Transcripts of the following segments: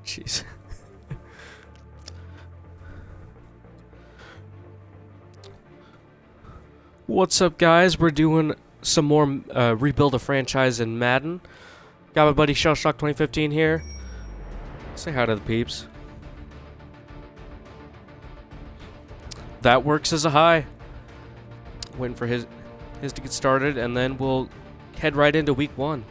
Jeez. What's up, guys? We're doing some more rebuild a franchise in Madden. Got my buddy Shellshock2015 here. Say hi to the peeps. That works as a hi. Waiting for his to get started, and then we'll head right into week 1.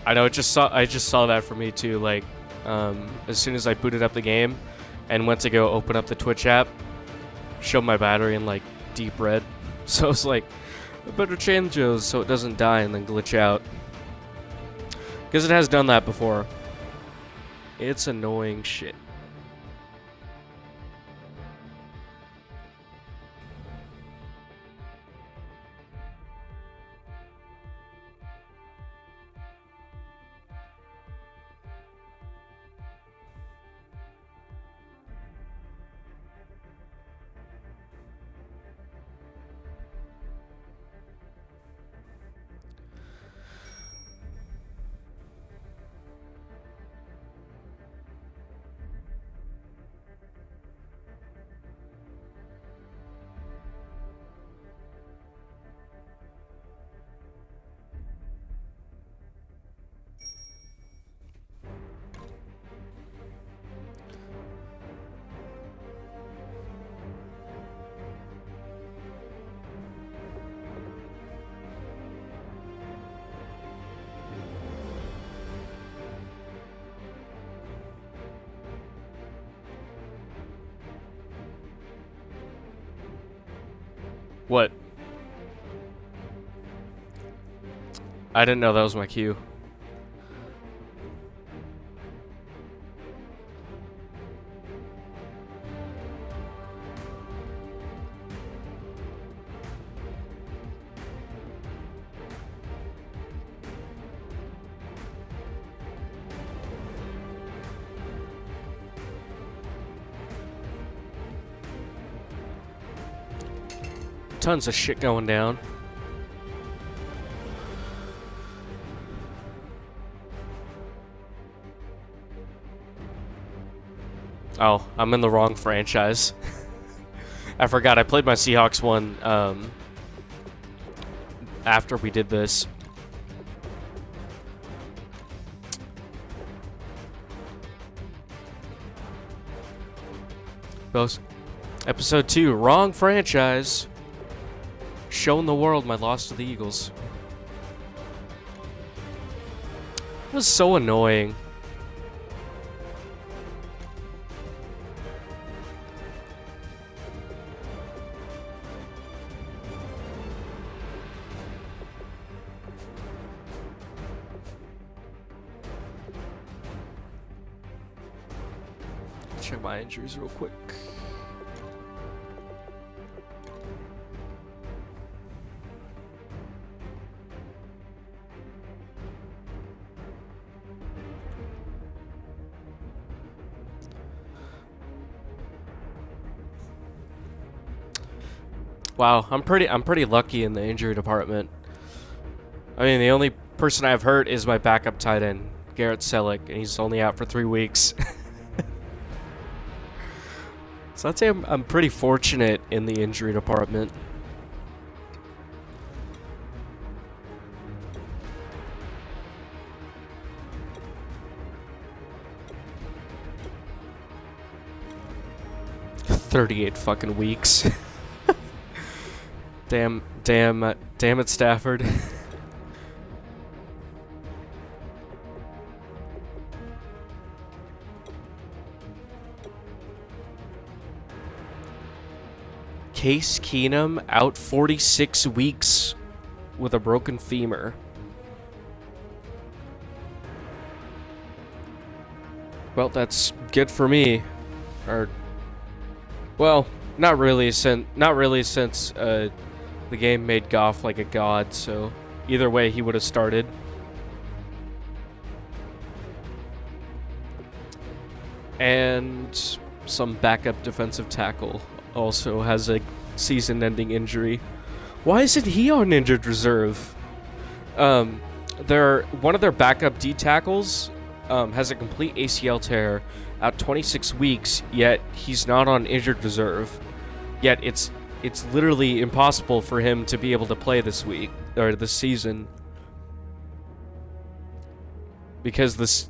I know, I just saw that for me too. Like, as soon as I booted up the game and went to go open up the Twitch app, show my battery in like deep red. So it's like, I better change those so it doesn't die and then glitch out. Because it has done that before. It's annoying shit. What? I didn't know that was my cue. Tons of shit going down. Oh, I'm in the wrong franchise. I forgot I played my Seahawks one after we did this. Both. Episode 2, wrong franchise. Showing the world my loss to the Eagles. It was so annoying. Check my injuries real quick. Wow, I'm pretty lucky in the injury department. I mean, the only person I've hurt is my backup tight end, Garrett Selleck, and he's only out for 3 weeks. So I'd say I'm pretty fortunate in the injury department. "38 fucking weeks." Damn it, Stafford. Case Keenum out 46 weeks with a broken femur. Well, that's good for me. Or, well, not really since the game made Goff like a god, so either way he would have started. And some backup defensive tackle also has a season-ending injury. Why isn't he on injured reserve? One of their backup D tackles has a complete ACL tear out 26 weeks, yet he's not on injured reserve. Yet it's literally impossible for him to be able to play this week or this season because this.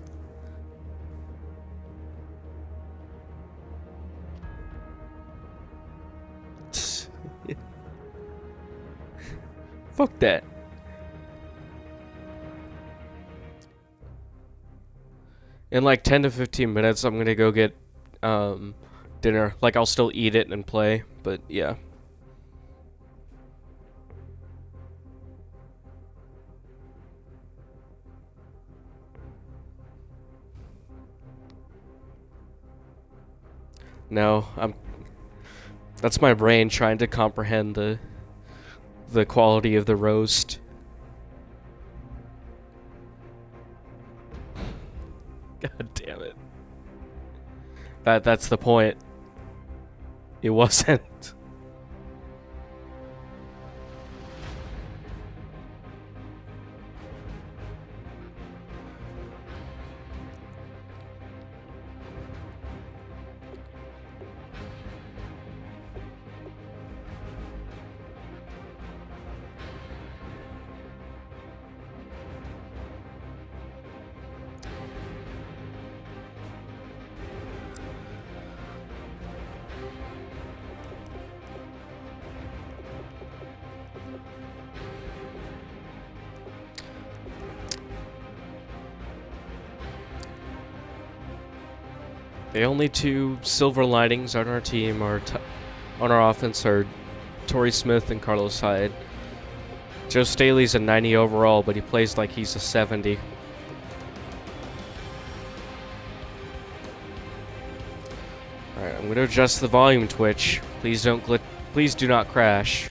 Fuck that. In like 10 to 15 minutes, I'm gonna go get dinner. Like, I'll still eat it and play, but yeah. No, that's my brain trying to comprehend the quality of the roast. God damn it. That's the point. It wasn't. The only two silver linings on our team on our offense are Torrey Smith and Carlos Hyde. Joe Staley's a 90 overall, but he plays like he's a 70. Alright, I'm going to adjust the volume, Twitch. Please do not crash.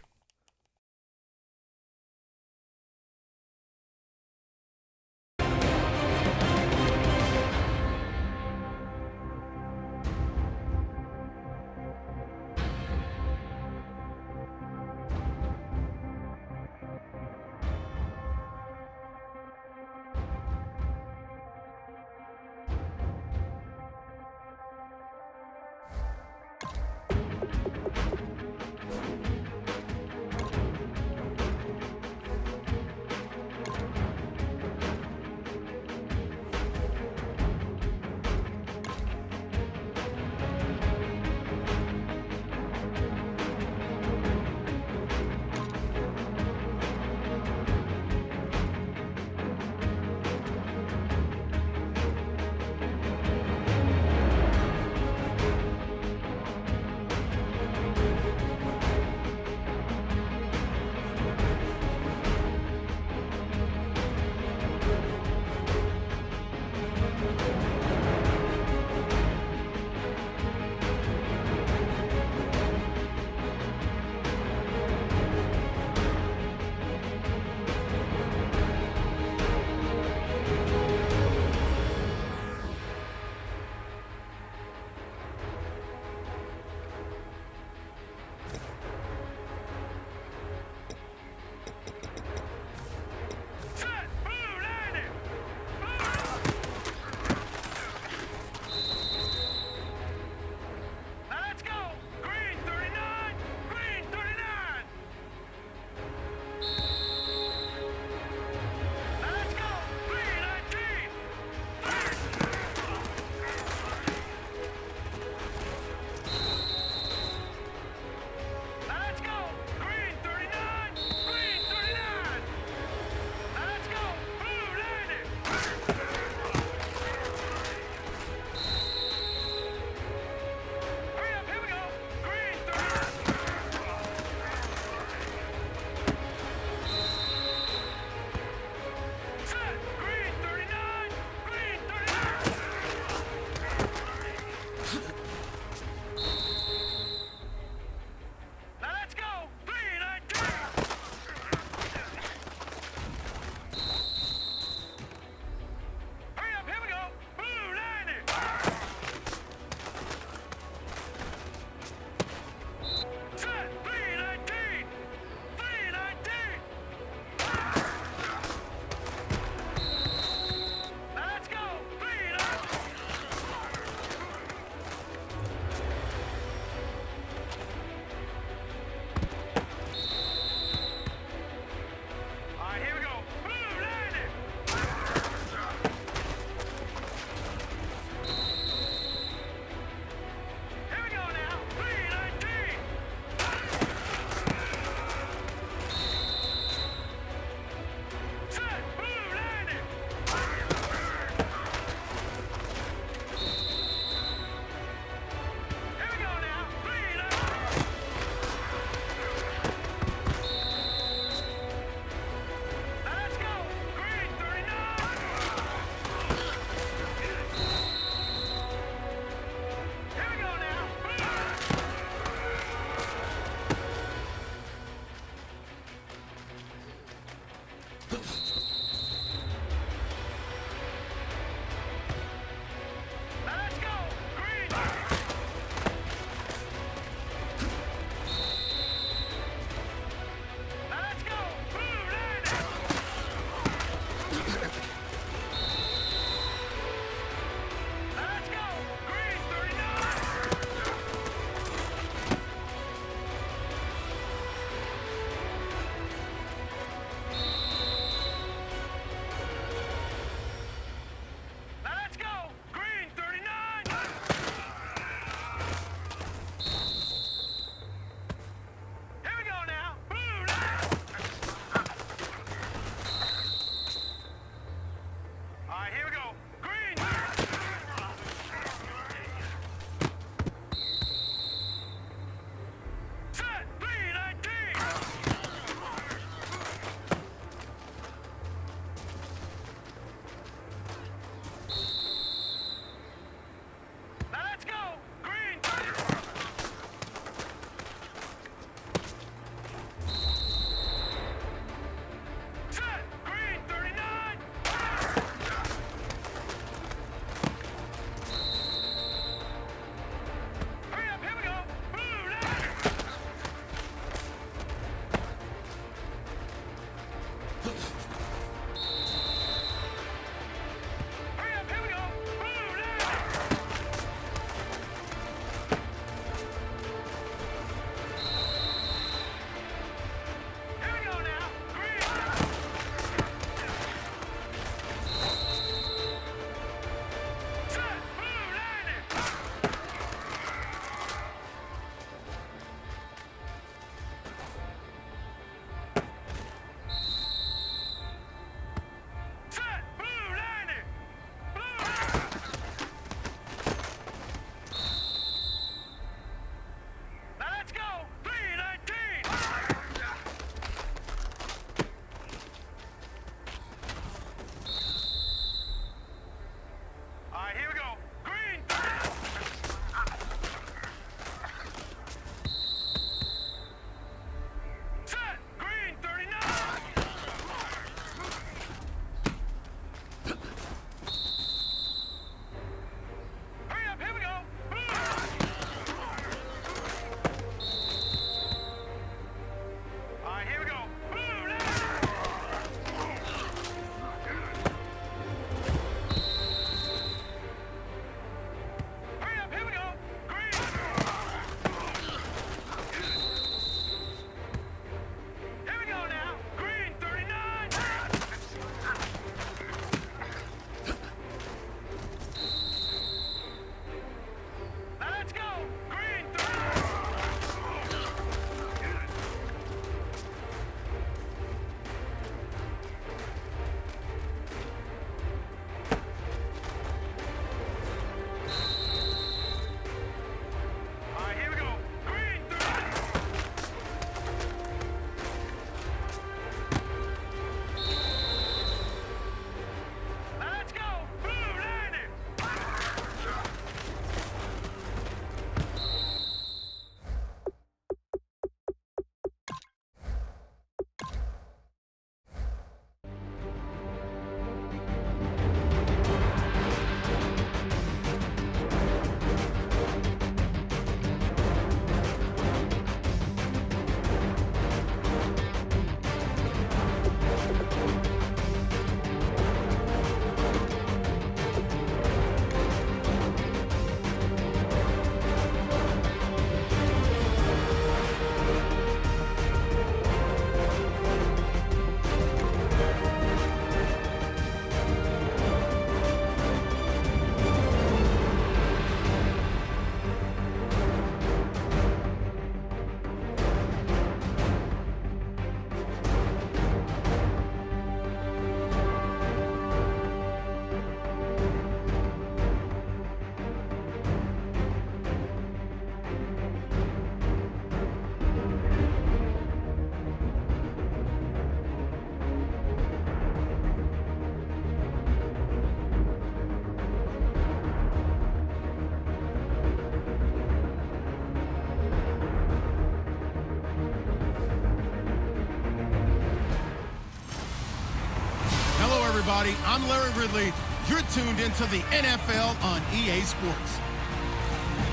everybody. I'm Larry Ridley. You're tuned into the NFL on EA Sports.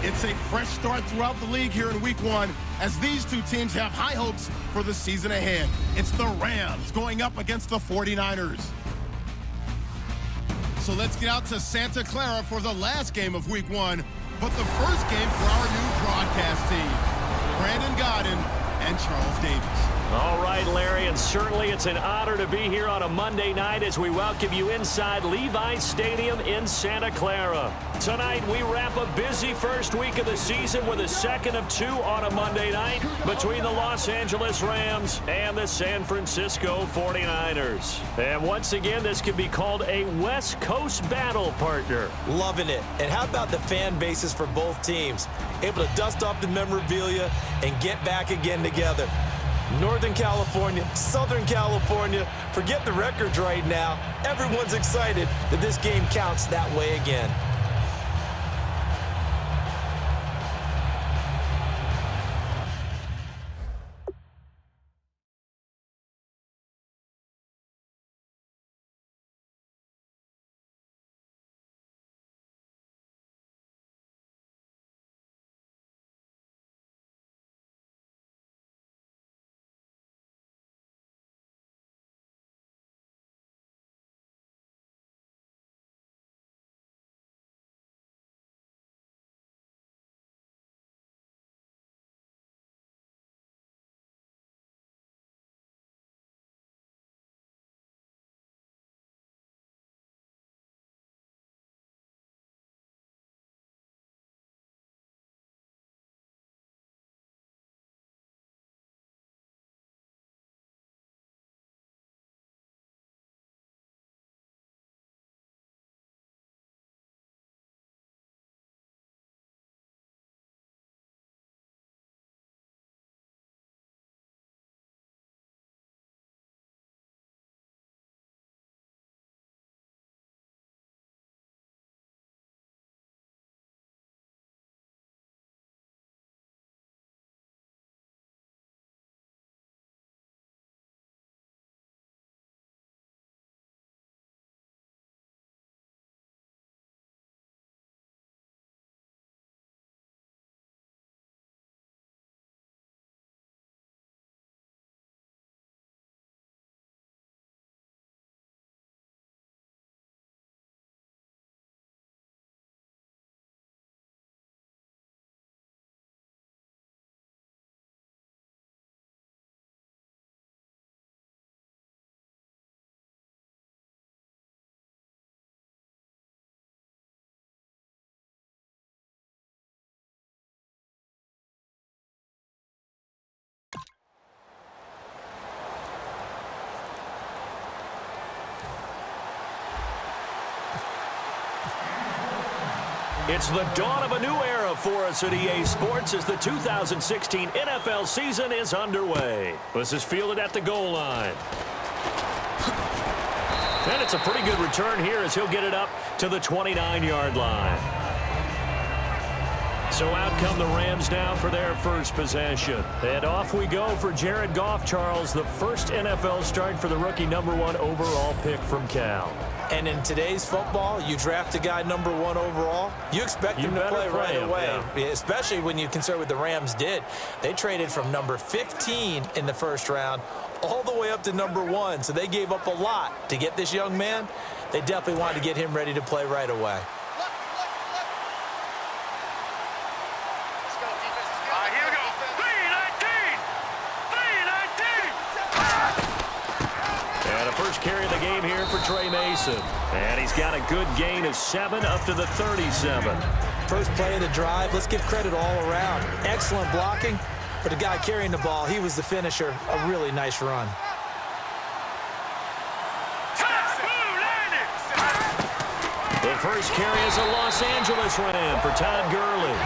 It's a fresh start throughout the league here in Week 1 as these two teams have high hopes for the season ahead. It's the Rams going up against the 49ers. So let's get out to Santa Clara for the last game of Week 1, but the first game for our new broadcast team, Brandon Godden and Charles Davis. All right, Larry, and certainly it's an honor to be here on a Monday night as we welcome you inside Levi's Stadium in Santa Clara. Tonight, we wrap a busy first week of the season with a second of 2 on a Monday night between the Los Angeles Rams and the San Francisco 49ers. And once again, this can be called a West Coast battle, partner. Loving it. And how about the fan bases for both teams? Able to dust off the memorabilia and get back again together. Northern California, Southern California, forget the records right now. Everyone's excited that this game counts that way again. It's the dawn of a new era for us at EA Sports as the 2016 NFL season is underway. This is fielded at the goal line. And it's a pretty good return here as he'll get it up to the 29-yard line. So out come the Rams now for their first possession. And off we go for Jared Goff, Charles, the first NFL start for the rookie #1 overall pick from Cal. And in today's football, you draft a guy #1 overall, you expect him to play right away, especially when you consider what the Rams did. They traded from number 15 in the first round all the way up to #1, so they gave up a lot to get this young man. They definitely wanted to get him ready to play right away. First carry of the game here for Trey Mason. And he's got a good gain of 7 up to the 37. First play of the drive, let's give credit all around. Excellent blocking, but the guy carrying the ball, he was the finisher. A really nice run. The first carry is a Los Angeles Ram for Todd Gurley.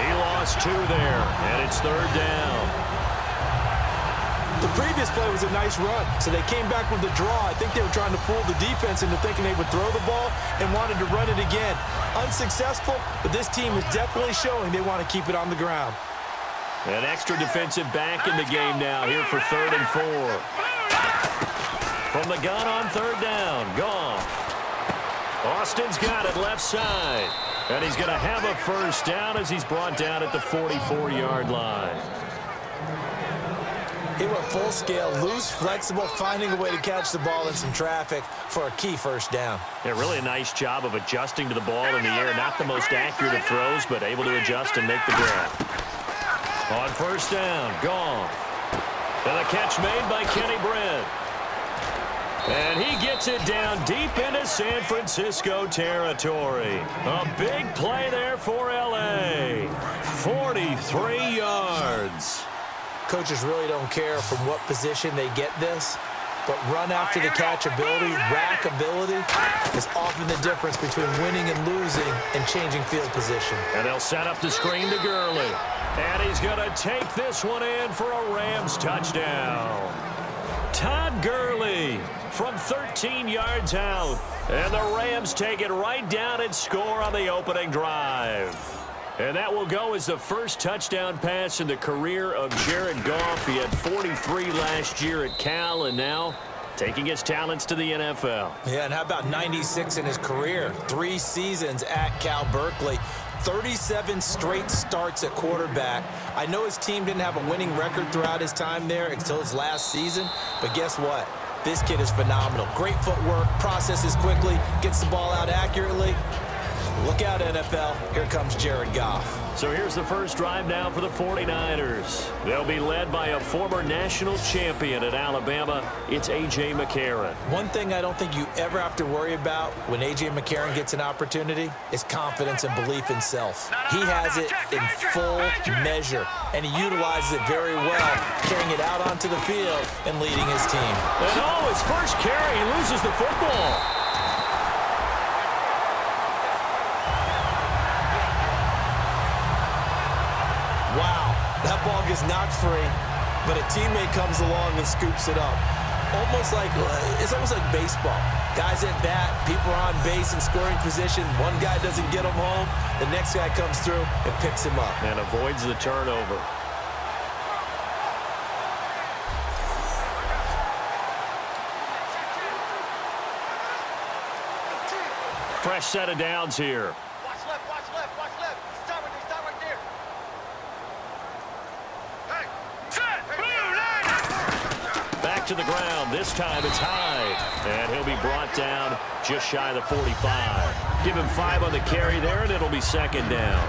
He lost 2 there, and it's 3rd down. The previous play was a nice run, so they came back with the draw. I think they were trying to fool the defense into thinking they would throw the ball and wanted to run it again. Unsuccessful, but this team is definitely showing they want to keep it on the ground. An extra defensive back in the game now here for 3rd and 4. From the gun on 3rd down, Goff. Austin's got it left side. And he's going to have a first down as he's brought down at the 44-yard line. He went full scale, loose, flexible, finding a way to catch the ball in some traffic for a key first down. Yeah, really a nice job of adjusting to the ball in the air. Not the most accurate of throws, but able to adjust and make the grab. On first down, gone. And a catch made by Kenny Brent. And he gets it down deep into San Francisco territory. A big play there for L.A. 43 yards. Coaches really don't care from what position they get this, but run after the catch ability, rack ability, is often the difference between winning and losing and changing field position. And they'll set up the screen to Gurley. And he's going to take this one in for a Rams touchdown. Todd Gurley from 13 yards out. And the Rams take it right down and score on the opening drive. And that will go as the first touchdown pass in the career of Jared Goff. He had 43 last year at Cal, and now taking his talents to the NFL. Yeah, and how about 96 in his career? 3 seasons at Cal Berkeley. 37 straight starts at quarterback. I know his team didn't have a winning record throughout his time there until his last season, but guess what? This kid is phenomenal. Great footwork, processes quickly, gets the ball out accurately. Look out, NFL. Here comes Jared Goff. So here's the first drive now for the 49ers. They'll be led by a former national champion at Alabama. It's A.J. McCarron. One thing I don't think you ever have to worry about when A.J. McCarron gets an opportunity is confidence and belief in self. He has it in full measure, and he utilizes it very well, carrying it out onto the field and leading his team. And his first carry, he loses the football. Wow, that ball gets knocked free, but a teammate comes along and scoops it up. It's almost like baseball. Guys at bat, people are on base in scoring position. One guy doesn't get him home. The next guy comes through and picks him up. And avoids the turnover. Fresh set of downs here. Watch left, watch left, watch left. Stop right there. Back to the ground. This time it's Hyde. And he'll be brought down just shy of the 45. Give him 5 on the carry there, and it'll be second down.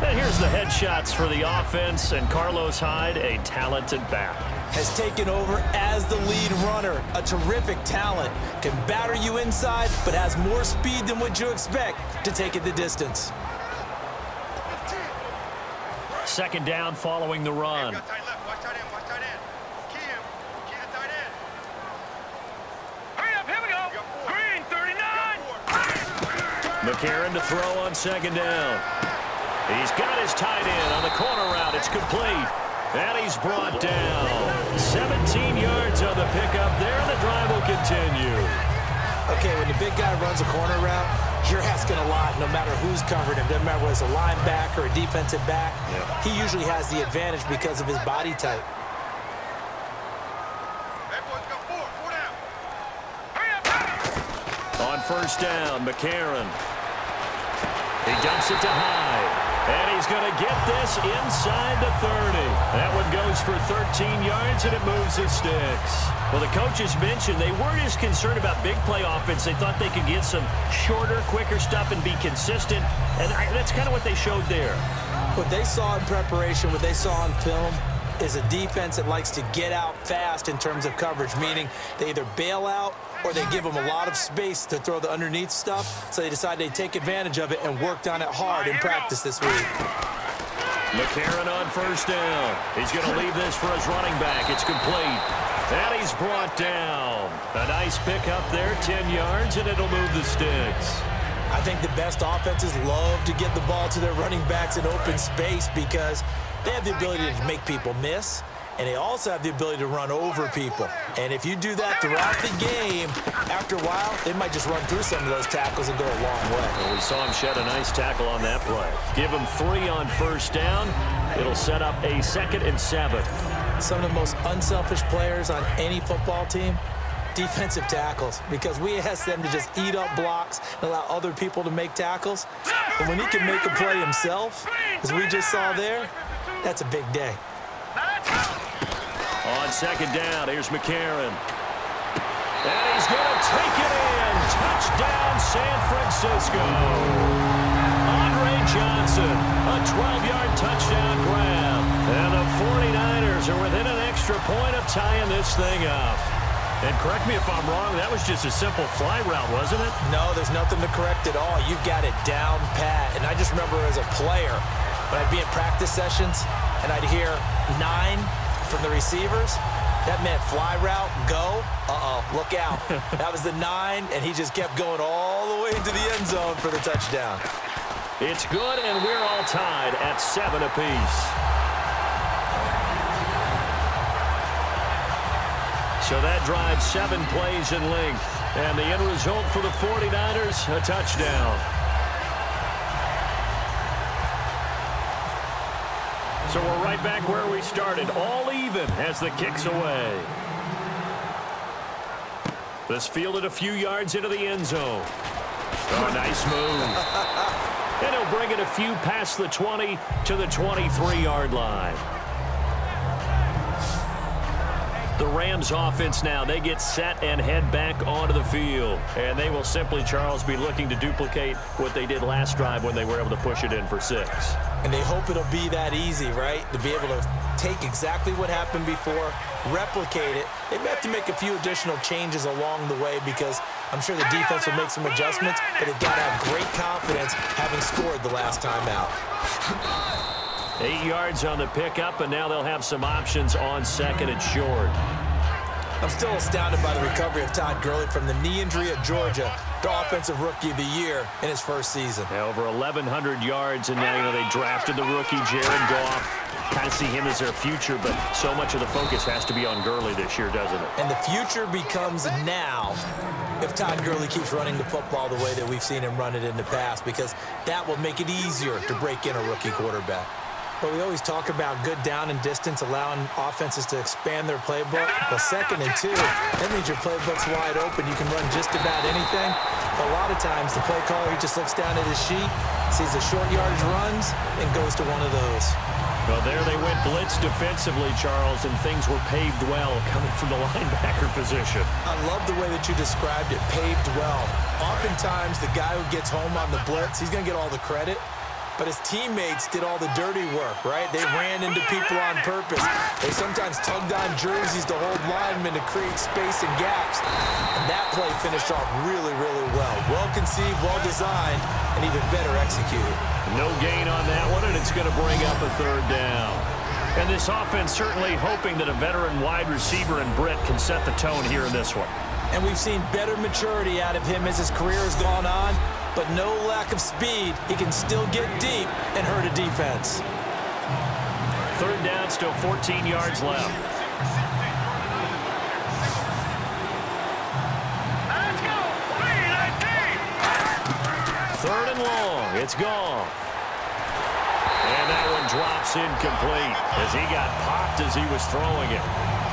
And here's the headshots for the offense. And Carlos Hyde, a talented back, has taken over as the lead runner. A terrific talent. Can batter you inside, but has more speed than what you expect to take it the distance. Second down following the run. Watch tight end, watch tight end. Key him. Key the tight end. Hurry up, here we go. Green, 39. McCarron to throw on second down. He's got his tight end on the corner route. It's complete. And he's brought down. 17 yards on the pickup there, and the drive will continue. Okay, when the big guy runs a corner route, you're asking a lot no matter who's covering him. Doesn't matter whether it's a linebacker or a defensive back. Yeah. He usually has the advantage because of his body type. Hey, boys, go four down. Hurry up. On first down, McCarron. He dumps it to Hyde. And he's going to get this inside the 30. That one goes for 13 yards, and it moves the sticks. Well, the coaches mentioned they weren't as concerned about big play offense. They thought they could get some shorter, quicker stuff and be consistent. And that's kind of what they showed there. What they saw in preparation, what they saw on film, is a defense that likes to get out fast in terms of coverage, meaning they either bail out or they give them a lot of space to throw the underneath stuff, so they decide they take advantage of it and worked on it hard in practice this week. McCarron on first down. He's going to leave this for his running back. It's complete. And he's brought down. A nice pickup there, 10 yards, and it'll move the sticks. I think the best offenses love to get the ball to their running backs in open space because they have the ability to make people miss, and they also have the ability to run over people. And if you do that throughout the game, after a while, they might just run through some of those tackles and go a long way. Well, we saw him shed a nice tackle on that play. Give him 3 on first down. It'll set up a 2nd and 7. Some of the most unselfish players on any football team defensive tackles, because we ask them to just eat up blocks and allow other people to make tackles. But when he can make a play himself, as we just saw there, that's a big day. On second down, here's McCarron. And he's going to take it in. Touchdown, San Francisco. Andre Johnson, a 12-yard touchdown grab. And the 49ers are within an extra point of tying this thing up. And correct me if I'm wrong, that was just a simple fly route, wasn't it? No, there's nothing to correct at all. You've got it down pat. And I just remember as a player, when I'd be in practice sessions and I'd hear 9 from the receivers, that meant fly route, go, look out. That was the 9, and he just kept going all the way into the end zone for the touchdown. It's good, and we're all tied at 7 apiece. So that drives 7 plays in length, and the end result for the 49ers, a touchdown. So we're right back where we started, all even as the kick's away. This fielded a few yards into the end zone. Oh, nice move. And he'll bring it a few past the 20 to the 23-yard line. The Rams offense now, they get set and head back onto the field. And they will simply, Charles, be looking to duplicate what they did last drive when they were able to push it in for 6. And they hope it'll be that easy, right? To be able to take exactly what happened before, replicate it. They may have to make a few additional changes along the way because I'm sure the defense will make some adjustments, but they've got to have great confidence having scored the last time out. 8 yards on the pickup, and now they'll have some options on second and short. I'm still astounded by the recovery of Todd Gurley from the knee injury at Georgia, the Offensive Rookie of the Year in his first season. Now over 1,100 yards, and now they drafted the rookie Jared Goff. Kind of see him as their future, but so much of the focus has to be on Gurley this year, doesn't it? And the future becomes now if Todd Gurley keeps running the football the way that we've seen him run it in the past, because that will make it easier to break in a rookie quarterback. But we always talk about good down and distance, allowing offenses to expand their playbook. Well, 2nd and 2, that means your playbook's wide open. You can run just about anything. But a lot of times, the play caller, he just looks down at his sheet, sees the short yardage runs, and goes to one of those. Well, there they went blitz defensively, Charles, and things were paved well coming from the linebacker position. I love the way that you described it, paved well. Oftentimes, the guy who gets home on the blitz, he's going to get all the credit. But his teammates did all the dirty work, right? They ran into people on purpose. They sometimes tugged on jerseys to hold linemen to create space and gaps. And that play finished off really, really well. Well conceived, well designed, and even better executed. No gain on that one, and it's going to bring up a 3rd down. And this offense certainly hoping that a veteran wide receiver in Britt can set the tone here in this one. And we've seen better maturity out of him as his career has gone on. But no lack of speed. He can still get deep and hurt a defense. 3rd down, still 14 yards left. Let's go! 3rd and long. It's gone. And that one drops incomplete as he got popped as he was throwing it.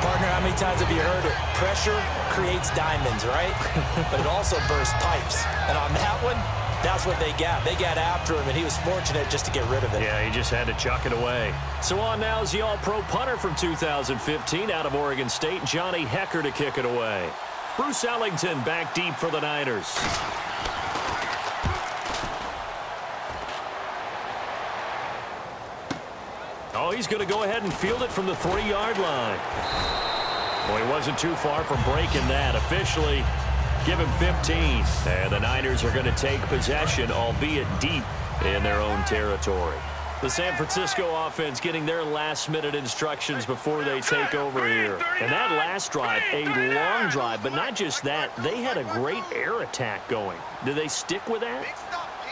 Partner, how many times have you heard it? Pressure creates diamonds, right? But it also bursts pipes. And on that one, that's what they got. They got after him, and he was fortunate just to get rid of it. Yeah, he just had to chuck it away. So on now is the all-pro punter from 2015 out of Oregon State, Johnny Hecker, to kick it away. Bruce Ellington back deep for the Niners. Oh, he's going to go ahead and field it from the 3-yard line. Well, he wasn't too far from breaking that. Officially, give him 15. And the Niners are going to take possession, albeit deep in their own territory. The San Francisco offense getting their last-minute instructions before they take over here. And that last drive, a long drive, but not just that. They had a great air attack going. Do they stick with that?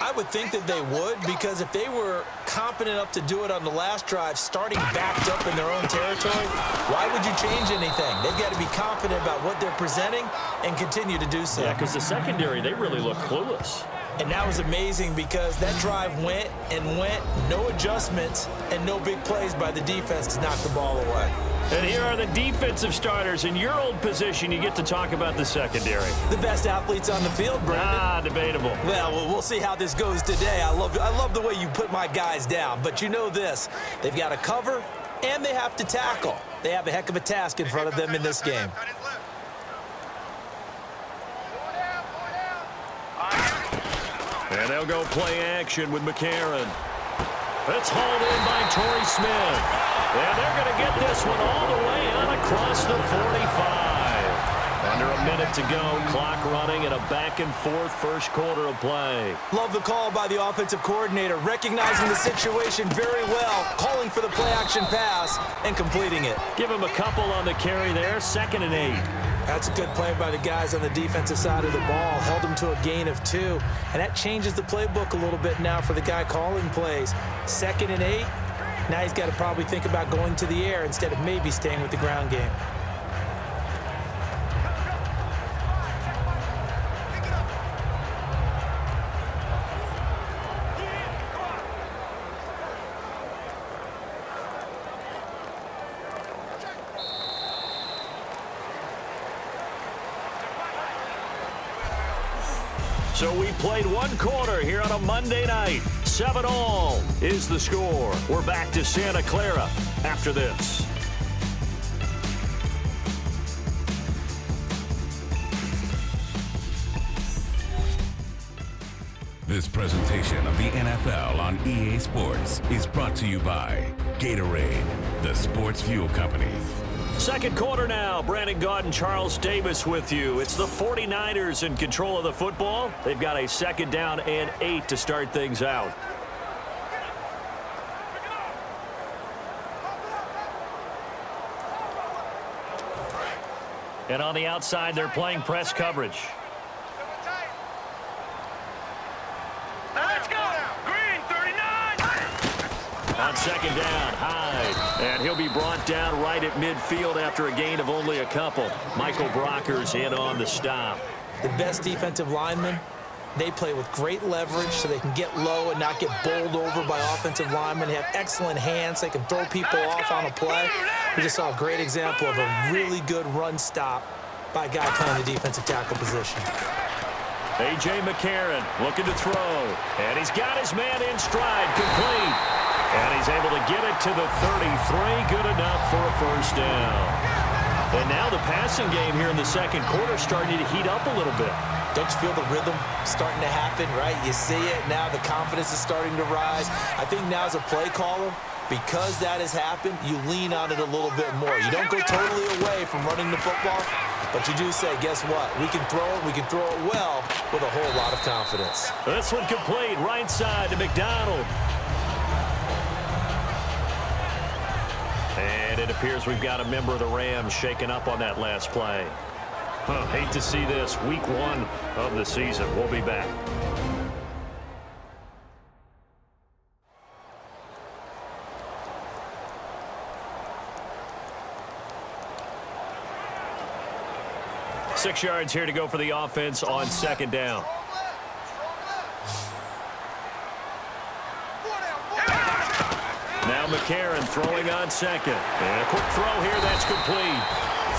I would think that they would, because if they were competent enough to do it on the last drive, starting backed up in their own territory, why would you change anything? They've got to be confident about what they're presenting and continue to do so. Yeah, because the secondary, they really look clueless. And that was amazing because that drive went and went, no adjustments and no big plays by the defense to knock the ball away. And here are the defensive starters. In your old position, you get to talk about the secondary. The best athletes on the field, Brandon. Debatable. Well, we'll see how this goes today. I love the way you put my guys down. But you know this, they've got to cover and they have to tackle. They have a heck of a task in front of them in this game. And they'll go play action with McCarron. It's hauled in by Torrey Smith. And they're going to get this one all the way out across the 45. Under a minute to go, clock running, and a back-and-forth first quarter of play. Love the call by the offensive coordinator, recognizing the situation very well, calling for the play-action pass, and completing it. Give him a couple on the carry there, 2nd and 8. That's a good play by the guys on the defensive side of the ball. Held them to a gain of 2. And that changes the playbook a little bit now for the guy calling plays. 2nd and 8. Now he's got to probably think about going to the air instead of maybe staying with the ground game. So we played one quarter here on a Monday night. 7-all is the score. We're back to Santa Clara after this. This presentation of the NFL on EA Sports is brought to you by Gatorade, the sports fuel company. Second quarter now. Brandon Gaud and Charles Davis with you. It's the 49ers in control of the football. They've got a 2nd down and 8 to start things out. And on the outside, they're playing press coverage. Let's go! Green, 39! On 2nd down, Hyde. And he'll be brought down right at midfield after a gain of only a couple. Michael Brocker's in on the stop. The best defensive linemen, they play with great leverage so they can get low and not get bowled over by offensive linemen. They have excellent hands. They can throw people off on a play. We just saw a great example of a really good run stop by a guy playing the defensive tackle position. A.J. McCarron looking to throw. And he's got his man in stride, complete. And he's able to get it to the 33. Good enough for a first down. And now the passing game here in the second quarter starting to heat up a little bit. Don't you feel the rhythm starting to happen, right? You see it now. The confidence is starting to rise. I think now as a play caller, because that has happened, you lean on it a little bit more. You don't go totally away from running the football, but you do say, guess what? We can throw it. We can throw it well with a whole lot of confidence. This one complete. Right side to McDonald. And it appears we've got a member of the Rams shaken up on that last play. Hate to see this. Week 1 of the season. We'll be back. Six yards here to go for the offense on 2nd down. Now McCarron throwing on 2nd. And a quick throw here. That's complete.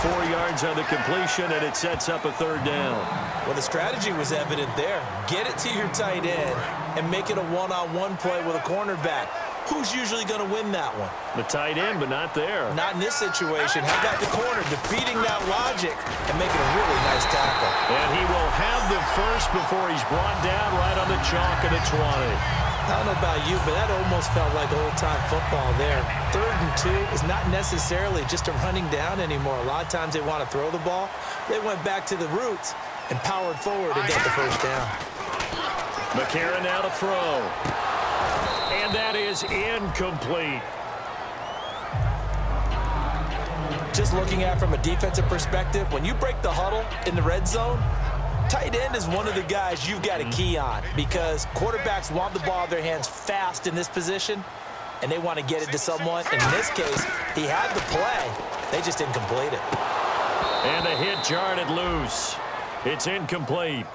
4 yards on the completion, and it sets up a 3rd down. Well, the strategy was evident there. Get it to your tight end and make it a one-on-one play with a cornerback. Who's usually going to win that one? The tight end, but not there. Not in this situation. How about the corner defeating that logic and making a really nice tackle? And he will have the first before he's brought down right on the chalk of the 20. I don't know about you, but that almost felt like old-time football there. 3rd and 2 is not necessarily just a running down anymore. A lot of times they want to throw the ball. They went back to the roots and powered forward and got the first down. McCarron now to throw. And that is incomplete. Just looking at it from a defensive perspective, when you break the huddle in the red zone, tight end is one of the guys you've got to key on because quarterbacks want the ball in their hands fast in this position, and they want to get it to someone. And in this case, he had the play. They just didn't complete it. And the hit jarred it loose. It's incomplete.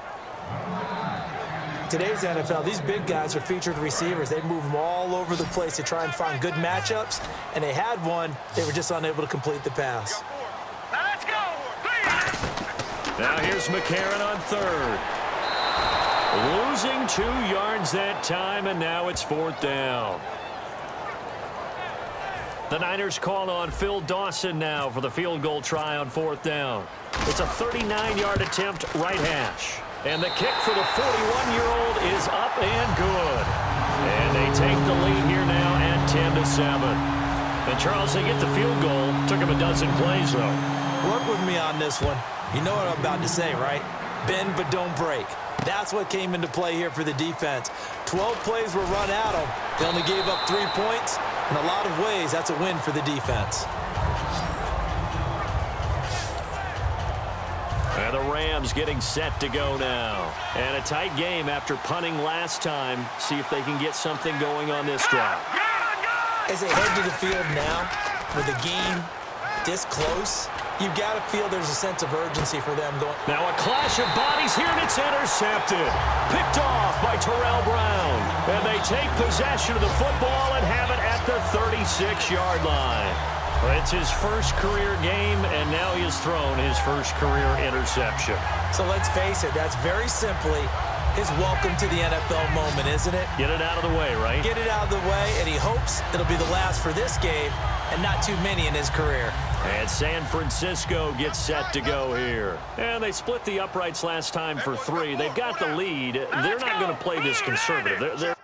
Today's NFL, these big guys are featured receivers. They move them all over the place to try and find good matchups, and they had one. They were just unable to complete the pass. Let's go. Now here's McCarron on third. Losing 2 yards that time, and now it's 4th down. The Niners call on Phil Dawson now for the field goal try on 4th down. It's a 39-yard attempt, right hash. And the kick for the 41-year-old is up and good. And they take the lead here now at 10-7. And Charles, they get the field goal. Took him a dozen plays, though. Work with me on this one. You know what I'm about to say, right? Bend but don't break. That's what came into play here for the defense. 12 plays were run at them. They only gave up 3 points. In a lot of ways, that's a win for the defense. And the Rams getting set to go now. And a tight game after punting last time. See if they can get something going on this drive. As they head to the field now, with the game this close, you've got to feel there's a sense of urgency for them going. Now a clash of bodies here, and it's intercepted. Picked off by Terrell Brown. And they take possession of the football and have it at the 36-yard line. It's his first career game, and now he has thrown his first career interception. So let's face it, that's very simply his welcome to the NFL moment, isn't it? Get it out of the way, right? Get it out of the way, and he hopes it'll be the last for this game and not too many in his career. And San Francisco gets set to go here. And they split the uprights last time for 3. They've got the lead. They're not going to play this conservative. They're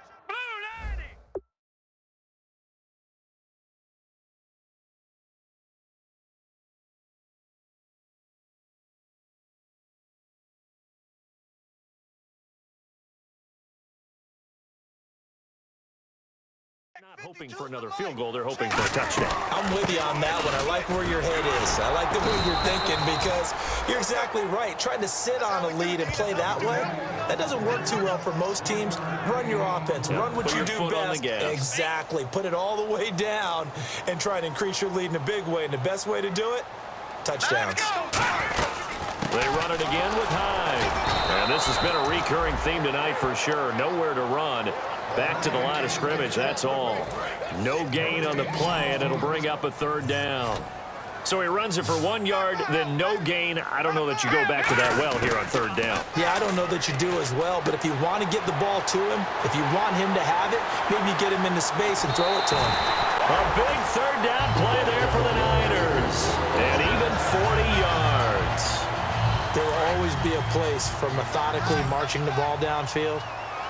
not hoping for another field goal. They're hoping for a touchdown. I'm with you on that one. I like where your head is. I like the way you're thinking because you're exactly right. Trying to sit on a lead and play that way, that doesn't work too well for most teams. Run your offense. Yeah, run what you do best. Exactly. Put it all the way down and try to increase your lead in a big way. And the best way to do it, touchdowns. They run it again with Hyde. And this has been a recurring theme tonight for sure. Nowhere to run. Back to the line of scrimmage, that's all. No gain on the play, and it'll bring up a 3rd down. So he runs it for 1 yard, then no gain. I don't know that you go back to that well here on 3rd down. Yeah, I don't know that you do as well, but if you want to get the ball to him, if you want him to have it, maybe you get him into space and throw it to him. A big 3rd down play there for the Niners. And even 40 yards. There will always be a place for methodically marching the ball downfield.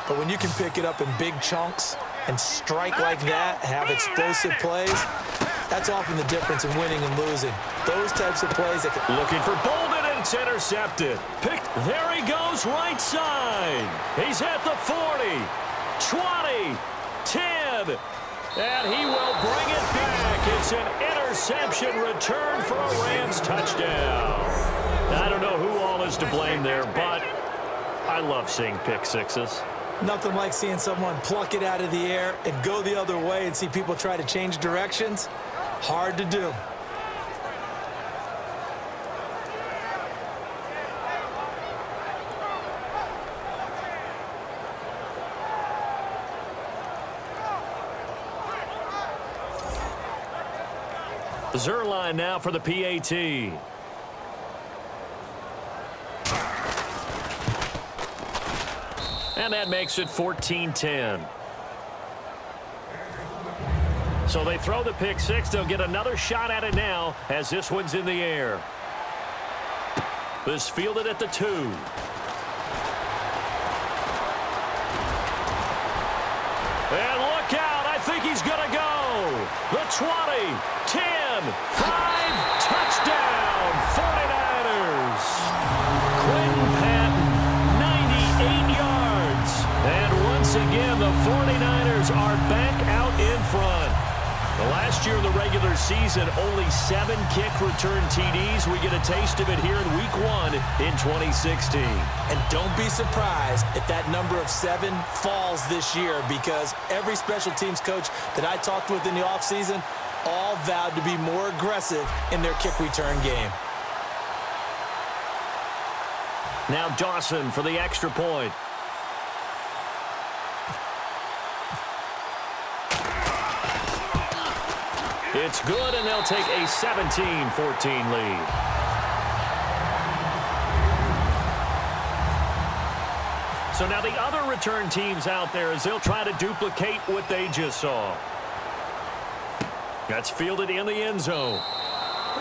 But when you can pick it up in big chunks and strike like that, have explosive plays, that's often the difference in winning and losing. Those types of plays that can... Looking for Bolden, and it's intercepted. Picked. There he goes, right side. He's at the 40, 20, 10, and he will bring it back. It's an interception return for a Rams touchdown. I don't know who all is to blame there, but I love seeing pick sixes. Nothing like seeing someone pluck it out of the air and go the other way and see people try to change directions. Hard to do. Zerline now for the PAT. And that makes it 14-10. So they throw the pick six. They'll get another shot at it now as this one's in the air. This fielded at the 2. And look out. I think he's going to go. The 20, 10, 5, touchdown, 49ers. Quentin Patton, 98 yards. And once again, the 49ers are back out in front. Last year in the regular season, only 7 kick return TDs. We get a taste of it here in Week 1 in 2016. And don't be surprised if that number of 7 falls this year, because every special teams coach that I talked with in the offseason all vowed to be more aggressive in their kick return game. Now Dawson for the extra point. It's good, and they'll take a 17-14 lead. So now the other return teams out there as they'll try to duplicate what they just saw. That's fielded in the end zone.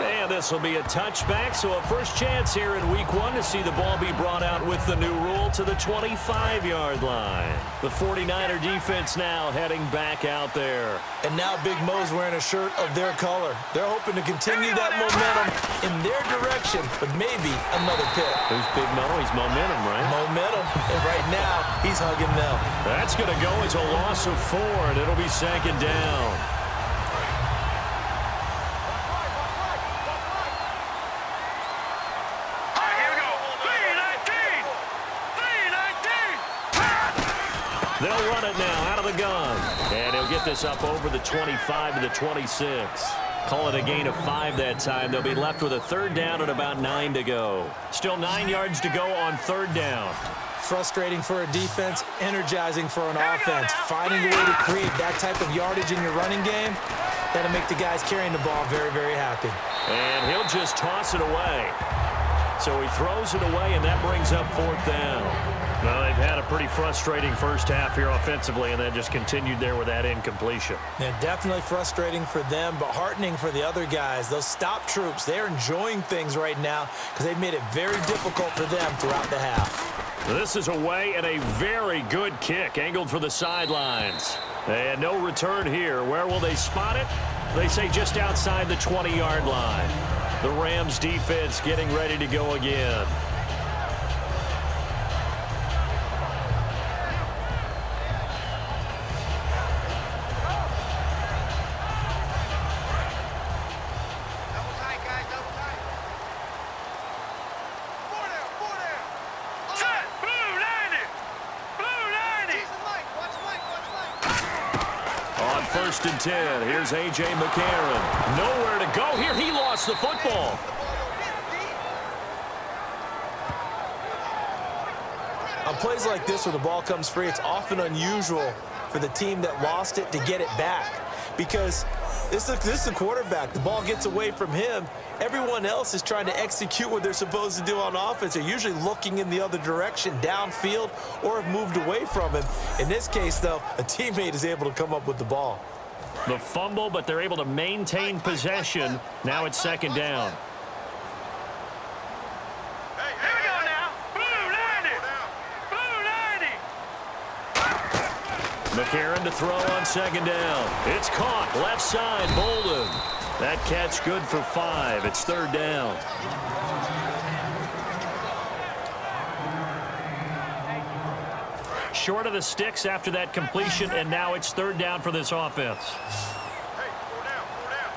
And this will be a touchback, so a first chance here in week 1 to see the ball be brought out with the new rule to the 25-yard line. The 49er defense now heading back out there. And now Big Mo's wearing a shirt of their color. They're hoping to continue that momentum in their direction, but maybe another pick. Who's Big Mo? He's momentum, right? Momentum. And right now, he's hugging them. That's going to go as a loss of 4, and it'll be second down. They'll run it now out of the gun. And he'll get this up over the 25 to the 26. Call it a gain of 5 that time. They'll be left with a third down and about 9 to go. Still 9 yards to go on third down. Frustrating for a defense, energizing for an offense. Finding a way to create that type of yardage in your running game, that'll make the guys carrying the ball very, very happy. And he'll just toss it away. So he throws it away, and that brings up fourth down. Well, they've had a pretty frustrating first half here offensively, and then just continued there with that incompletion. Yeah, definitely frustrating for them, but heartening for the other guys. Those stop troops, they're enjoying things right now because they've made it very difficult for them throughout the half. This is away and a very good kick, angled for the sidelines. And no return here. Where will they spot it? They say just outside the 20-yard line. The Rams defense getting ready to go again. First and 10. Here's A.J. McCarron. Nowhere to go here. He lost the football. On plays like this where the ball comes free, it's often unusual for the team that lost it to get it back because this is the quarterback. The ball gets away from him. Everyone else is trying to execute what they're supposed to do on offense. They're usually looking in the other direction, downfield, or have moved away from him. In this case, though, a teammate is able to come up with the ball. The fumble, but they're able to maintain possession. Now it's second down. Hey, here we go now. Blue 90. Blue 90. McCarron to throw on second down. It's caught. Left side, Bolden. That catch good for 5. It's third down. Short of the sticks after that completion, and now it's third down for this offense. Hey, 4 down, 4 down.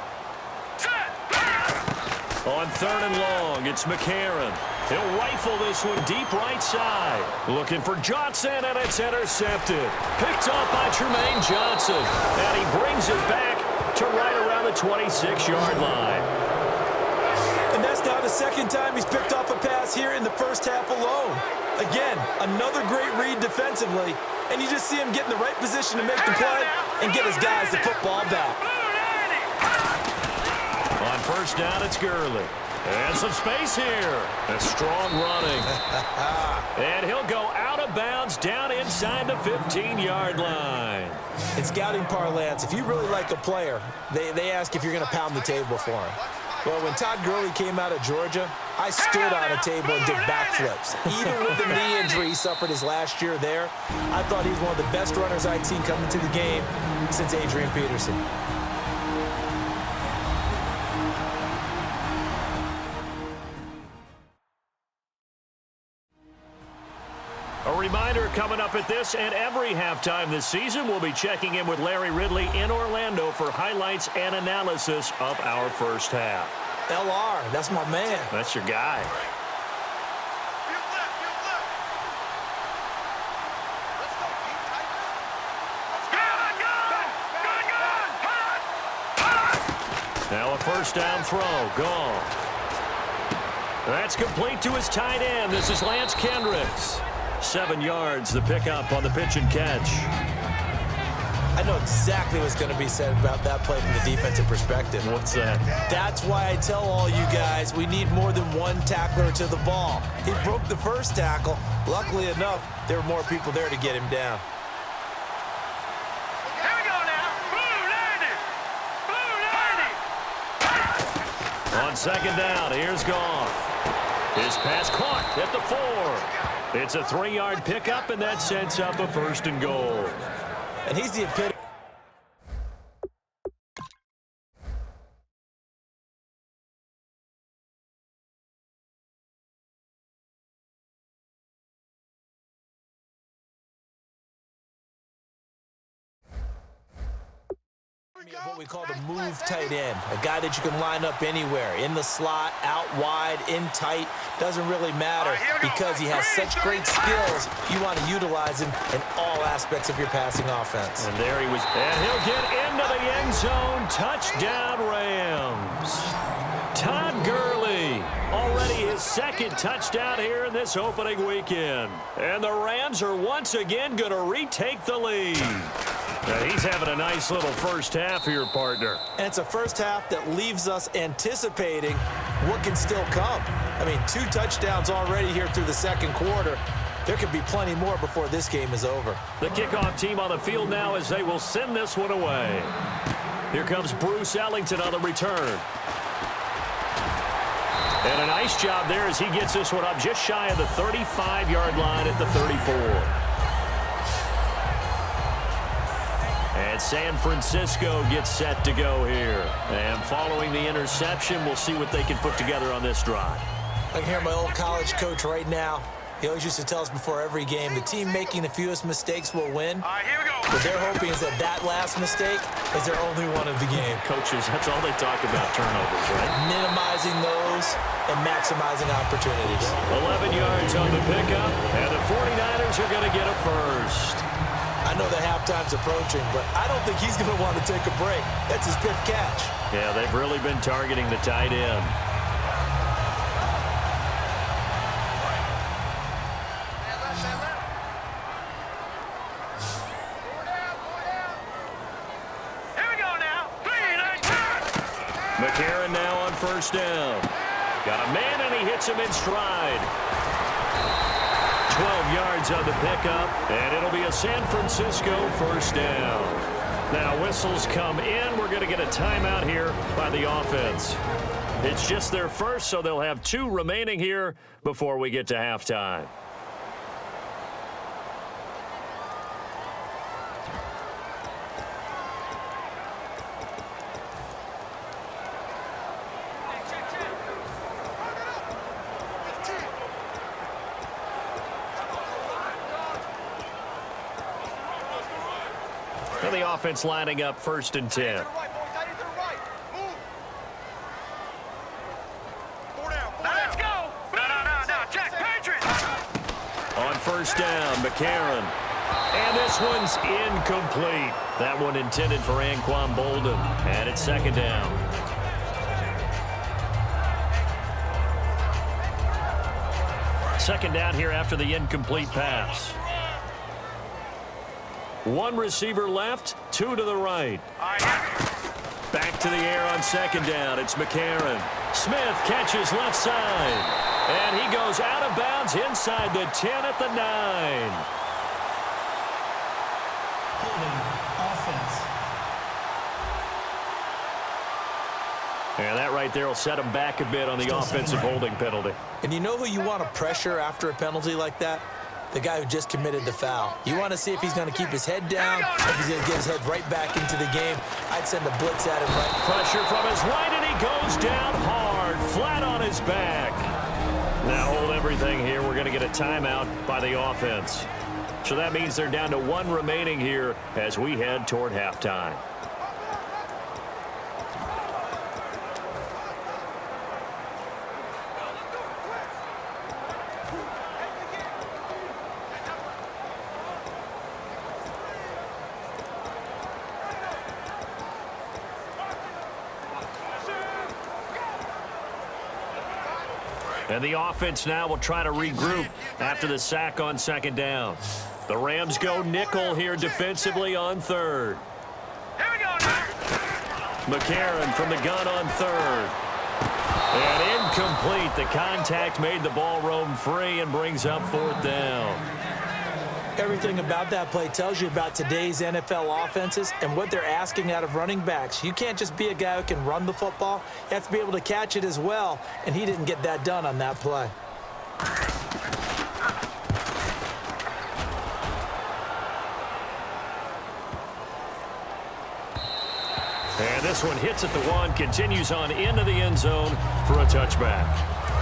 On third and long, it's McCarron. He'll rifle this one deep right side. Looking for Johnson, and it's intercepted. Picked off by Tremaine Johnson. And he brings it back to right around the 26-yard line. And that's now the second time he's picked off a pass here in the first half alone. Again, another great read defensively, and you just see him get in the right position to make the play and get his guys the football back. On first down, it's Gurley. And some space here. A strong running. And he'll go out of bounds down inside the 15-yard line. In scouting parlance, if you really like a player, they ask if you're going to pound the table for him. Well, when Todd Gurley came out of Georgia, I stood on a table and did backflips. Even with the knee injury he suffered his last year there, I thought he was one of the best runners I'd seen come into the game since Adrian Peterson. A reminder coming up at this and every halftime this season, we'll be checking in with Larry Ridley in Orlando for highlights and analysis of our first half. LR, that's my man. That's your guy. Field left, field left. Let's go, keep tight. Let's go. Good. Now a first down throw. Gone. That's complete to his tight end. This is Lance Kendricks. 7 yards, the pickup on the pitch and catch. I know exactly what's going to be said about that play from the defensive perspective. What's that? That's why I tell all you guys we need more than one tackler to the ball. He broke the first tackle. Luckily enough, there were more people there to get him down. Here we go now. Blue 90. Blue 90. On second down, here's Goff. His pass caught at the 4. It's a 3-yard pickup, and that sets up a 1st and goal. And he's the epitome. Of what we call the move tight end, a guy that you can line up anywhere, in the slot, out wide, in tight, doesn't really matter because he has such great skills. You want to utilize him in all aspects of your passing offense. And there he was, and he'll get into the end zone. Touchdown, Rams. Todd Gurley, already his 2nd touchdown here in this opening weekend. And the Rams are once again going to retake the lead. Now he's having a nice little first half here, partner. And it's a first half that leaves us anticipating what can still come. I mean, 2 touchdowns already here through the 2nd quarter. There could be plenty more before this game is over. The kickoff team on the field now as they will send this one away. Here comes Bruce Ellington on the return. And a nice job there as he gets this one up just shy of the 35-yard line at the 34. And San Francisco gets set to go here. And following the interception, we'll see what they can put together on this drive. I can hear my old college coach right now. He always used to tell us before every game, the team making the fewest mistakes will win. All right, here we go. What they're hoping is that that last mistake is their only one of the game. Coaches, that's all they talk about, turnovers, right? Minimizing those and maximizing opportunities. 11 yards on the pickup, and the 49ers are going to get a first. I know the halftime's approaching, but I don't think he's going to want to take a break. That's his 5th catch. Yeah, they've really been targeting the tight end. Here we go now. 3, 9, McCarron now on first down. Got a man, and he hits him in stride. 12 yards on the pickup, and it'll be a San Francisco first down. Now, whistles come in. We're going to get a timeout here by the offense. It's just their first, so they'll have 2 remaining here before we get to halftime. The offense lining up 1st and 10. Now let's go. No. Check. Patriots. On first down, McCarron. And this one's incomplete. That one intended for Anquan Bolden. And it's 2nd down. Second down here after the incomplete pass. 1 receiver left, 2 to the right. Back to the air on 2nd down. It's McCarron. Smith catches left side. And he goes out of bounds inside the 10 at the 9. Offense. And that right there will set him back a bit on the offensive holding penalty. And you know who you want to pressure after a penalty like that? The guy who just committed the foul. You want to see if he's going to keep his head down, if he's going to get his head right back into the game. I'd send a blitz at him right. Pressure from his right, and he goes down hard, flat on his back. Now hold everything here. We're going to get a timeout by the offense. So that means they're down to 1 remaining here as we head toward halftime. And the offense now will try to regroup after the sack on 2nd down. The Rams go nickel here defensively on third. Here we go now. McCarron from the gun on third. And incomplete. The contact made the ball roam free and brings up fourth down. Everything about that play tells you about today's NFL offenses and what they're asking out of running backs. You can't just be a guy who can run the football. You have to be able to catch it as well, and he didn't get that done on that play. And this one hits at the one, continues on into the end zone for a touchback.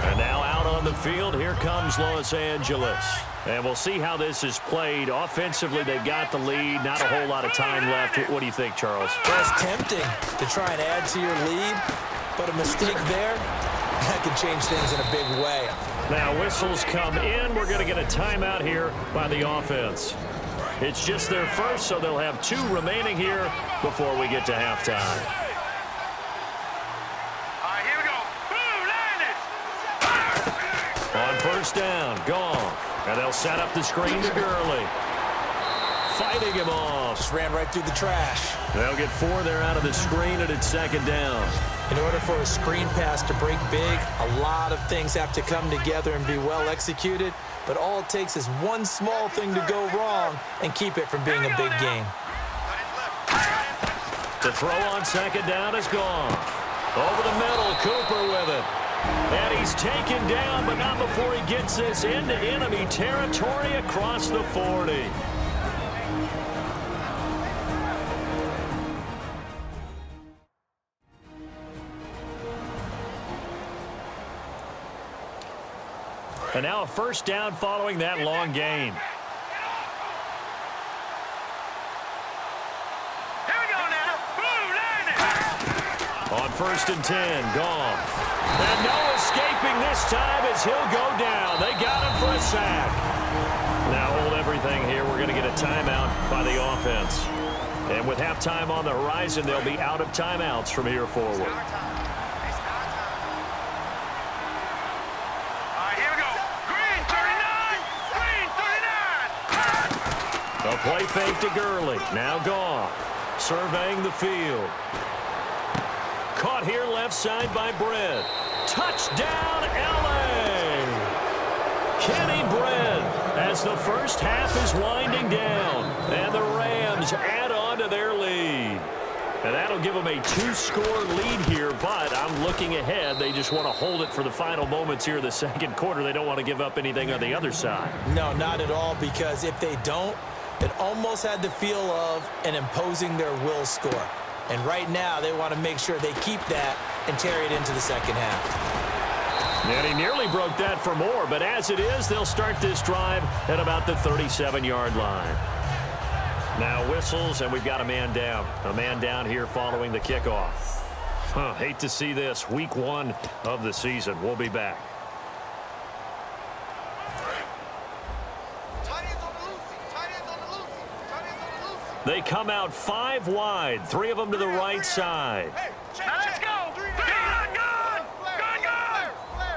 And now out on the field, here comes Los Angeles. And we'll see how this is played. Offensively, they've got the lead. Not a whole lot of time left. What do you think, Charles? Well, it's tempting to try and add to your lead, but a mistake there, that could change things in a big way. Now whistles come in. We're going to get a timeout here by the offense. It's just their first, so they'll have 2 remaining here before we get to halftime. All right, here we go. Boom, landed. On first down, gone. And they'll set up the screen to Gurley. Fighting him off. Just ran right through the trash. They'll get 4 there out of the screen, and it's second down. In order for a screen pass to break big, a lot of things have to come together and be well executed. But all it takes is one small thing to go wrong and keep it from being a big game. To throw on second down is gone. Over the middle, Cooper with it. And he's taken down, but not before he gets this into enemy territory across the 40. And now a first down following that long gain. Here we go now. Boom, landed. On first and 10, gone. And no escaping this time as he'll go down. They got him for a sack. Now hold everything here. We're going to get a timeout by the offense. And with halftime on the horizon, they'll be out of timeouts from here forward. A play fake to Gurley. Now gone. Surveying the field. Caught here left side by Bredd. Touchdown, L.A. Kenny Bredd as the first half is winding down. And the Rams add on to their lead. And that'll give them a 2-score lead here, but I'm looking ahead. They just want to hold it for the final moments here in the second quarter. They don't want to give up anything on the other side. No, not at all, because if they don't, it almost had the feel of an imposing their will score. And right now, they want to make sure they keep that and carry it into the second half. And he nearly broke that for more, but as it is, they'll start this drive at about the 37-yard line. Now whistles, and we've got a man down. A man down here following the kickoff. Hate to see this. Week 1 of the season. We'll be back. They come out 5 wide, 3 of them to the right side. Now let's go. Good.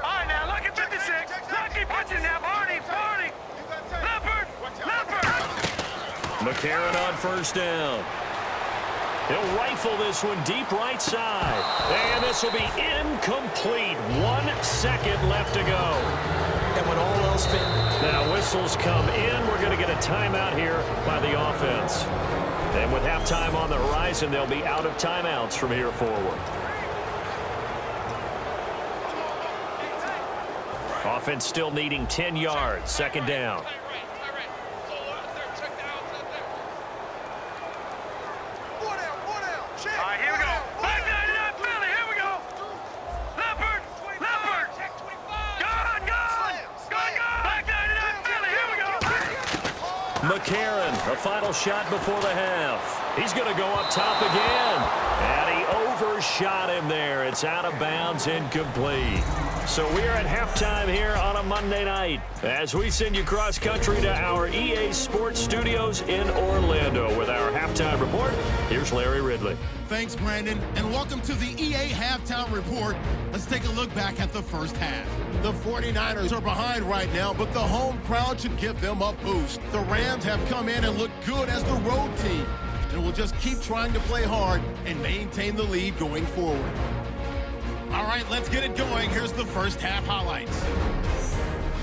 All right, now look at 56. Lucky punching now. Barney. Leopard. McCarron on first down. He'll rifle this one deep right side. And this will be incomplete. 1 second left to go. And when all else fails. Now whistles come in. We're going to get a timeout here by the offense. And with halftime on the horizon, they'll be out of timeouts from here forward. Offense still needing 10 yards. Second down. All right, here we go. Back 99 Philly. Here we go. Leopard. Gone. Back 99 Philly. Here we go. McCarron, a final shot before the half. He's going to go up top again. And he overshot him there. It's out of bounds, incomplete. So we're at halftime here on a Monday night as we send you cross-country to our EA Sports Studios in Orlando with our halftime report. Here's Larry Ridley. Thanks, Brandon, and welcome to the EA Halftime Report. Let's take a look back at the first half. The 49ers are behind right now, but the home crowd should give them a boost. The Rams have come in and looked good as the road team, and will just keep trying to play hard and maintain the lead going forward. All right, let's get it going. Here's the first half highlights.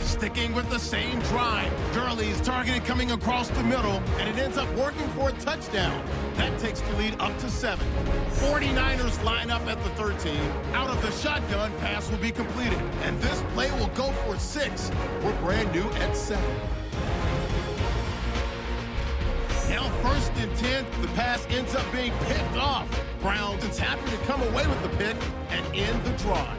Sticking with the same drive, Gurley's targeted coming across the middle, and it ends up working for a touchdown. That takes the lead up to 7. 49ers line up at the 13. Out of the shotgun, pass will be completed, and this play will go for 6. We're brand new at 7. Now 1st and 10, the pass ends up being picked off. Browns is happy to come away with the pick and end the drive.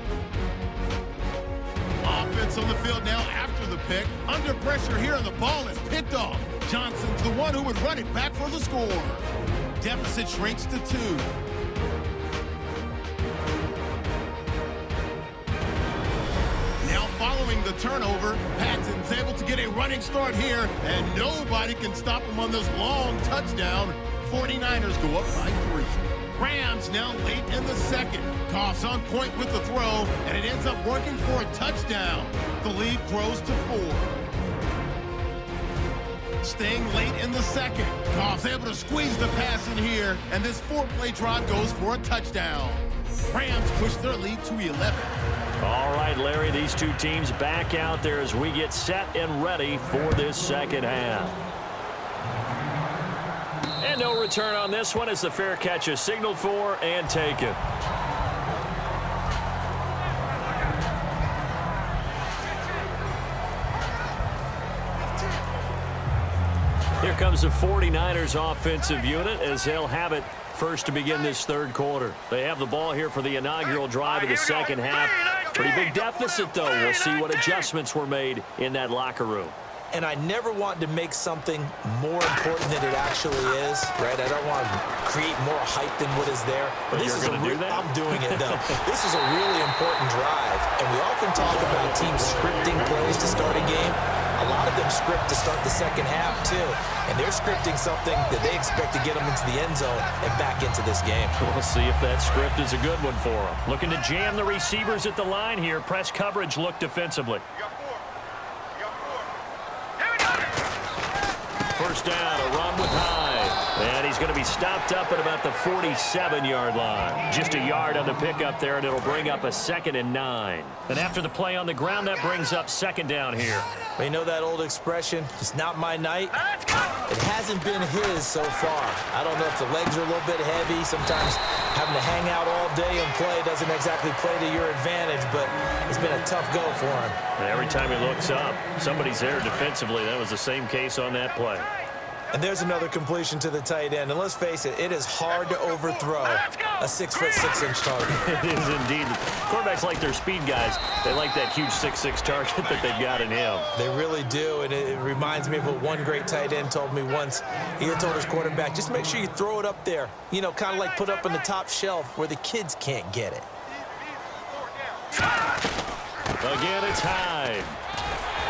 Offense on the field now after the pick. Under pressure here, and the ball is picked off. Johnson's the one who would run it back for the score. Deficit shrinks to 2. Now following the turnover, Patton's able to get a running start here, and nobody can stop him on this long touchdown. 49ers go up by 3. Rams now late in the second. Goff's on point with the throw, and it ends up working for a touchdown. The lead grows to 4. Staying late in the second. Goff's able to squeeze the pass in here, and this 4-play drive goes for a touchdown. Rams push their lead to 11. All right, Larry, these two teams back out there as we get set and ready for this second half. And no return on this one as the fair catch is signaled for and taken. Here comes the 49ers offensive unit as they'll have it first to begin this third quarter. They have the ball here for the inaugural drive of the second half. Pretty big deficit, though. We'll see what adjustments were made in that locker room. And I never want to make something more important than it actually is, right? I don't want to create more hype than what is there. But this is I'm doing it, though. This is a really important drive. And we often talk about teams scripting plays to start a game. A lot of them script to start the second half, too. And they're scripting something that they expect to get them into the end zone and back into this game. We'll see if that script is a good one for them. Looking to jam the receivers at the line here. Press coverage look defensively. First down, a run with Hyde. And he's going to be stopped up at about the 47-yard line. Just a yard on the pickup there, and it'll bring up a 2nd and 9. And after the play on the ground, that brings up 2nd down here. Well, you know that old expression, it's not my night? It hasn't been his so far. I don't know if the legs are a little bit heavy. Sometimes having to hang out all day and play doesn't exactly play to your advantage, but it's been a tough go for him. And every time he looks up, somebody's there defensively. That was the same case on that play. And there's another completion to the tight end. And let's face it, it is hard to overthrow a 6'6" target. It is indeed. Quarterbacks like their speed guys. They like that huge 6'6" target that they've got in him. They really do. And it reminds me of what one great tight end told me once. He told his quarterback, just make sure you throw it up there. You know, kind of like put up on the top shelf where the kids can't get it. Again, it's Hyde.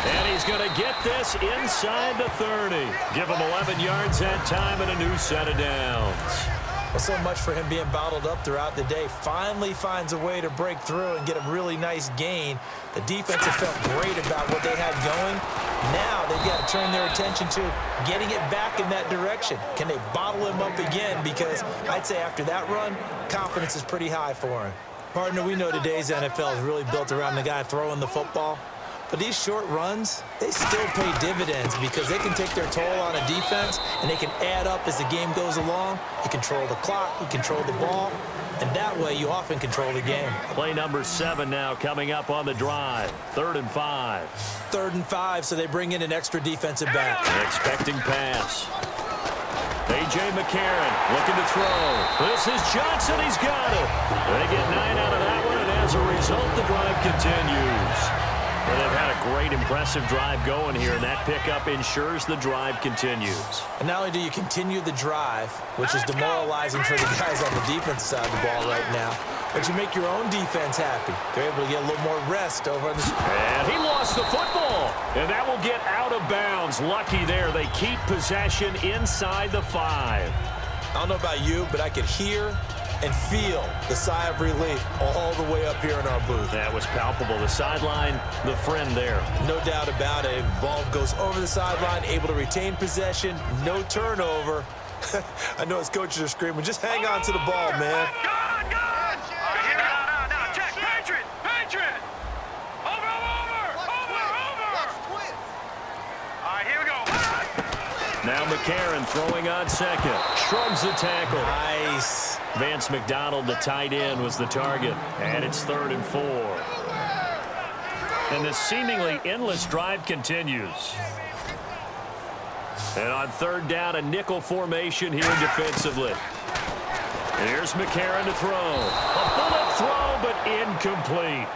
And he's going to get this inside the 30. Give him 11 yards that time and a new set of downs. Well, so much for him being bottled up throughout the day. Finally finds a way to break through and get a really nice gain. The defense have felt great about what they had going. Now they've got to turn their attention to getting it back in that direction. Can they bottle him up again? Because I'd say after that run, confidence is pretty high for him. Partner, we know today's NFL is really built around the guy throwing the football. But these short runs, they still pay dividends because they can take their toll on a defense and they can add up as the game goes along. You control the clock, you control the ball, and that way you often control the game. Play number 7 now coming up on the drive. 3rd and 5. 3rd and 5, so they bring in an extra defensive back. Expecting pass. A.J. McCarron looking to throw. This is Johnson. He's got it. They get 9 out of that one, and as a result, the drive continues. Well, they've had a great, impressive drive going here, and that pickup ensures the drive continues. And not only do you continue the drive, which is demoralizing for the guys on the defensive side of the ball right now, but you make your own defense happy. They're able to get a little more rest over on the... And he lost the football, and that will get out of bounds. Lucky there. They keep possession inside the 5. I don't know about you, but I could hear and feel the sigh of relief all the way up here in our booth. That was palpable. The sideline, the friend there. No doubt about it. Ball goes over the sideline, able to retain possession, no turnover. I know his coaches are screaming, just hang on to the ball, man. Now McCarron throwing on second. Shrugs the tackle. Nice. Vance McDonald, the tight end, was the target. And it's 3rd and 4. And the seemingly endless drive continues. And on 3rd down, a nickel formation here defensively. And here's McCarron to throw. A bullet throw, but incomplete.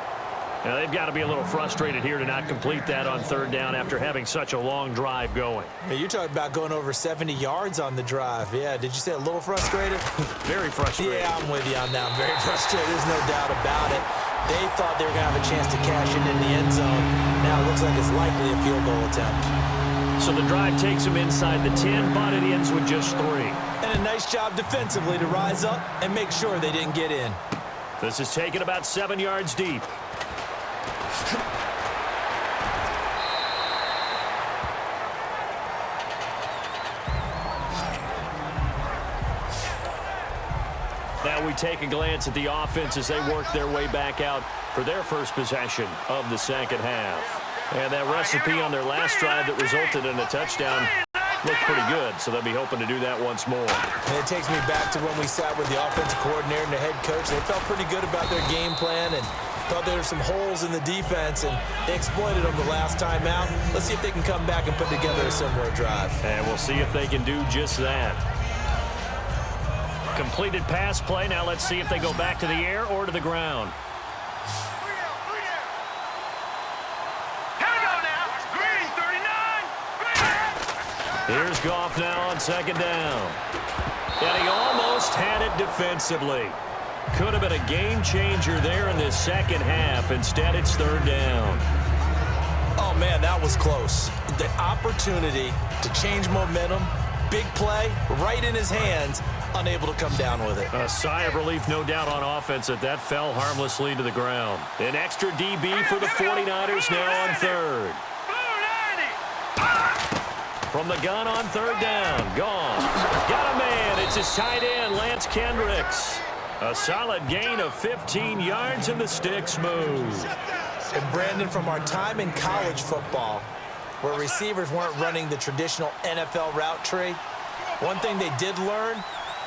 Now, they've got to be a little frustrated here to not complete that on 3rd down after having such a long drive going. Hey, you're talking about going over 70 yards on the drive. Yeah, did you say a little frustrated? Very frustrated. Yeah, I'm with you on that. I'm very frustrated. There's no doubt about it. They thought they were going to have a chance to cash it in the end zone. Now it looks like it's likely a field goal attempt. So the drive takes them inside the 10, but it ends with just 3. And a nice job defensively to rise up and make sure they didn't get in. This is taken about 7 yards deep. Now we take a glance at the offense as they work their way back out for their first possession of the second half. And that recipe on their last drive that resulted in a touchdown looked pretty good, so they'll be hoping to do that once more. And it takes me back to when we sat with the offensive coordinator and the head coach. They felt pretty good about their game plan and thought there were some holes in the defense, and they exploited them the last time out. Let's see if they can come back and put together a similar drive. And we'll see if they can do just that. Completed pass play. Now let's see if they go back to the air or to the ground. Here's Goff now on 2nd down. And he almost had it defensively. Could have been a game changer there in this second half. Instead, it's 3rd down. Oh, man, that was close. The opportunity to change momentum, big play, right in his hands, unable to come down with it. A sigh of relief, no doubt, on offense that fell harmlessly to the ground. An extra DB for the 49ers now on 3rd. From the gun on 3rd down. Gone. Got a man. It's his tight end, Lance Kendricks. A solid gain of 15 yards, and the sticks move. And Brandon, from our time in college football, where receivers weren't running the traditional NFL route tree, one thing they did learn,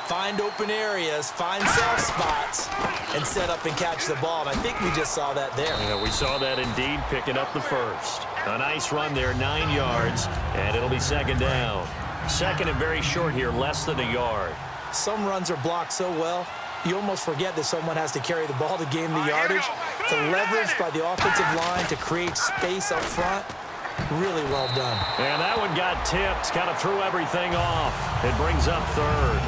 find open areas, find soft spots, and set up and catch the ball. And I think we just saw that there. Yeah, we saw that indeed, picking up the first. A nice run there, 9 yards, and it'll be 2nd down. 2nd and very short here, less than a yard. Some runs are blocked so well, you almost forget that someone has to carry the ball to gain the yardage. The leverage by the offensive line to create space up front, really well done. And that one got tipped, kind of threw everything off. It brings up 3rd.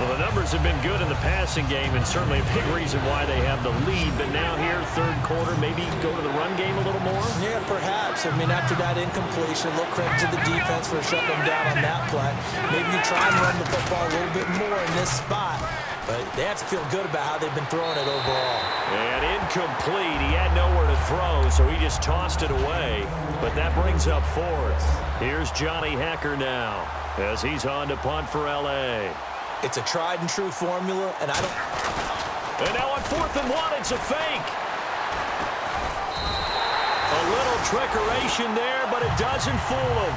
Well, the numbers have been good in the passing game, and certainly a big reason why they have the lead. But now here, 3rd quarter, maybe go to the run game a little more? Yeah, perhaps. I mean, after that incompletion, a little credit to the defense for shutting them down on that play. Maybe you try and run the football a little bit more in this spot. But they have to feel good about how they've been throwing it overall. And incomplete. He had nowhere to throw, so he just tossed it away. But that brings up 4th. Here's Johnny Hecker now as he's on to punt for L.A. It's a tried-and-true formula, and I don't... And now on 4th and 1, it's a fake. A little trickeration there, but it doesn't fool him.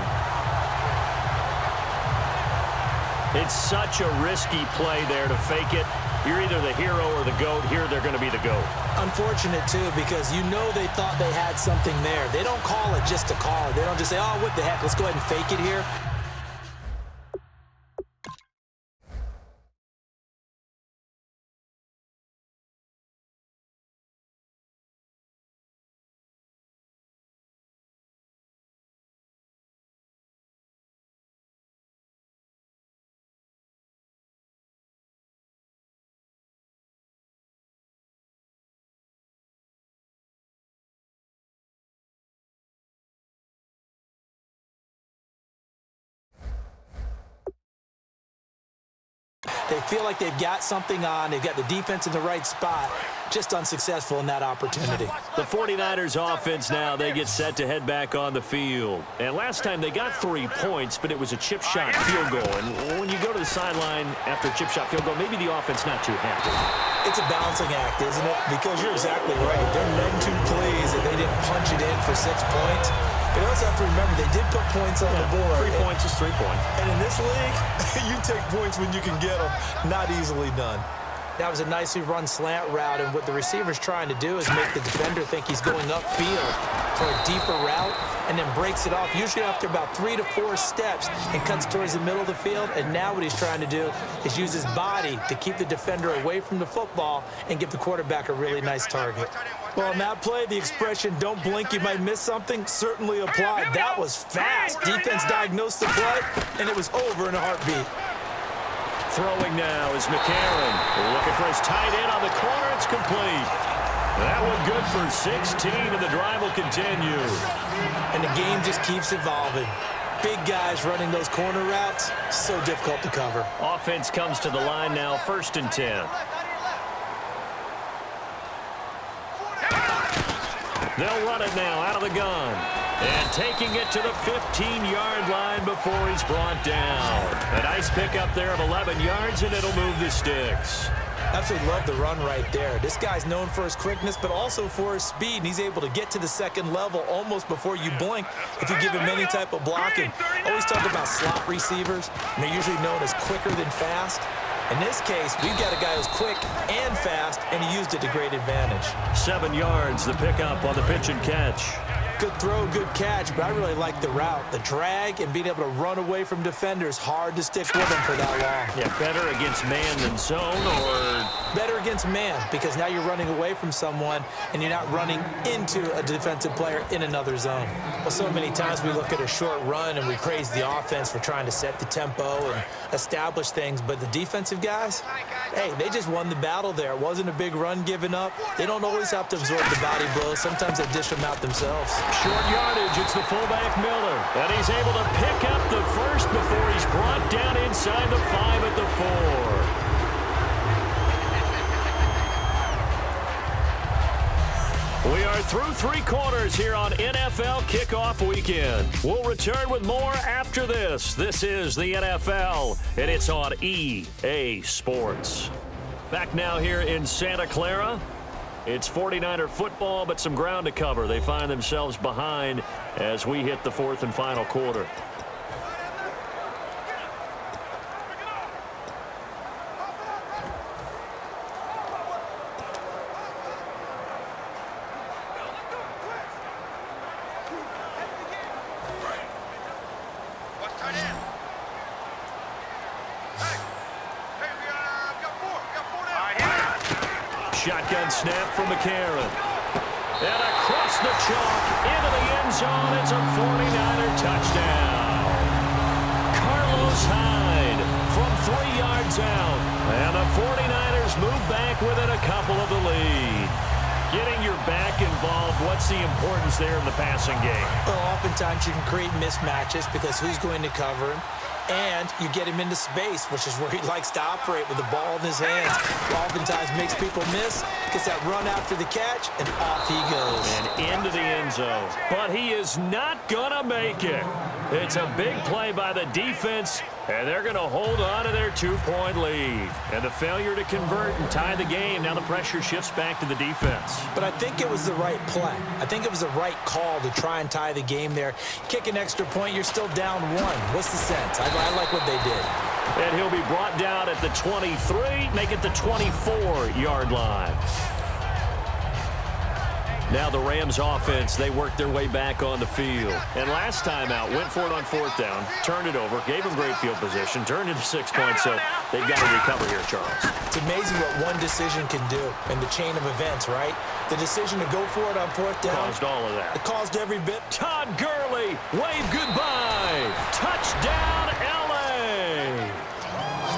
It's such a risky play there to fake it. You're either the hero or the GOAT. Here, they're going to be the GOAT. Unfortunate, too, because you know they thought they had something there. They don't call it just to call it. They don't just say, oh, what the heck, let's go ahead and fake it here. They feel like they've got something on. They've got the defense in the right spot. Just unsuccessful in that opportunity. The 49ers offense now, they get set to head back on the field. And last time they got 3 points, but it was a chip shot field goal. And when you go to the sideline after a chip shot field goal, maybe the offense not too happy. It's a balancing act, isn't it? Because you're exactly right. They're none too pleased that they didn't punch it in for 6 points. But you also have to remember they did put points on the board. 3 points is 3 points. And in this league, you take points when you can get them. Not easily done. That was a nicely run slant route, and what the receiver's trying to do is make the defender think he's going upfield for a deeper route, and then breaks it off, usually after about 3 to 4 steps, and cuts towards the middle of the field. And now what he's trying to do is use his body to keep the defender away from the football and give the quarterback a really nice target. Well, on that play, the expression, don't blink, you might miss something, certainly applied. That was fast. Defense diagnosed the play, and it was over in a heartbeat. Throwing now is McCarron. Looking for his tight end on the corner. It's complete. That one good for 16, and the drive will continue. And the game just keeps evolving. Big guys running those corner routes, so difficult to cover. Offense comes to the line now, 1st and 10. They'll run it now out of the gun. And taking it to the 15-yard line before he's brought down. A nice pickup there of 11 yards, and it'll move the sticks. Absolutely love the run right there. This guy's known for his quickness, but also for his speed, and he's able to get to the second level almost before you blink if you give him any type of blocking. Always talk about slot receivers, and they're usually known as quicker than fast. In this case, we've got a guy who's quick and fast, and he used it to great advantage. 7 yards, the pickup on the pitch and catch. Good throw, good catch, but I really like the route. The drag and being able to run away from defenders, hard to stick with them for that long. Yeah, better against man than zone, or? Better against man, because now you're running away from someone and you're not running into a defensive player in another zone. Well, so many times we look at a short run and we praise the offense for trying to set the tempo and establish things, but the defensive guys, hey, they just won the battle there. It wasn't a big run given up. They don't always have to absorb the body blows. Sometimes they dish them out themselves. Short yardage, it's the fullback Miller. And he's able to pick up the first before he's brought down inside the 5 at the 4. We are through 3 quarters here on NFL Kickoff Weekend. We'll return with more after this. This is the NFL, and it's on EA Sports. Back now here in Santa Clara. It's 49er football, but some ground to cover. They find themselves behind as we hit the 4th and final quarter. Shotgun snap from McCarron. And across the chalk into the end zone. It's a 49er touchdown. Carlos Hyde from 3 yards out. And the 49ers move back within a couple of the lead. Getting your back involved, what's the importance there in the passing game? Well, oftentimes you can create mismatches because who's going to cover him? And you get him into space, which is where he likes to operate with the ball in his hands. Oftentimes makes people miss, gets that run after the catch, and off he goes. And into the end zone. But he is not going to make it. It's a big play by the defense, and they're going to hold on to their 2-point lead. And the failure to convert and tie the game, now the pressure shifts back to the defense. But I think it was the right play. I think it was the right call to try and tie the game there. Kick an extra point, you're still down 1. What's the sense? I like what they did. And he'll be brought down at the 23, make it the 24-yard line. Now the Rams offense, they worked their way back on the field. And last time out, went for it on 4th down, turned it over, gave them great field position, turned it to 6 points, so they've got to recover here, Charles. It's amazing what one decision can do in the chain of events, right? The decision to go for it on 4th down. Caused all of that. It caused every bit. Todd Gurley, wave goodbye. Touchdown, L.A.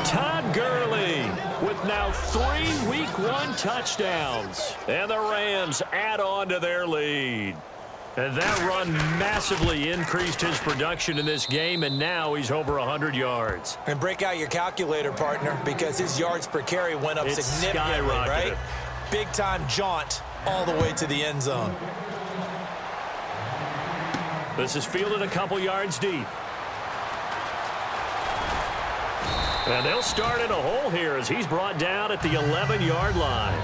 Todd Gurley with now 3 Week 1 touchdowns. And the Rams add on to their lead. And that run massively increased his production in this game, and now he's over 100 yards. And break out your calculator, partner, because his yards per carry went up significantly, right? Big-time jaunt all the way to the end zone. This is fielded a couple yards deep. And they'll start in a hole here as he's brought down at the 11-yard line.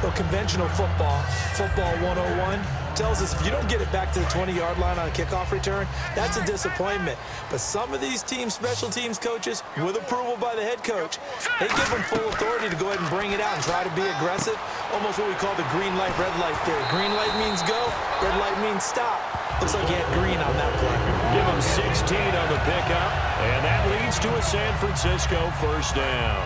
Well, conventional football 101, tells us if you don't get it back to the 20-yard line on a kickoff return, that's a disappointment. But some of these teams, special teams coaches, with approval by the head coach, they give them full authority to go ahead and bring it out and try to be aggressive. Almost what we call the green light, red light theory. Green light means go, red light means stop. Looks like he had green on that play. Give him 16 on the pickup, and that leads to a San Francisco first down.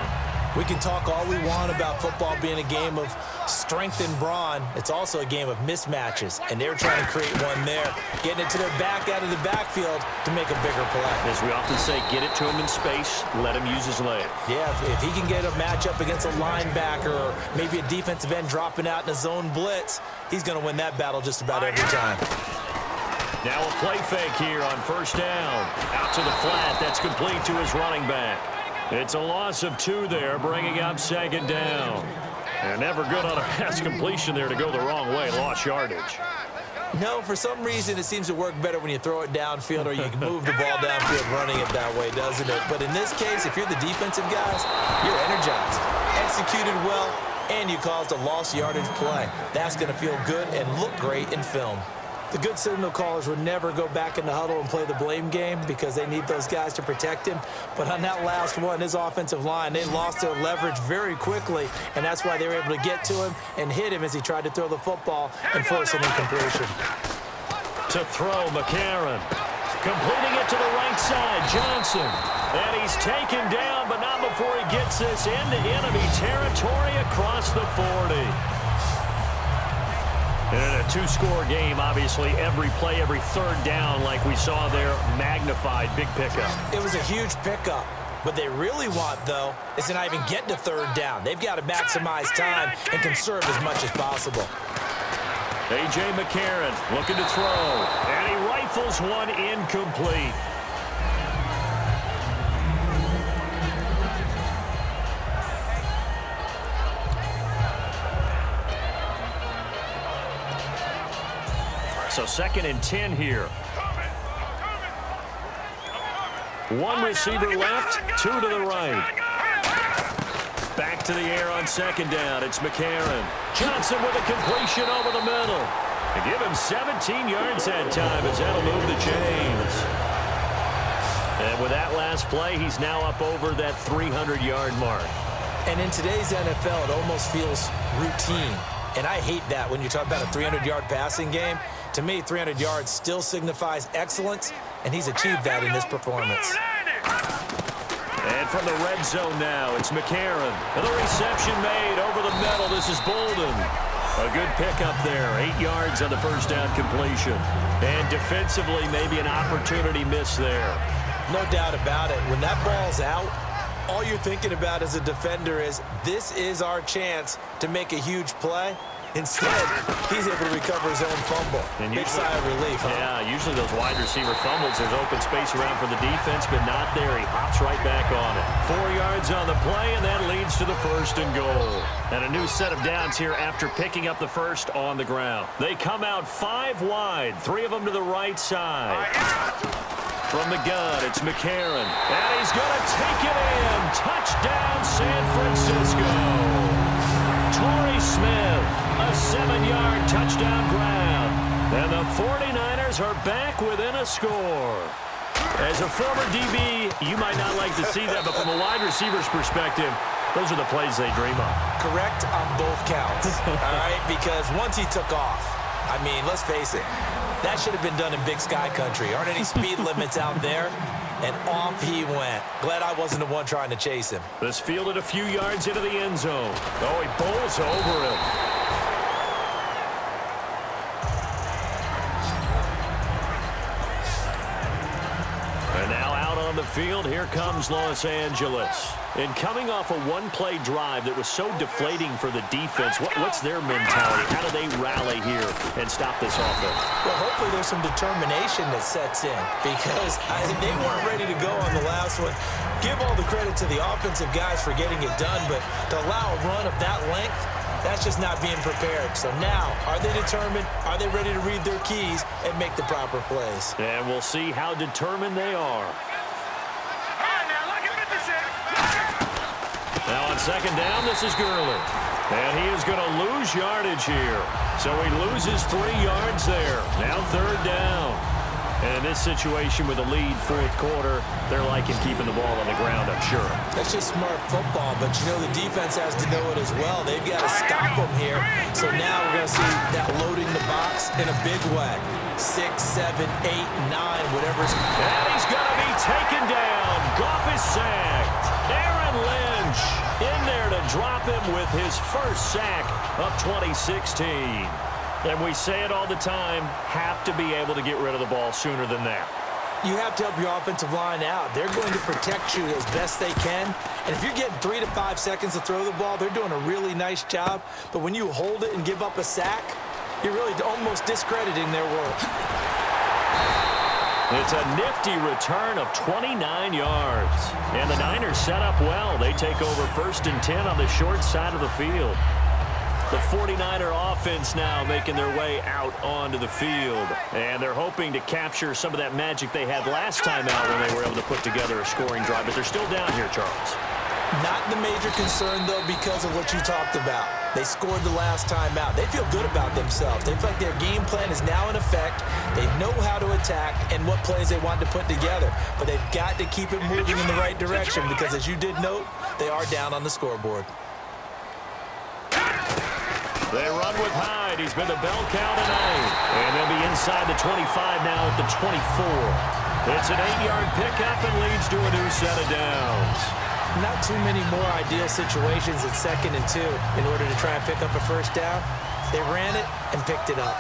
We can talk all we want about football being a game of strength and brawn. It's also a game of mismatches, and they're trying to create one there, getting it to their back out of the backfield to make a bigger play. As we often say, get it to him in space, let him use his leg. Yeah, if he can get a matchup against a linebacker or maybe a defensive end dropping out in a zone blitz, he's going to win that battle just about every time. Now a play fake here on first down. Out to the flat, that's complete to his running back. It's a loss of 2 there, bringing up second down. And never good on a pass completion there to go the wrong way. Lost yardage. No, for some reason it seems to work better when you throw it downfield or you can move the ball downfield running it that way, doesn't it? But in this case, if you're the defensive guys, you're energized, executed well, and you caused a lost yardage play. That's going to feel good and look great in film. The good signal callers would never go back in the huddle and play the blame game because they need those guys to protect him. But on that last one, his offensive line, they lost their leverage very quickly, and that's why they were able to get to him and hit him as he tried to throw the football and force an incompletion. To throw, McCarron. Completing it to the right side, Johnson. And he's taken down, but not before he gets this into enemy territory across the 40. In a 2-score game, obviously, every play, every third down, like we saw there, magnified. Big pickup. It was a huge pickup. What they really want, though, is to not even get to third down. They've got to maximize time and conserve as much as possible. A.J. McCarron looking to throw, and he rifles one incomplete. So 2nd and 10 here. 1 receiver left, 2 to the right. Back to the air on 2nd down. It's McCarron. Johnson with a completion over the middle. And give him 17 yards that time as that'll move the chains. And with that last play, he's now up over that 300-yard mark. And in today's NFL, it almost feels routine. And I hate that when you talk about a 300-yard passing game. To me, 300 yards still signifies excellence, and he's achieved that in this performance. And from the red zone now, it's McCarron. And the reception made over the middle. This is Bolden. A good pickup there. 8 yards on the first down completion. And defensively, maybe an opportunity miss there. No doubt about it. When that ball's out, all you're thinking about as a defender is, this is our chance to make a huge play. Instead, he's able to recover his own fumble. And big sigh of relief, huh? Yeah, usually those wide receiver fumbles, there's open space around for the defense, but not there. He hops right back on it. 4 yards on the play, and that leads to the 1st and goal. And a new set of downs here after picking up the first on the ground. They come out 5 wide, 3 of them to the right side. From the gun, it's McCarron. And he's going to take it in. Touchdown, San Francisco. Torrey Smith, a 7-yard touchdown grab. And the 49ers are back within a score. As a former DB, you might not like to see that, but from a wide receiver's perspective, those are the plays they dream of. Correct on both counts, all right? Because once he took off, I mean, let's face it, that should have been done in Big Sky Country. Aren't any speed limits out there? And off he went. Glad I wasn't the one trying to chase him. This fielded a few yards into the end zone. Oh, he bowls over him. And now out on the field, here comes Los Angeles. And coming off a one-play drive that was so deflating for the defense, what's their mentality? How do they rally here and stop this offense? Well, hopefully there's some determination that sets in because they weren't ready to go on the last one. Give all the credit to the offensive guys for getting it done, but to allow a run of that length, that's just not being prepared. So now, are they determined? Are they ready to read their keys and make the proper plays? And we'll see how determined they are. Now on second down, this is Gurley. And he is going to lose yardage here. So he loses 3 yards there. Now third down. And in this situation with a lead fourth quarter, they're liking keeping the ball on the ground, I'm sure. That's just smart football, but you know the defense has to know it as well. They've got to stop them here. So now we're going to see that loading the box in a big way. 6, 7, 8, 9, whatever's. And he's going to be taken down. Goff is sacked. Aaron Lynch in there to drop him with his first sack of 2016. And we say it all the time, have to be able to get rid of the ball sooner than that. You have to help your offensive line out. They're going to protect you as best they can. And if you're getting 3 to 5 seconds to throw the ball, they're doing a really nice job. But when you hold it and give up a sack, you're really almost discrediting their work. It's a nifty return of 29 yards. And the Niners set up well. They take over 1st and 10 on the short side of the field. The 49er offense now making their way out onto the field. And they're hoping to capture some of that magic they had last time out when they were able to put together a scoring drive. But they're still down here, Charles. Not the major concern, though, because of what you talked about. They scored the last time out. They feel good about themselves. They feel like their game plan is now in effect. They know how to attack and what plays they want to put together. But they've got to keep it moving in the right direction because, as you did note, they are down on the scoreboard. They run with Hyde. He's been the bell cow tonight. And they'll be inside the 25 now at the 24. It's an 8-yard pickup and leads to a new set of downs. Not too many more ideal situations at 2nd and 2 in order to try and pick up a first down. They ran it and picked it up.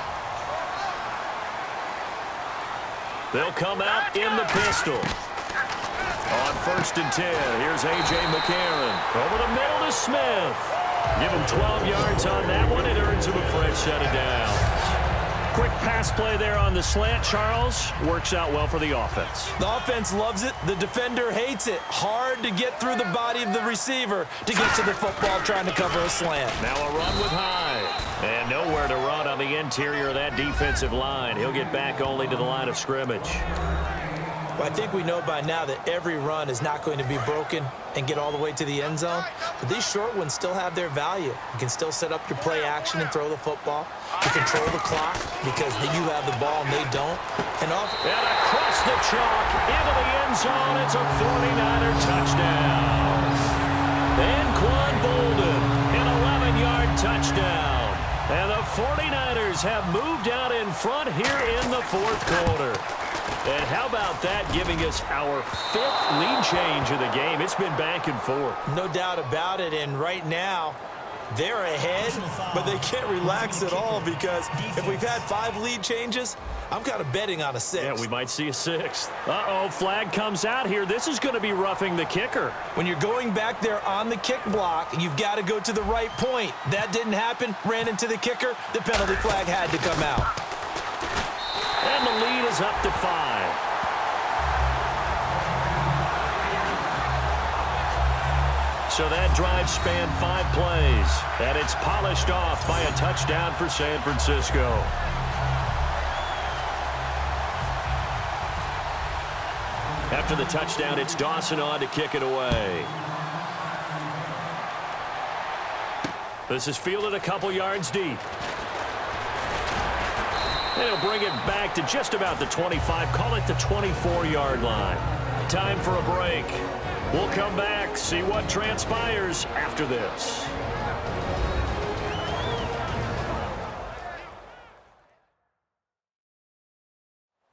They'll come out in the pistol. On 1st and 10, here's A.J. McCarron. Over the middle to Smith. Give him 12 yards on that one. It earns him a fresh set of downs. Quick pass play there on the slant, Charles. Works out well for the offense. The offense loves it. The defender hates it. Hard to get through the body of the receiver to get to the football trying to cover a slant. Now a run with Hyde. And nowhere to run on the interior of that defensive line. He'll get back only to the line of scrimmage. Well, I think we know by now that every run is not going to be broken and get all the way to the end zone. But these short ones still have their value. You can still set up your play action and throw the football. You control the clock because you have the ball and they don't. And across the chalk into the end zone. It's a 49er touchdown. And Quan Bolden, an 11-yard touchdown. And the 49ers have moved out in front here in the fourth quarter. And how about that, giving us our 5th lead change of the game? It's been back and forth. No doubt about it. And right now, they're ahead, but they can't relax at all because if we've had 5 lead changes, I'm kind of betting on a 6th. Yeah, we might see a 6th. Uh-oh, flag comes out here. This is going to be roughing the kicker. When you're going back there on the kick block, you've got to go to the right point. That didn't happen. Ran into the kicker. The penalty flag had to come out. And the lead is up to 5. So that drive spanned 5 plays, and it's polished off by a touchdown for San Francisco. After the touchdown, it's Dawson on to kick it away. This is fielded a couple yards deep. And he'll bring it back to just about the 25, call it the 24-yard line. Time for a break. We'll come back, see what transpires after this.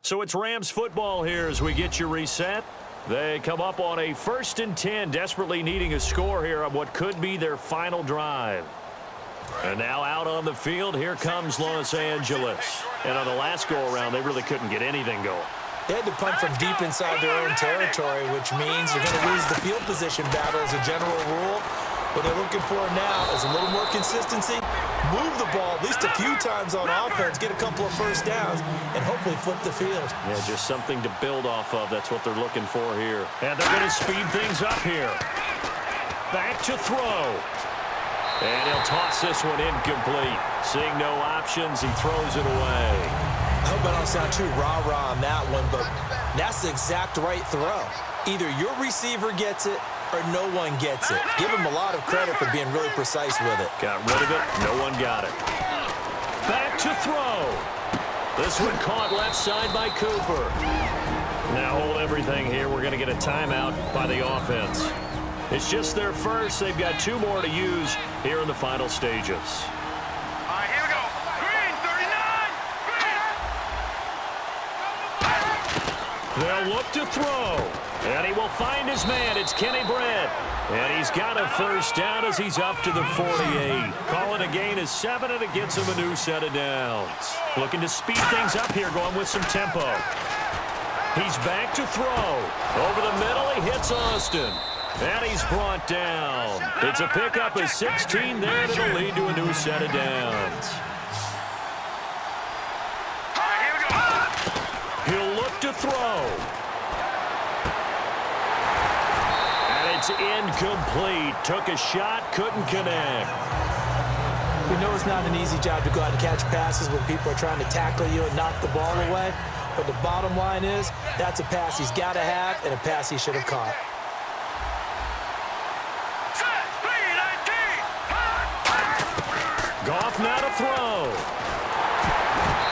So it's Rams football here as we get you reset. They come up on a 1st and 10, desperately needing a score here on what could be their final drive. And now out on the field, here comes Los Angeles. And on the last go-around, they really couldn't get anything going. They had to punt from deep inside their own territory, which means you're going to lose the field position battle as a general rule. What they're looking for now is a little more consistency, move the ball at least a few times on offense, get a couple of first downs, and hopefully flip the field. Yeah, just something to build off of. That's what they're looking for here. And they're going to speed things up here. Back to throw. And he'll toss this one incomplete. Seeing no options, he throws it away. I hope I don't sound too rah-rah on that one, but that's the exact right throw. Either your receiver gets it or no one gets it. Give him a lot of credit for being really precise with it. Got rid of it. No one got it. Back to throw. This one caught left side by Cooper. Now hold everything here. We're going to get a timeout by the offense. It's just their first. They've got 2 more to use here in the final stages. All right, here we go. Green, 39. They'll look to throw. And he will find his man. It's Kenny Brett. And he's got a first down as he's up to the 48. Calling a gain of 7, and it gets him a new set of downs. Looking to speed things up here, going with some tempo. He's back to throw. Over the middle, he hits Austin. And he's brought down. It's a pickup of 16 there, and it'll lead to a new set of downs. All right, here we go. He'll look to throw. It's incomplete. Took a shot, couldn't connect. We know it's not an easy job to go out and catch passes when people are trying to tackle you and knock the ball away. But the bottom line is, that's a pass he's got to have and a pass he should have caught. Goff now to throw.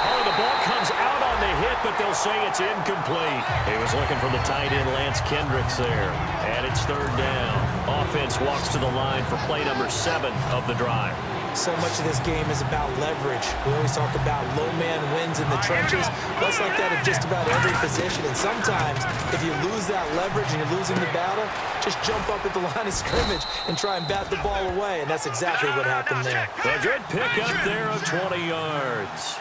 Oh, the ball comes out on the hit, but they'll say it's incomplete. He was looking for the tight end, Lance Kendricks, there. And it's 3rd down. Offense walks to the line for play number 7 of the drive. So much of this game is about leverage. We always talk about low man wins in the trenches. Well, it's like that in just about every position. And sometimes, if you lose that leverage and you're losing the battle, just jump up at the line of scrimmage and try and bat the ball away. And that's exactly what happened there. A good pickup there of 20 yards.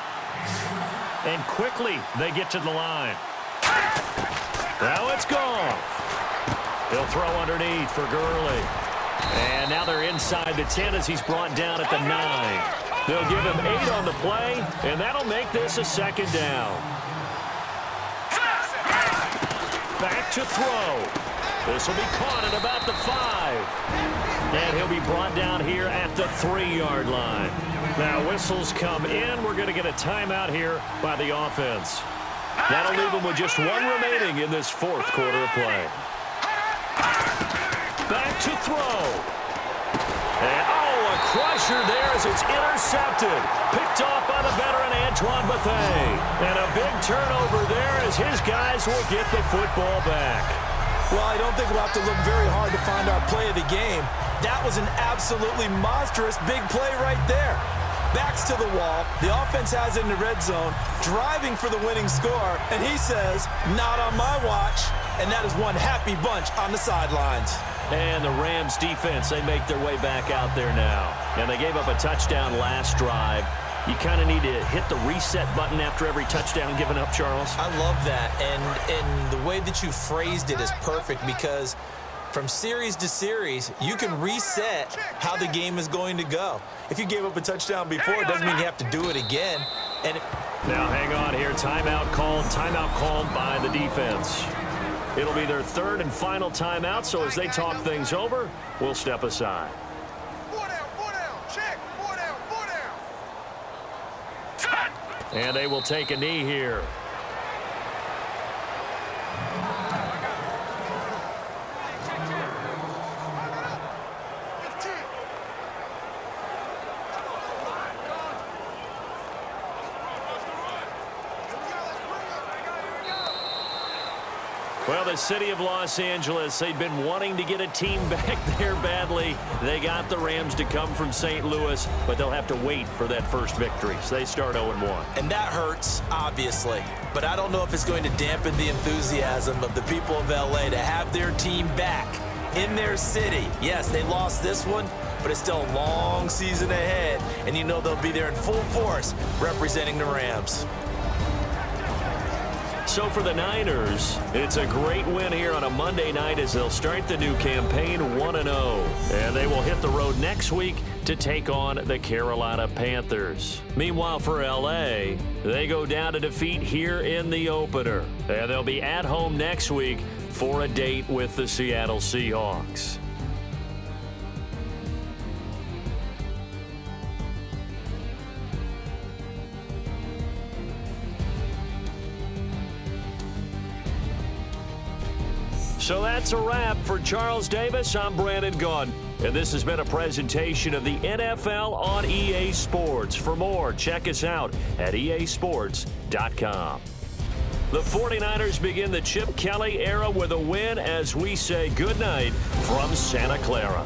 And quickly, they get to the line. Now it's gone. He'll throw underneath for Gurley. And now they're inside the 10 as he's brought down at the 9. They'll give him 8 on the play, and that'll make this a 2nd down. Back to throw. This will be caught at about the 5. And he'll be brought down here at the 3-yard line. Now whistles come in. We're going to get a timeout here by the offense. That'll leave them with just 1 remaining in this 4th quarter of play. Back to throw. And, a crusher there as it's intercepted. Picked off by the veteran Antoine Bethea. And a big turnover there as his guys will get the football back. Well, I don't think we'll have to look very hard to find our play of the game. That was an absolutely monstrous big play right there. Backs to the wall. The offense has it in the red zone, driving for the winning score, and he says, not on my watch. And that is one happy bunch on the sidelines. And the Rams defense, they make their way back out there now. And they gave up a touchdown last drive. You kind of need to hit the reset button after every touchdown given up, Charles. I love that. And the way that you phrased it is perfect because from series to series, you can reset how the game is going to go. If you gave up a touchdown before, it doesn't mean you have to do it again. Now hang on here. Timeout called by the defense. It'll be their 3rd and final timeout, so as they talk things over, we'll step aside. 4 down, check, 4 down. And they will take a knee here. Well, the city of Los Angeles, they've been wanting to get a team back there badly. They got the Rams to come from St. Louis, but they'll have to wait for that first victory. So they start 0-1. And that hurts, obviously. But I don't know if it's going to dampen the enthusiasm of the people of L.A. to have their team back in their city. Yes, they lost this one, but it's still a long season ahead. And you know they'll be there in full force representing the Rams. So for the Niners, it's a great win here on a Monday night as they'll start the new campaign 1-0. And they will hit the road next week to take on the Carolina Panthers. Meanwhile, for L.A., they go down to defeat here in the opener. And they'll be at home next week for a date with the Seattle Seahawks. So that's a wrap. For Charles Davis, I'm Brandon Gaudin. And this has been a presentation of the NFL on EA Sports. For more, check us out at easports.com. The 49ers begin the Chip Kelly era with a win as we say goodnight from Santa Clara.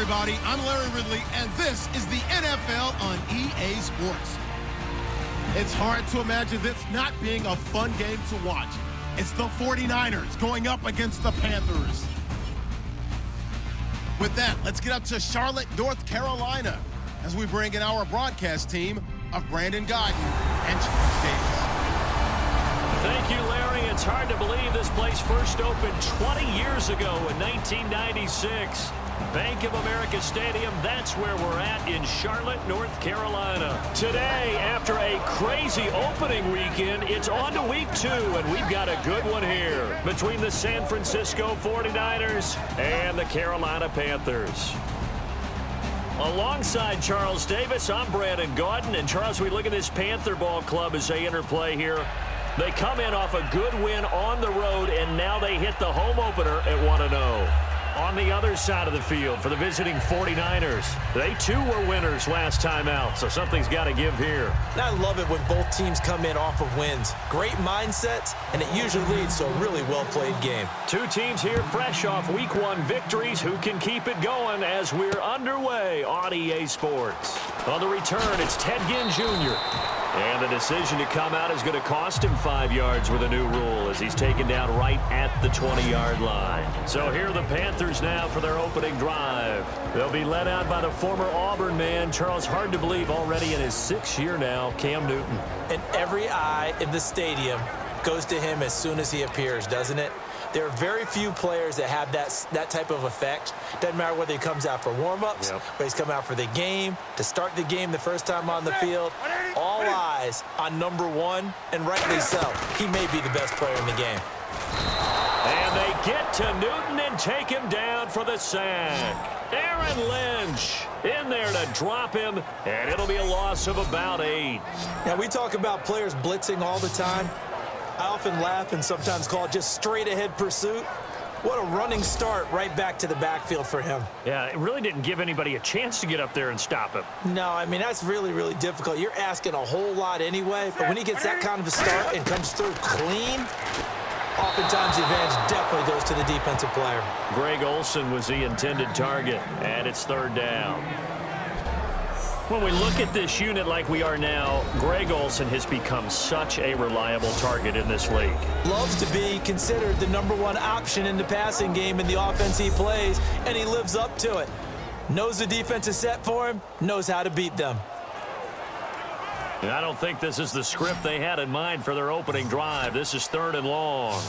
everybody. I'm Larry Ridley, and this is the NFL on EA Sports. It's hard to imagine this not being a fun game to watch. It's the 49ers going up against the Panthers. With that, let's get up to Charlotte, North Carolina, as we bring in our broadcast team of Brandon Godden and Charles Davis. Thank you, Larry. It's hard to believe this place first opened 20 years ago in 1996. Bank of America Stadium, that's where we're at in Charlotte, North Carolina. Today, after a crazy opening weekend, it's on to week 2, and we've got a good one here between the San Francisco 49ers and the Carolina Panthers. Alongside Charles Davis, I'm Brandon Gaudin. And Charles, we look at this Panther ball club as they enter play here. They come in off a good win on the road, and now they hit the home opener at 1-0. On the other side of the field for the visiting 49ers, they too were winners last time out, so something's got to give here. And I love it when both teams come in off of wins. Great mindsets, and it usually leads to a really well-played game. Two teams here fresh off Week 1 victories. Who can keep it going as we're underway on EA Sports? On the return, it's Ted Ginn Jr. And the decision to come out is going to cost him 5 yards with a new rule as he's taken down right at the 20-yard line. So here are the Panthers now for their opening drive. They'll be led out by the former Auburn man, Charles, hard to believe, already in his 6th year now, Cam Newton. And every eye in the stadium goes to him as soon as he appears, doesn't it? There are very few players that have that type of effect. Doesn't matter whether he comes out for warm-ups, whether he's come out for the game, to start the game the first time on the field. All eyes on number 1, and rightly so. He may be the best player in the game. And they get to Newton and take him down for the sack. Aaron Lynch in there to drop him, and it'll be a loss of about 8. Now, we talk about players blitzing all the time. I often laugh and sometimes call it just straight-ahead pursuit. What a running start right back to the backfield for him. Yeah, it really didn't give anybody a chance to get up there and stop him. No, I mean, that's really, really difficult. You're asking a whole lot anyway, but when he gets that kind of a start and comes through clean, oftentimes the advantage definitely goes to the defensive player. Greg Olsen was the intended target, and it's 3rd down. When we look at this unit like we are now, Greg Olsen has become such a reliable target in this league. Loves to be considered the number 1 option in the passing game in the offense he plays, and he lives up to it. Knows the defense is set for him, knows how to beat them. And I don't think this is the script they had in mind for their opening drive. This is 3rd and long.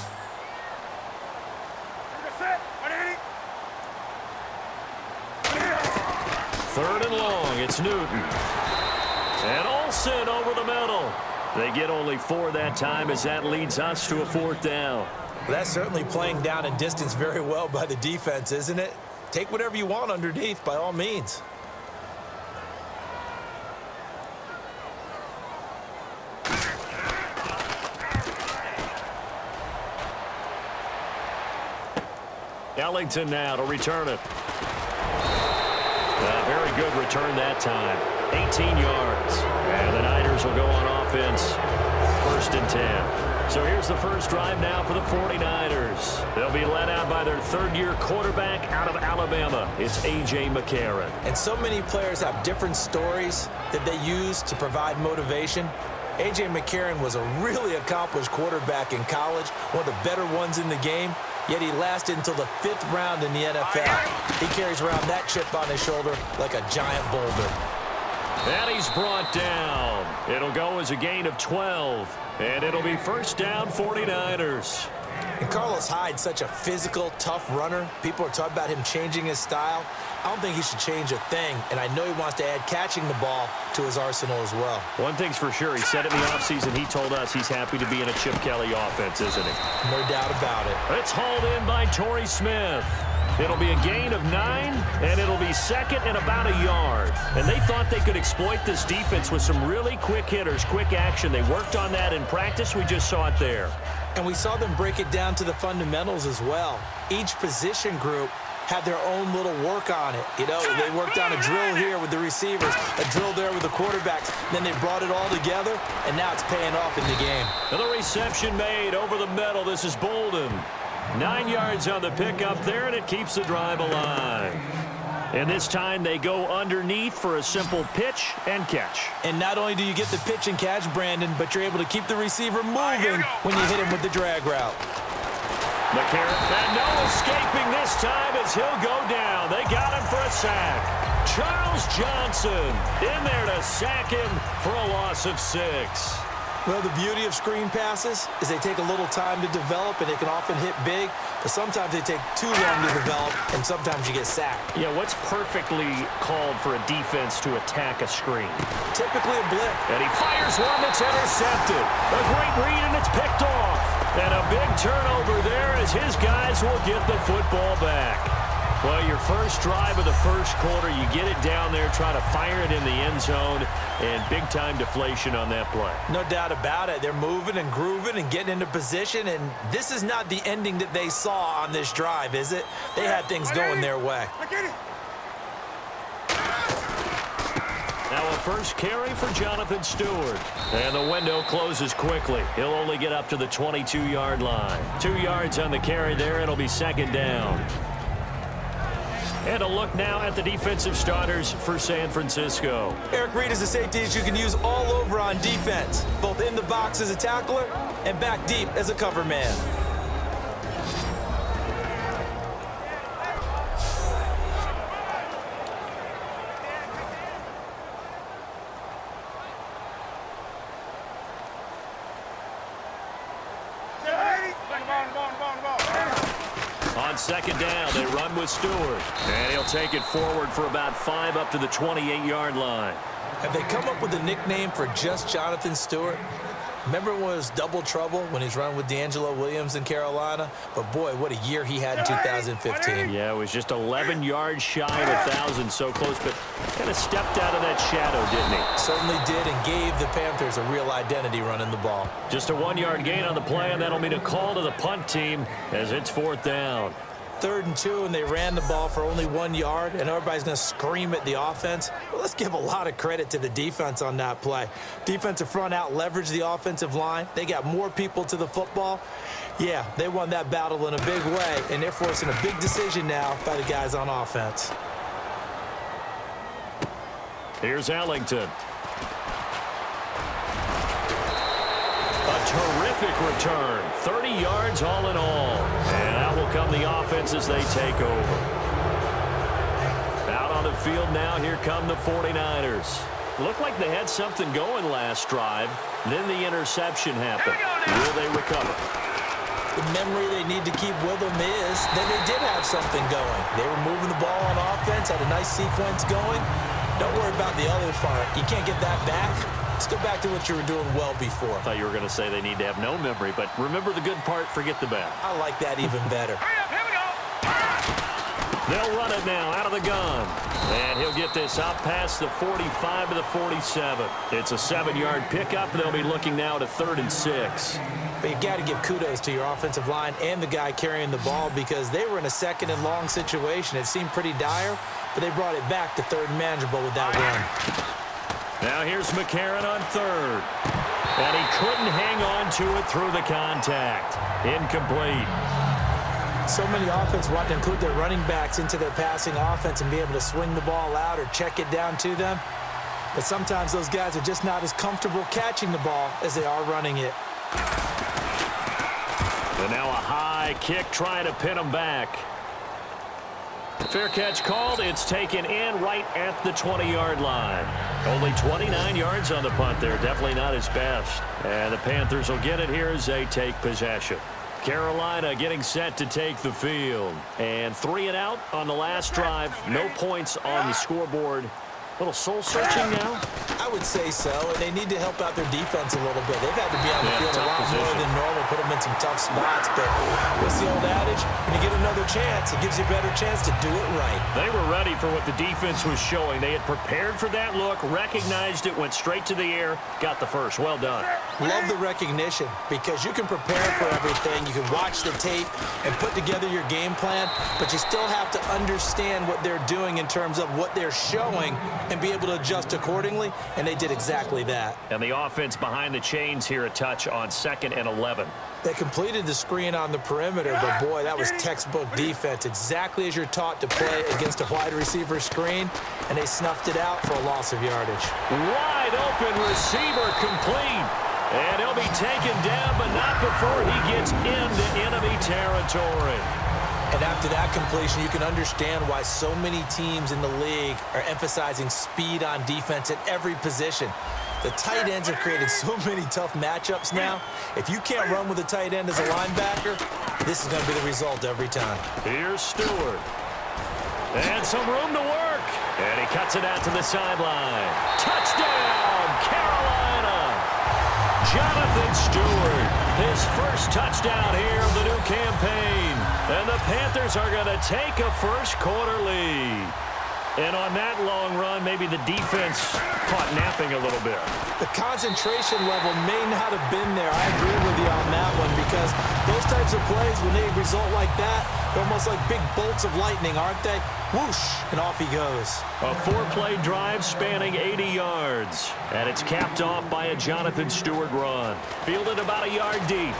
Third and long, it's Newton. And Olsen over the middle. They get only 4 that time as that leads us to a 4th down. Well, that's certainly playing down in distance very well by the defense, isn't it? Take whatever you want underneath, by all means. Ellington now to return it. Very good return that time. 18 yards. And the Niners will go on offense. 1st and 10. So here's the first drive now for the 49ers. They'll be led out by their 3rd-year quarterback out of Alabama. It's A.J. McCarron. And so many players have different stories that they use to provide motivation. A.J. McCarron was a really accomplished quarterback in college, one of the better ones in the game, yet he lasted until the 5th round in the NFL. He carries around that chip on his shoulder like a giant boulder. And he's brought down. It'll go as a gain of 12, and it'll be 1st down 49ers. And Carlos Hyde's such a physical, tough runner. People are talking about him changing his style. I don't think he should change a thing, and I know he wants to add catching the ball to his arsenal as well. One thing's for sure, he said in the offseason he told us he's happy to be in a Chip Kelly offense, isn't he? No doubt about it. It's hauled in by Torrey Smith. It'll be a gain of 9, and it'll be 2nd and about a yard. And they thought they could exploit this defense with some really quick hitters, quick action. They worked on that in practice. We just saw it there. And we saw them break it down to the fundamentals as well. Each position group had their own little work on it. You know, they worked on a drill here with the receivers, a drill there with the quarterbacks. Then they brought it all together, and now it's paying off in the game. And the reception made over the middle. This is Bolden. 9 yards on the pickup there, and it keeps the drive alive. And this time they go underneath for a simple pitch and catch. And not only do you get the pitch and catch, Brandon, but you're able to keep the receiver moving when you hit him with the drag route. McCarron, and no escaping this time as he'll go down. They got him for a sack. Charles Johnson in there to sack him for a loss of 6. Well, the beauty of screen passes is they take a little time to develop, and they can often hit big, but sometimes they take too long to develop, and sometimes you get sacked. Yeah, what's perfectly called for a defense to attack a screen? Typically a blitz. And he fires one that's intercepted. A great read, and it's picked off. And a big turnover there as his guys will get the football back. Well, your first drive of the first quarter, you get it down there, try to fire it in the end zone, and big-time deflation on that play. No doubt about it. They're moving and grooving and getting into position, and this is not the ending that they saw on this drive, is it? They had things going their way. Now a first carry for Jonathan Stewart. And the window closes quickly. He'll only get up to the 22-yard line. 2 yards on the carry there. It'll be second down. And a look now at the defensive starters for San Francisco. Eric Reid is a safety that you can use all over on defense, both in the box as a tackler and back deep as a cover man. On second down, they run with Stewart. And he'll take it forward for about 5 up to the 28-yard line. Have they come up with a nickname for just Jonathan Stewart? Remember when it was double trouble when he's running with D'Angelo Williams in Carolina? But boy, what a year he had in 2015. Yeah, it was just 11 yards shy of 1,000, so close, but kind of stepped out of that shadow, didn't he? Certainly did, and gave the Panthers a real identity running the ball. Just a 1-yard gain on the play, and that'll mean a call to the punt team as it's 4th down. 3rd and 2, and they ran the ball for only 1 yard, and everybody's going to scream at the offense. Well, let's give a lot of credit to the defense on that play. Defensive front out leveraged the offensive line. They got more people to the football. Yeah, they won that battle in a big way, and they're forcing a big decision now by the guys on offense. Here's Ellington. A terrific return. 30 yards all in all. And out will come the offense as they take over. Out on the field now, here come the 49ers. Looked like they had something going last drive. Then the interception happened. Will they recover? The memory they need to keep with them is that they did have something going. They were moving the ball on offense, had a nice sequence going. Don't worry about the other part. You can't get that back. Let's go back to what you were doing well before. I thought you were going to say they need to have no memory, but remember the good part, forget the bad. I like that even better. Here we go. They'll run it now out of the gun. And he'll get this out past the 45 to the 47. It's a 7-yard pickup. They'll be looking now to 3rd and 6. But you've got to give kudos to your offensive line and the guy carrying the ball because they were in a 2nd and long situation. It seemed pretty dire, but they brought it back to 3rd and manageable with that run. Now here's McCarron on 3rd. And he couldn't hang on to it through the contact. Incomplete. So many offenses want to include their running backs into their passing offense and be able to swing the ball out or check it down to them. But sometimes those guys are just not as comfortable catching the ball as they are running it. And now a high kick trying to pin him back. Fair catch called. It's taken in right at the 20-yard line. Only 29 yards on the punt there. Definitely not his best. And the Panthers will get it here as they take possession. Carolina getting set to take the field. And 3 and out on the last drive. No points on the scoreboard. A little soul-searching now? I would say so, and they need to help out their defense a little bit. They've had to be on the field a lot more than normal, put them in some tough spots. But what's the old adage? When you get another chance, it gives you a better chance to do it right. They were ready for what the defense was showing. They had prepared for that look, recognized it, went straight to the air, got the first. Well done. Love the recognition because you can prepare for everything. You can watch the tape and put together your game plan, but you still have to understand what they're doing in terms of what they're showing and be able to adjust accordingly, and they did exactly that. And the offense behind the chains here a touch on 2nd and 11. They completed the screen on the perimeter, but boy, that was textbook defense, exactly as you're taught to play against a wide receiver screen, and they snuffed it out for a loss of yardage. Wide open receiver complete. And he'll be taken down, but not before he gets into enemy territory. And after that completion, you can understand why so many teams in the league are emphasizing speed on defense at every position. The tight ends have created so many tough matchups now. If you can't run with a tight end as a linebacker, this is going to be the result every time. Here's Stewart. And some room to work. And he cuts it out to the sideline. Touchdown, Carolina! Jonathan Stewart, his first touchdown here of the new campaign. And the Panthers are going to take a first-quarter lead. And on that long run, maybe the defense caught napping a little bit. The concentration level may not have been there. I agree with you on that one, because those types of plays, when they result like that, they're almost like big bolts of lightning, aren't they? Whoosh, and off he goes. A 4-play drive spanning 80 yards. And it's capped off by a Jonathan Stewart run. Fielded about a yard deep.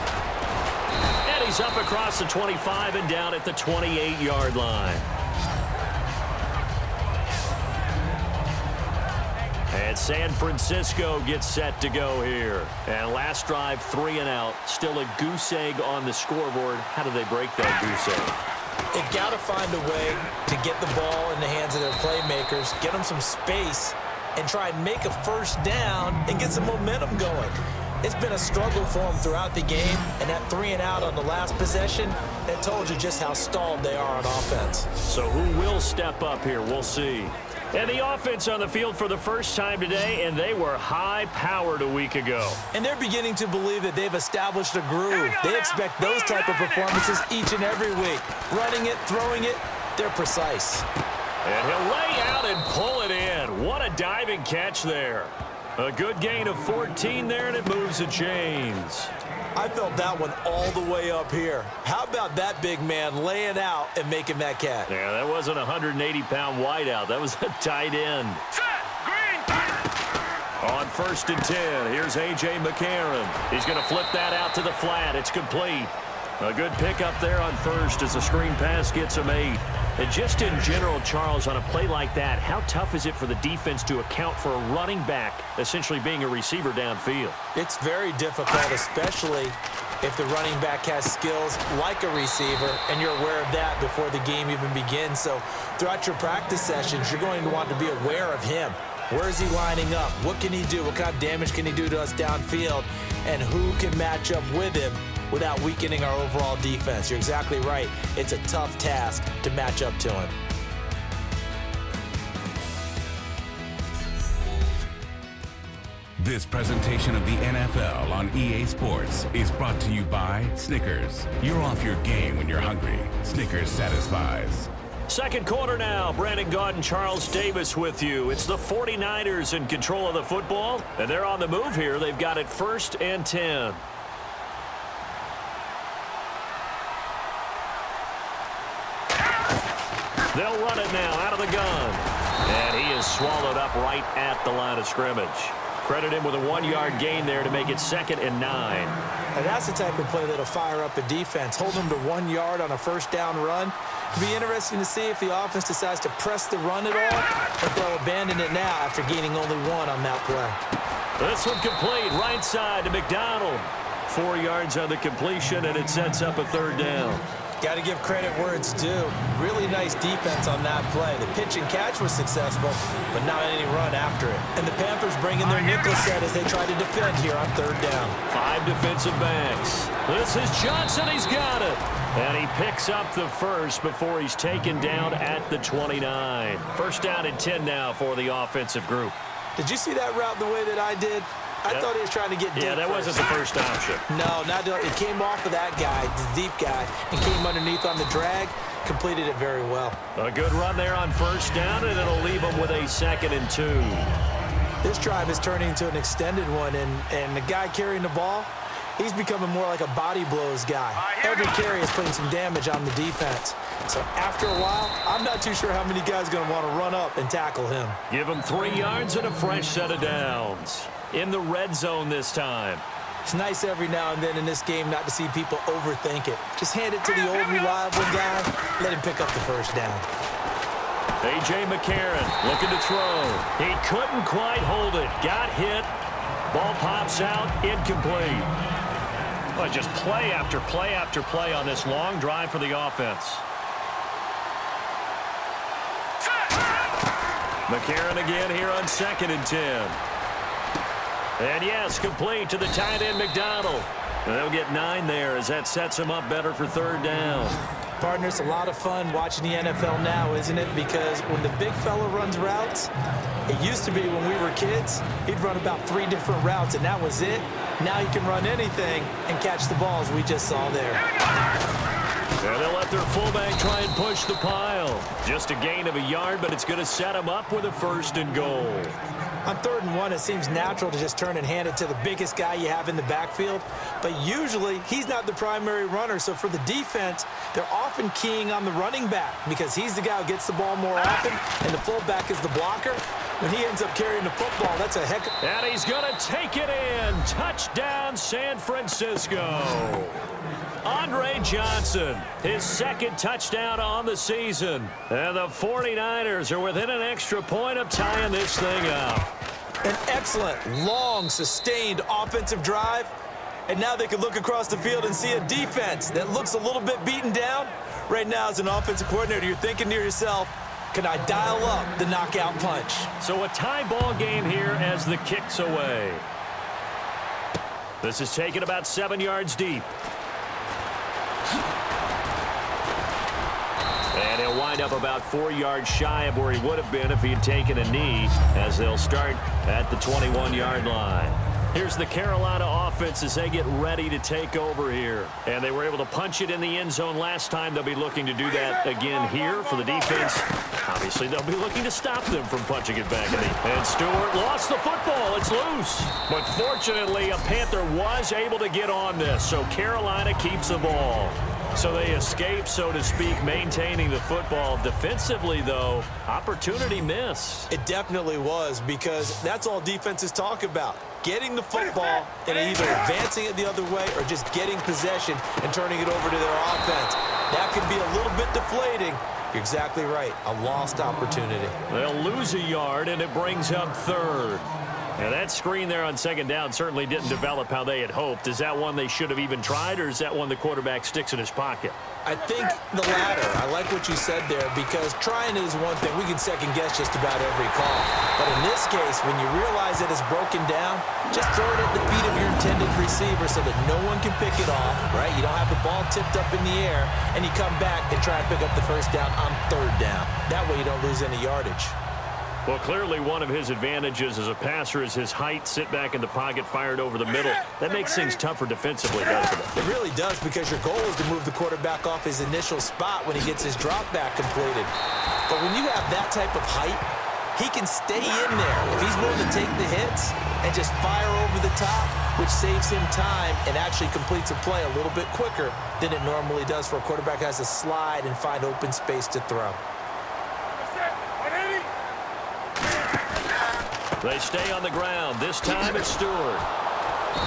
And he's up across the 25 and down at the 28-yard line. And San Francisco gets set to go here. And last drive, 3 and out. Still a goose egg on the scoreboard. How do they break that goose egg? They've got to find a way to get the ball in the hands of their playmakers, get them some space, and try and make a first down and get some momentum going. It's been a struggle for them throughout the game, and that 3 and out on the last possession, that told you just how stalled they are on offense. So who will step up here? We'll see. And the offense on the field for the first time today, and they were high-powered a week ago. And they're beginning to believe that they've established a groove. They expect those type of performances each and every week. Running it, throwing it, they're precise. And he'll lay out and pull it in. What a diving catch there. A good gain of 14 there, and it moves the chains. I felt that one all the way up here. How about that big man laying out and making that catch? Yeah, that wasn't a 180-pound wideout. That was a tight end. Set, green. On 1st and 10, here's A.J. McCarron. He's going to flip that out to the flat. It's complete. A good pickup there on 1st as the screen pass gets him 8. And just in general, Charles, on a play like that, how tough is it for the defense to account for a running back essentially being a receiver downfield? It's very difficult, especially if the running back has skills like a receiver, and you're aware of that before the game even begins. So throughout your practice sessions, you're going to want to be aware of him. Where is he lining up? What can he do? What kind of damage can he do to us downfield? And who can match up with him without weakening our overall defense? You're exactly right. It's a tough task to match up to him. This presentation of the NFL on EA Sports is brought to you by Snickers. You're off your game when you're hungry. Snickers satisfies. Second quarter now. Brandon Gaud and Charles Davis with you. It's the 49ers in control of the football, and they're on the move here. They've got it 1st and 10. They'll run it now out of the gun. And he is swallowed up right at the line of scrimmage. Credit him with a 1-yard gain there to make it 2nd and 9. And that's the type of play that'll fire up a defense. Hold them to 1 yard on a first down run. It'll be interesting to see if the offense decides to press the run at all, or if they'll abandon it now after gaining only 1 on that play. This one complete, right side to McDonald. 4 yards on the completion, and it sets up a 3rd down. Got to give credit where it's due. Really nice defense on that play. The pitch and catch was successful, but not any run after it. And the Panthers bring in their nickel set as they try to defend here on 3rd down. 5 defensive backs. This is Johnson. He's got it. And he picks up the first before he's taken down at the 29. 1st down and 10 now for the offensive group. Did you see that route the way that I did? I thought he was trying to get deep. Yeah, that wasn't the first option. No, it came off of that guy, the deep guy, and came underneath on the drag. Completed it very well. A good run there on 1st down, and it'll leave him with a 2nd and 2. This drive is turning into an extended one, and the guy carrying the ball, he's becoming more like a body blows guy. Every carry is putting some damage on the defense. So after a while, I'm not too sure how many guys are going to want to run up and tackle him. Give him 3 yards and a fresh set of downs. In the red zone this time. It's nice every now and then in this game not to see people overthink it. Just hand it to the old reliable guy. Let him pick up the first down. A.J. McCarron looking to throw. He couldn't quite hold it. Got hit. Ball pops out. Incomplete. Well, just play after play after play on this long drive for the offense. McCarron again here on 2nd and 10. And yes, complete to the tight end McDonald. And they'll get 9 there as that sets him up better for 3rd down. Partner, it's a lot of fun watching the NFL now, isn't it? Because when the big fella runs routes, it used to be when we were kids, he'd run about 3 different routes, and that was it. Now he can run anything and catch the balls we just saw there. And they'll let their fullback try and push the pile. Just a gain of a yard, but it's going to set him up with a 1st and goal. On 3rd and 1, it seems natural to just turn and hand it to the biggest guy you have in the backfield. But usually, he's not the primary runner. So for the defense, they're often keying on the running back because he's the guy who gets the ball more often, and the fullback is the blocker. When he ends up carrying the football, that's a heck of... And he's going to take it in. Touchdown, San Francisco. Andre Johnson, his 2nd touchdown on the season. And the 49ers are within an extra point of tying this thing up. An excellent, long, sustained offensive drive. And now they can look across the field and see a defense that looks a little bit beaten down. Right now, as an offensive coordinator, you're thinking to yourself, can I dial up the knockout punch? So a tie ball game here as the kick's away. This is taken about 7 yards deep. And he'll wind up about 4 yards shy of where he would have been if he had taken a knee, as they'll start at the 21-yard line. Here's the Carolina offense as they get ready to take over here. And they were able to punch it in the end zone last time. They'll be looking to do that again here for the defense. Obviously, they'll be looking to stop them from punching it back. And Stewart lost the football. It's loose. But fortunately, a Panther was able to get on this, so Carolina keeps the ball. So they escape, so to speak, maintaining the football. Defensively, though, opportunity missed. It definitely was, because that's all defenses talk about. Getting the football and either advancing it the other way or just getting possession and turning it over to their offense. That could be a little bit deflating. You're exactly right. A lost opportunity. They'll lose a yard, and it brings up 3rd. Now, that screen there on 2nd down certainly didn't develop how they had hoped. Is that one they should have even tried, or is that one the quarterback sticks in his pocket? I think the latter. I like what you said there, because trying it is one thing. We can second-guess just about every call. But in this case, when you realize that it's broken down, just throw it at the feet of your intended receiver so that no one can pick it off, right? You don't have the ball tipped up in the air, and you come back and try and pick up the 1st down on 3rd down. That way you don't lose any yardage. Well, clearly one of his advantages as a passer is his height, sit back in the pocket, fired over the middle. That makes things tougher defensively, doesn't it? It really does, because your goal is to move the quarterback off his initial spot when he gets his drop back completed. But when you have that type of height, he can stay in there if he's willing to take the hits and just fire over the top, which saves him time and actually completes a play a little bit quicker than it normally does for a quarterback who has to slide and find open space to throw. They stay on the ground. This time it's Stewart.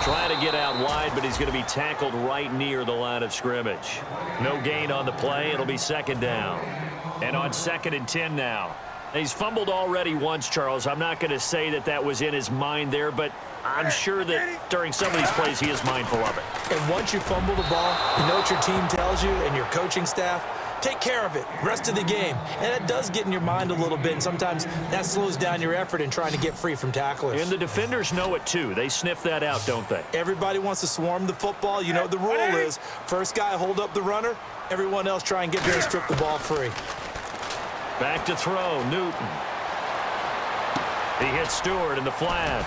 Trying to get out wide, but he's going to be tackled right near the line of scrimmage. No gain on the play. It'll be 2nd down. And on 2nd and 10 now. He's fumbled already once, Charles. I'm not going to say that that was in his mind there, but I'm sure that during some of these plays he is mindful of it. And once you fumble the ball, you know what your team tells you and your coaching staff? Take care of it rest of the game. And it does get in your mind a little bit, and sometimes that slows down your effort in trying to get free from tacklers. And the defenders know it too. They sniff that out, don't they? Everybody wants to swarm the football. You know the rule is first guy hold up the runner, everyone else try and get there and strip the ball free. Back to throw, Newton. He hits Stewart in the flat.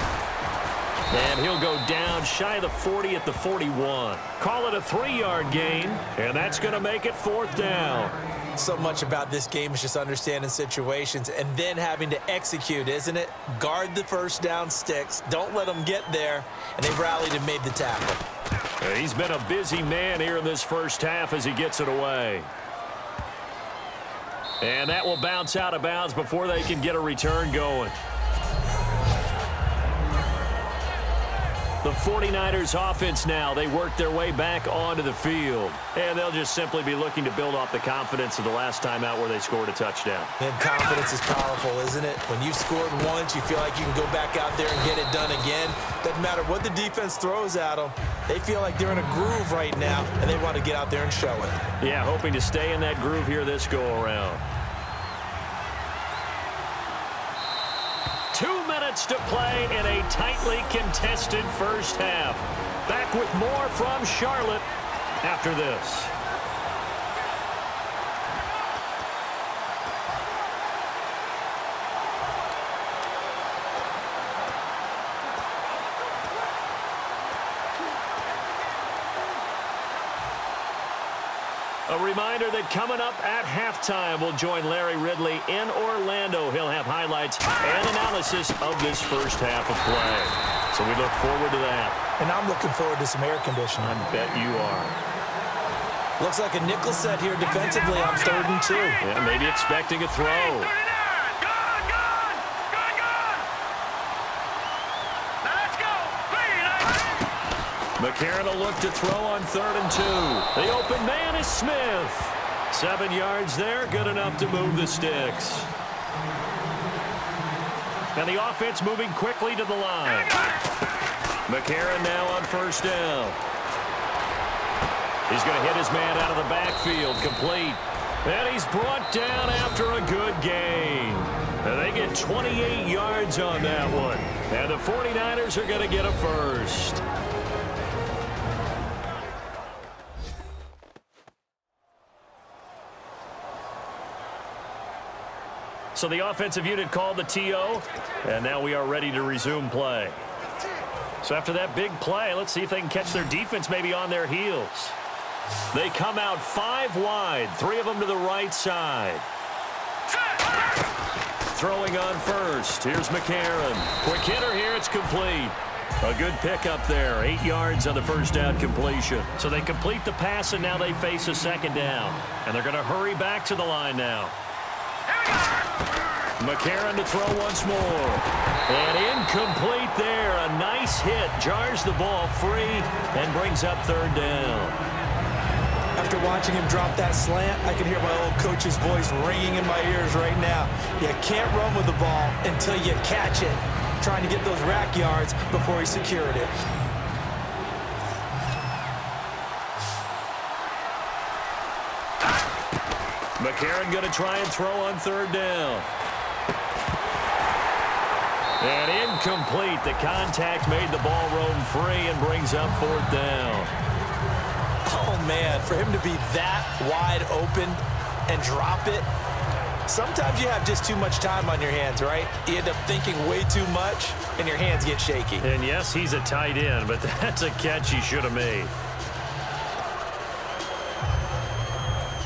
And he'll go down shy of the 40 at the 41. Call it a 3-yard gain, and that's going to make it 4th down. So much about this game is just understanding situations and then having to execute, isn't it? Guard the 1st down sticks. Don't let them get there. And they rallied and made the tackle. He's been a busy man here in this 1st half as he gets it away. And that will bounce out of bounds before they can get a return going. The 49ers offense now, they work their way back onto the field. And they'll just simply be looking to build off the confidence of the last time out where they scored a touchdown. And confidence is powerful, isn't it? When you've scored once, you feel like you can go back out there and get it done again. Doesn't matter what the defense throws at them. They feel like they're in a groove right now, and they want to get out there and show it. Yeah, hoping to stay in that groove here this go-around. 2 minutes to play in a tightly contested first half. Back with more from Charlotte after this. A reminder that coming up at halftime, we'll join Larry Ridley in Orlando. He'll have highlights and analysis of this first half of play. So we look forward to that. And I'm looking forward to some air conditioning. I bet you are. Looks like a nickel set here defensively on 3rd and 2. Yeah, maybe expecting a throw. McCarron will look to throw on 3rd and 2. The open man is Smith. 7 yards there, good enough to move the sticks. And the offense moving quickly to the line. McCarron now on 1st down. He's going to hit his man out of the backfield, complete. And he's brought down after a good gain. And they get 28 yards on that one. And the 49ers are going to get a first. So the offensive unit called the TO, and now we are ready to resume play. So after that big play, let's see if they can catch their defense maybe on their heels. They come out 5 wide, 3 of them to the right side. Throwing on first. Here's McCarron. Quick hitter here, it's complete. A good pickup there, 8 yards on the first down completion. So they complete the pass, and now they face a 2nd down. And they're going to hurry back to the line now. McCarron to throw once more. And incomplete there. A nice hit. Jars the ball free and brings up 3rd down. After watching him drop that slant, I can hear my old coach's voice ringing in my ears right now. You can't run with the ball until you catch it. Trying to get those rack yards before he secured it. McCarron going to try and throw on 3rd down. And incomplete. The contact made the ball roam free and brings up 4th down. Oh, man, for him to be that wide open and drop it. Sometimes you have just too much time on your hands, right? You end up thinking way too much, and your hands get shaky. And yes, he's a tight end, but that's a catch he should have made.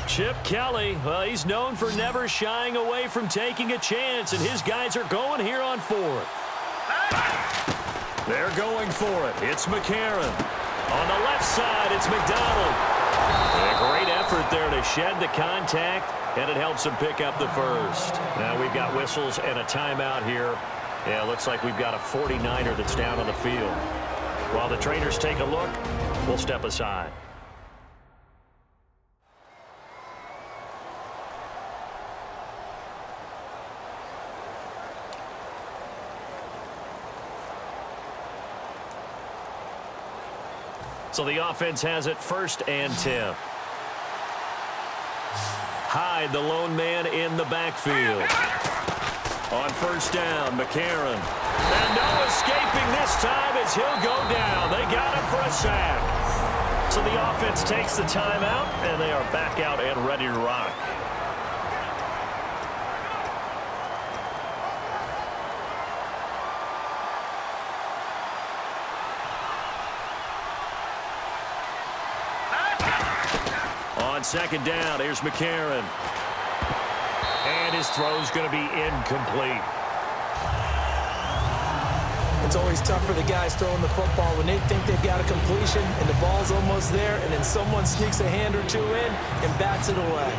Chip Kelly, well, he's known for never shying away from taking a chance, and his guys are going here on 4th. They're going for it. It's McCarron. On the left side, it's McDonald. And a great effort there to shed the contact, and it helps him pick up the first. Now we've got whistles and a timeout here. Yeah, looks like we've got a 49er that's down on the field. While the trainers take a look, we'll step aside. So the offense has it 1st and 10. Hyde, the lone man in the backfield. On 1st down, McCarron. And no escaping this time as he'll go down. They got him for a sack. So the offense takes the timeout, and they are back out and ready to rock. On 2nd down, here's McCarron. And his throw's going to be incomplete. It's always tough for the guys throwing the football when they think they've got a completion and the ball's almost there, and then someone sneaks a hand or two in and bats it away.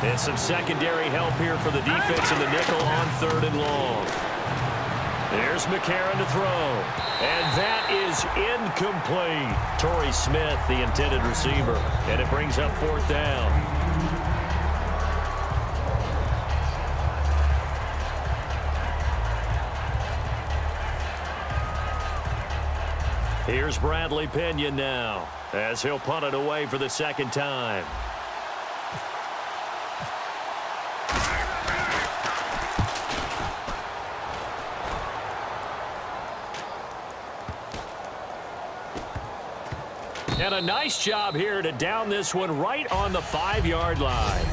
And some secondary help here for the defense in the nickel on 3rd and long. Here's McCarron to throw. And that is incomplete. Torrey Smith, the intended receiver. And it brings up 4th down. Here's Bradley Pinion now, as he'll punt it away for the 2nd time. And a nice job here to down this one right on the 5-yard line.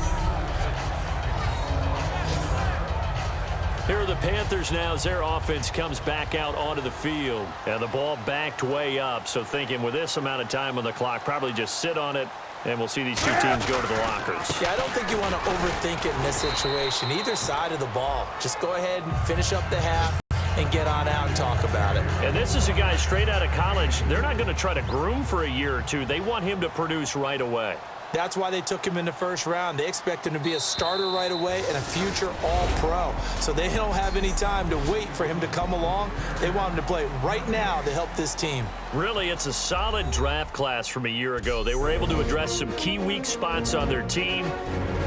Here are the Panthers now as their offense comes back out onto the field. And the ball backed way up. So thinking with this amount of time on the clock, probably just sit on it, and we'll see these two teams go to the lockers. Yeah, I don't think you want to overthink it in this situation. Either side of the ball. Just go ahead and finish up the half and get on out and talk about it. And this is a guy straight out of college. They're not going to try to groom for a year or two. They want him to produce right away. That's why they took him in the 1st round. They expect him to be a starter right away and a future all-pro. So they don't have any time to wait for him to come along. They want him to play right now to help this team. Really, it's a solid draft class from a year ago. They were able to address some key weak spots on their team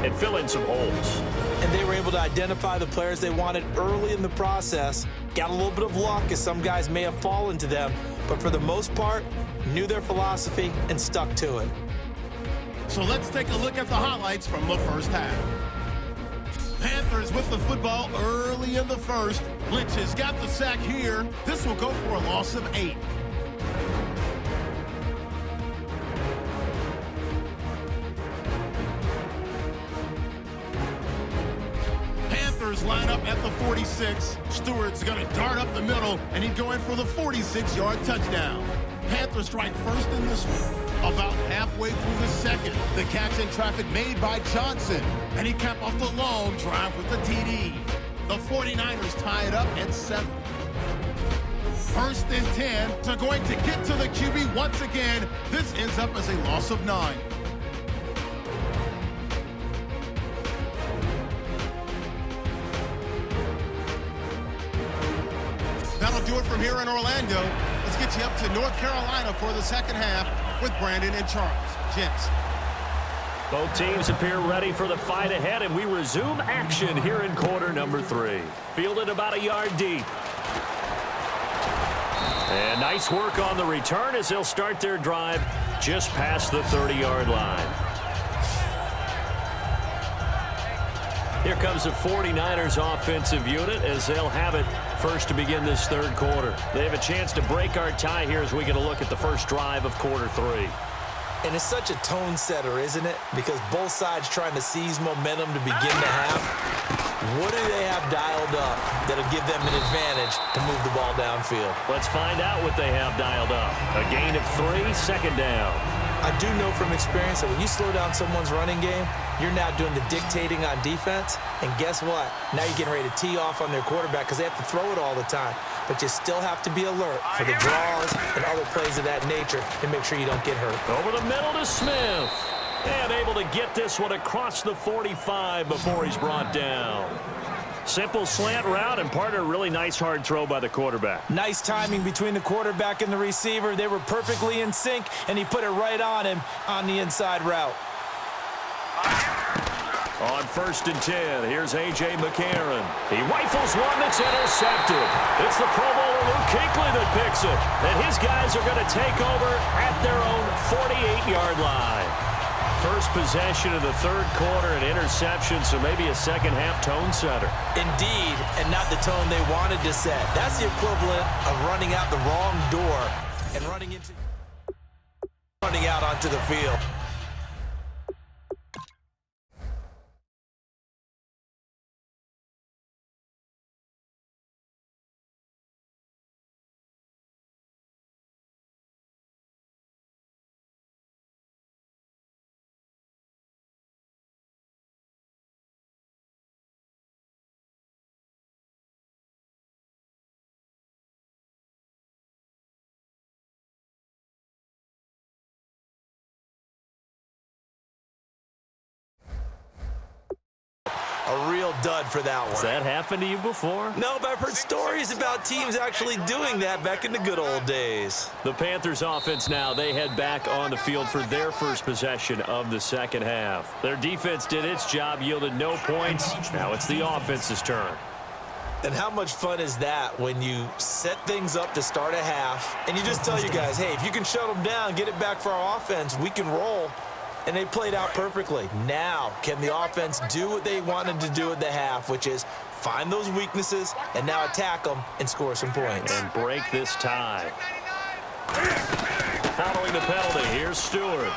and fill in some holes. And they were able to identify the players they wanted early in the process. Got a little bit of luck as some guys may have fallen to them. But for the most part, knew their philosophy and stuck to it. So let's take a look at the highlights from the 1st half. Panthers with the football early in the 1st. Lynch has got the sack here. This will go for a loss of 8. Panthers line up at the 46. Stewart's going to dart up the middle, and he'd go in for the 46-yard touchdown. Panthers strike first in this one. About halfway through the 2nd, the catch in traffic made by Johnson, and he capped off the long drive with the TD. The 49ers tie it up at 7. 1st and 10, so going to get to the QB once again. This ends up as a loss of 9. That'll do it from here in Orlando. Let's get you up to North Carolina for the 2nd half with Brandon and Charles. Gents. Both teams appear ready for the fight ahead, and we resume action here in quarter number 3. Fielded about a yard deep. And nice work on the return as they'll start their drive just past the 30-yard line. Here comes the 49ers offensive unit as they'll have it first to begin this 3rd quarter. They have a chance to break our tie here as we get a look at the first drive of quarter 3. And it's such a tone setter, isn't it? Because both sides trying to seize momentum to begin the half. What do they have dialed up that'll give them an advantage to move the ball downfield? Let's find out what they have dialed up. A gain of 3, 2nd down. I do know from experience that when you slow down someone's running game, you're now doing the dictating on defense. And guess what? Now you're getting ready to tee off on their quarterback because they have to throw it all the time. But you still have to be alert for the draws and other plays of that nature and make sure you don't get hurt. Over the middle to Smith. And able to get this one across the 45 before he's brought down. Simple slant route, and part of a really nice hard throw by the quarterback. Nice timing between the quarterback and the receiver. They were perfectly in sync, and he put it right on him on the inside route. On 1st and 10, here's A.J. McCarron. He rifles one that's intercepted. It's the Pro Bowler Luke Kuechly that picks it. And his guys are going to take over at their own 48-yard line. First possession of the 3rd quarter, an interception, so maybe a 2nd half tone setter. Indeed, and not the tone they wanted to set. That's the equivalent of running out the wrong door and running out onto the field. dud for that one. Has that happened to you before? No, but I've heard stories about teams actually doing that back in the good old days. The Panthers offense now, they head back on the field for their first possession of the second half. Their defense did its job, yielded no points. Now it's the offense's turn. And how much fun is that when you set things up to start a half and you just tell you guys, hey, if you can shut them down, get it back for our offense, we can roll. And they played out perfectly. Now, can the offense do what they wanted to do at the half, which is find those weaknesses and now attack them and score some points. And break this tie. Following the penalty, here's Stewart.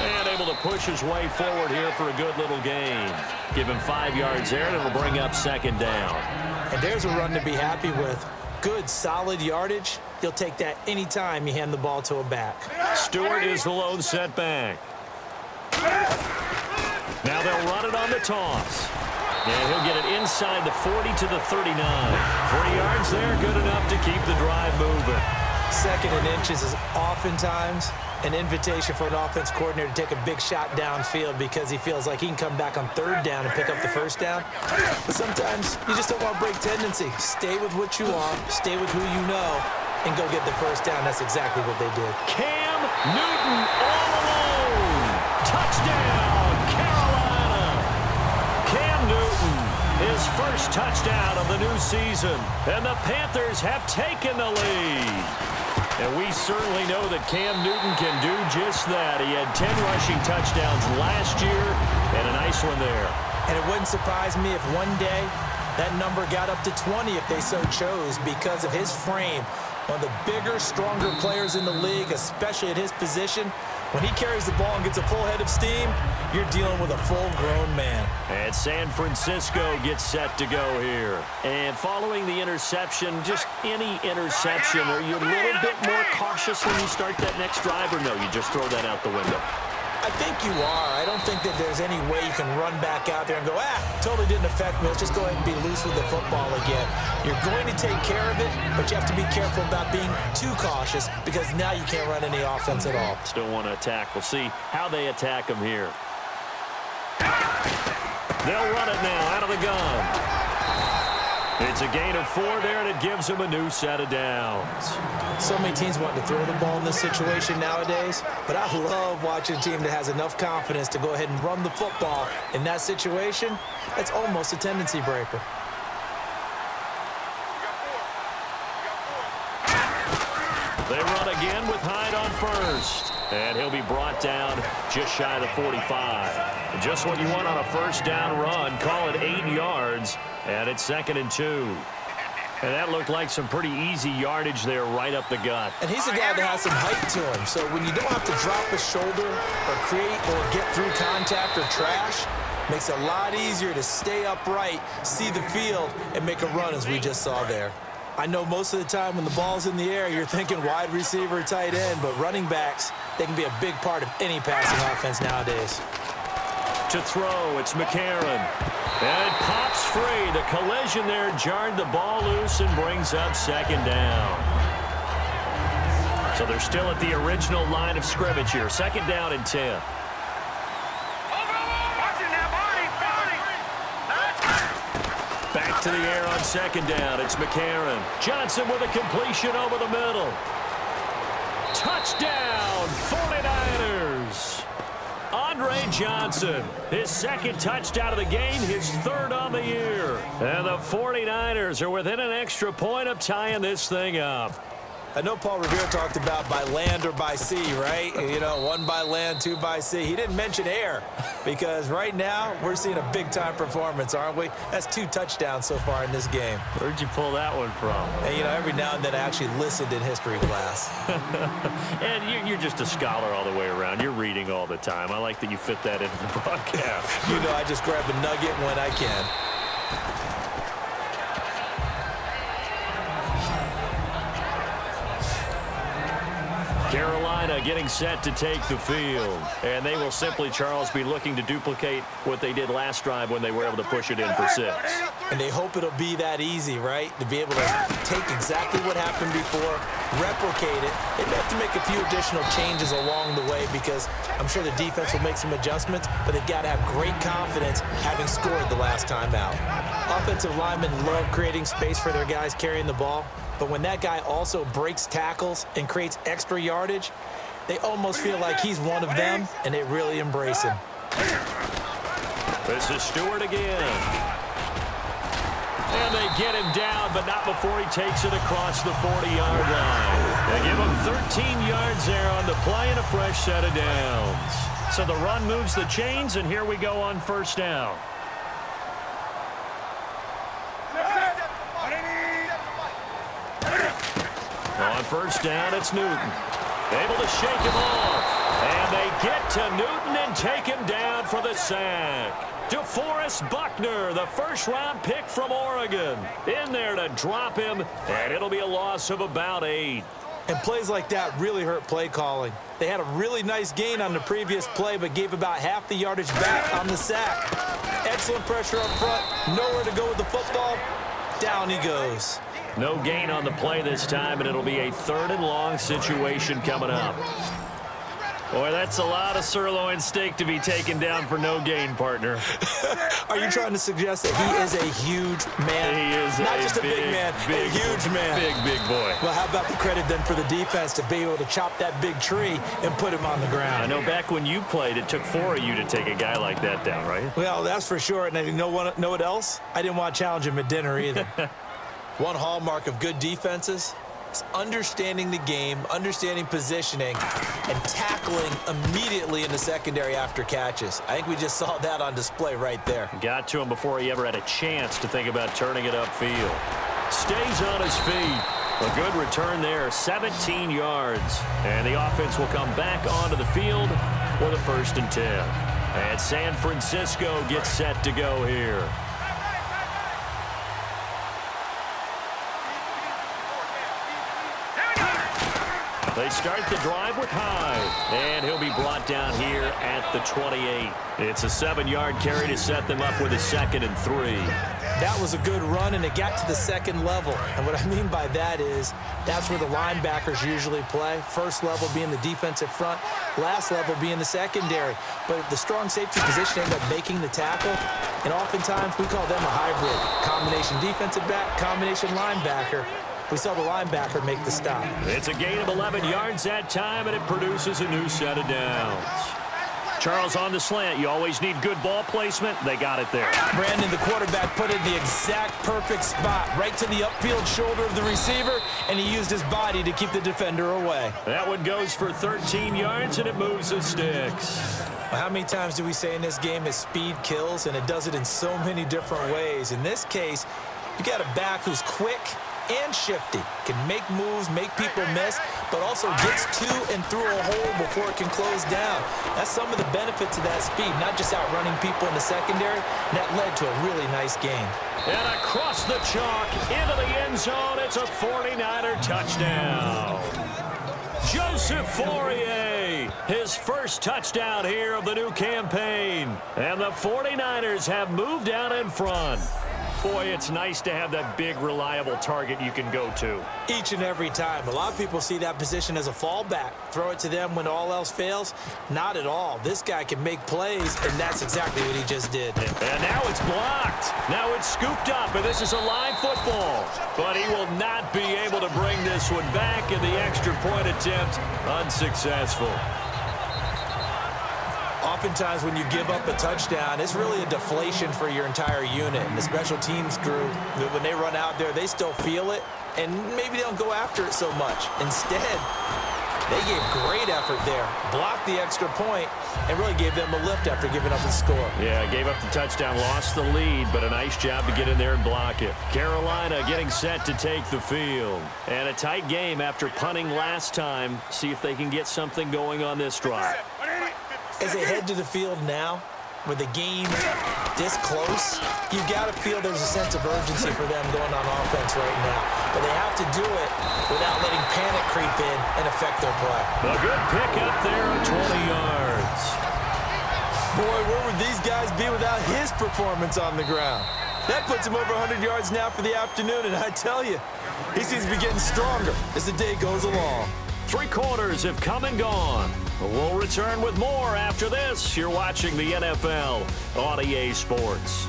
And able to push his way forward here for a good little gain. Give him 5 yards there, and it'll bring up second down. And there's a run to be happy with. Good, solid yardage. You'll take that anytime you hand the ball to a back. Stewart is the lone setback. Now they'll run it on the toss. And he'll get it inside the 40 to the 39. 40 yards there, good enough to keep the drive moving. Second and inches is oftentimes an invitation for an offense coordinator to take a big shot downfield because he feels like he can come back on third down and pick up the first down. But sometimes you just don't want to break tendency. Stay with what you are, stay with who you know, and go get the first down. That's exactly what they did. Cam Newton all alone. Touchdown, Carolina. Cam Newton, his first touchdown of the new season. And the Panthers have taken the lead. And we certainly know that Cam Newton can do just that. He had 10 rushing touchdowns last year and a nice one there. And it wouldn't surprise me if one day that number got up to 20 if they so chose because of his frame. One of the bigger, stronger players in the league, especially at his position. When he carries the ball and gets a full head of steam, you're dealing with a full-grown man. And San Francisco gets set to go here. And following the interception, just any interception, are you a little bit more cautious when you start that next drive, or no, you just throw that out the window? I think you are. I don't think that there's any way you can run back out there and go, totally didn't affect me. Let's just go ahead and be loose with the football again. You're going to take care of it, but you have to be careful about being too cautious because now you can't run any offense at all. Still want to attack. We'll see how they attack them here. They'll run it now out of the gun. It's a gain of 4 there, and it gives them a new set of downs. So many teams want to throw the ball in this situation nowadays, but I love watching a team that has enough confidence to go ahead and run the football. In that situation, that's almost a tendency breaker. They run again with Hyde on first. And he'll be brought down just shy of the 45. Just what you want on a first down run. Call it 8 yards. And it's 2nd and 2. And that looked like some pretty easy yardage there right up the gut. And he's a guy that has some height to him. So when you don't have to drop a shoulder or create or get through contact or trash, makes it a lot easier to stay upright, see the field, and make a run as we just saw there. I know most of the time when the ball's in the air, you're thinking wide receiver, tight end, but running backs, they can be a big part of any passing offense nowadays. To throw, it's McCarron. And it pops free. The collision there jarred the ball loose and brings up 2nd down. So they're still at the original line of scrimmage here. 2nd down and 10. Back to the air on 2nd down. It's McCarron. Johnson with a completion over the middle. Touchdown, 49ers. Andre Johnson, his 2nd touchdown of the game, his 3rd on the year. And the 49ers are within an extra point of tying this thing up. I know Paul Revere talked about by land or by sea, right? You know, 1 by land, 2 by sea. He didn't mention air because right now we're seeing a big-time performance, aren't we? That's 2 touchdowns so far in this game. Where'd you pull that one from? And, you know, every now and then I actually listened in history class. And you're just a scholar all the way around. You're reading all the time. I like that you fit that into the broadcast. You know, I just grab a nugget when I can. Carolina getting set to take the field. And they will simply, Charles, be looking to duplicate what they did last drive when they were able to push it in for 6. And they hope it'll be that easy, right? To be able to take exactly what happened before, replicate it. They may have to make a few additional changes along the way because I'm sure the defense will make some adjustments, but they've got to have great confidence having scored the last time out. Offensive linemen love creating space for their guys carrying the ball, but when that guy also breaks tackles and creates extra yardage, they almost feel like he's one of them, and they really embrace him. This is Stewart again. And they get him down, but not before he takes it across the 40-yard line. They give him 13 yards there on the play and a fresh set of downs. So the run moves the chains, and here we go on first down. On first down, it's Newton. Able to shake him off. And they get to Newton and take him down for the sack. DeForest Buckner, the first-round pick from Oregon, in there to drop him, and it'll be a loss of about 8. And plays like that really hurt play calling. They had a really nice gain on the previous play, but gave about half the yardage back on the sack. Excellent pressure up front, nowhere to go with the football. Down he goes. No gain on the play this time, and it'll be a 3rd and long situation coming up. Boy, that's a lot of sirloin steak to be taken down for no gain, partner. Are you trying to suggest that he is a huge man? He is not just a big man, a huge man. Big boy. Well, how about the credit then for the defense to be able to chop that big tree and put him on the ground? I know back when you played, it took 4 of you to take a guy like that down, right? Well, that's for sure. And you know what else? I didn't want to challenge him at dinner either. One hallmark of good defenses is understanding the game, understanding positioning, and tackling immediately in the secondary after catches. I think we just saw that on display right there. Got to him before he ever had a chance to think about turning it upfield. Stays on his feet. A good return there, 17 yards. And the offense will come back onto the field for the 1st and 10. And San Francisco gets set to go here. They start the drive with Hyde, and he'll be brought down here at the 28. It's a 7-yard carry to set them up with a 2nd and 3. That was a good run, and it got to the 2nd level. And what I mean by that is that's where the linebackers usually play. First level being the defensive front, last level being the secondary. But the strong safety position ended up making the tackle, and oftentimes we call them a hybrid. Combination defensive back, combination linebacker. We saw the linebacker make the stop. It's a gain of 11 yards that time, and it produces a new set of downs. Charles, on the slant, you always need good ball placement. They got it there. Brandon, the quarterback, put it in the exact perfect spot, right to the upfield shoulder of the receiver, and he used his body to keep the defender away. That one goes for 13 yards, and it moves the sticks. Well, how many times do we say in this game that speed kills, and it does it in so many different ways? In this case, you got a back who's quick and shifty, can make moves, make people miss, but also gets to and through a hole before it can close down. That's some of the benefits of that speed, not just outrunning people in the secondary. And that led to a really nice gain. And across the chalk, into the end zone, it's a 49er touchdown. Joseph Fourier, his first touchdown here of the new campaign. And the 49ers have moved out in front. Boy, it's nice to have that big, reliable target you can go to. Each and every time. A lot of people see that position as a fallback. Throw it to them when all else fails. Not at all. This guy can make plays, and that's exactly what he just did. And now it's blocked. Now it's scooped up, and this is a live football. But he will not be able to bring this one back, and the extra point attempt unsuccessful. Oftentimes when you give up a touchdown, it's really a deflation for your entire unit. And the special teams crew, when they run out there, they still feel it, and maybe they don't go after it so much. Instead, they gave great effort there, blocked the extra point, and really gave them a lift after giving up the score. Yeah, gave up the touchdown, lost the lead, but a nice job to get in there and block it. Carolina getting set to take the field. And a tight game after punting last time. See if they can get something going on this drive. As they head to the field now, with the game this close, you got to feel there's a sense of urgency for them going on offense right now. But they have to do it without letting panic creep in and affect their play. A good pick up there of 20 yards. Boy, where would these guys be without his performance on the ground? That puts him over 100 yards now for the afternoon, and I tell you, he seems to be getting stronger as the day goes along. 3 quarters have come and gone. We'll return with more after this. You're watching the NFL on EA Sports.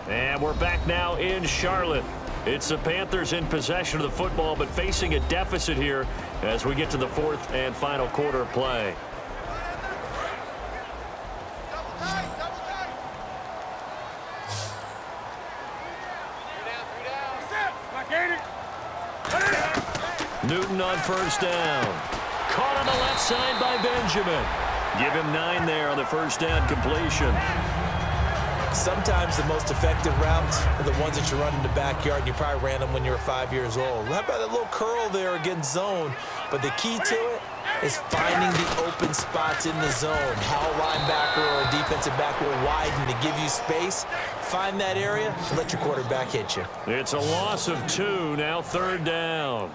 And we're back now in Charlotte. It's the Panthers in possession of the football, but facing a deficit here as we get to the 4th and final quarter of play. Newton on first down. Caught on the left side by Benjamin. Give him 9 there on the first down completion. Sometimes the most effective routes are the ones that you run in the backyard, and you probably ran them when you were 5 years old. How about that little curl there against zone? But the key to it is finding the open spots in the zone. How a linebacker or a defensive back will widen to give you space. Find that area and let your quarterback hit you. It's a loss of 2, now 3rd down.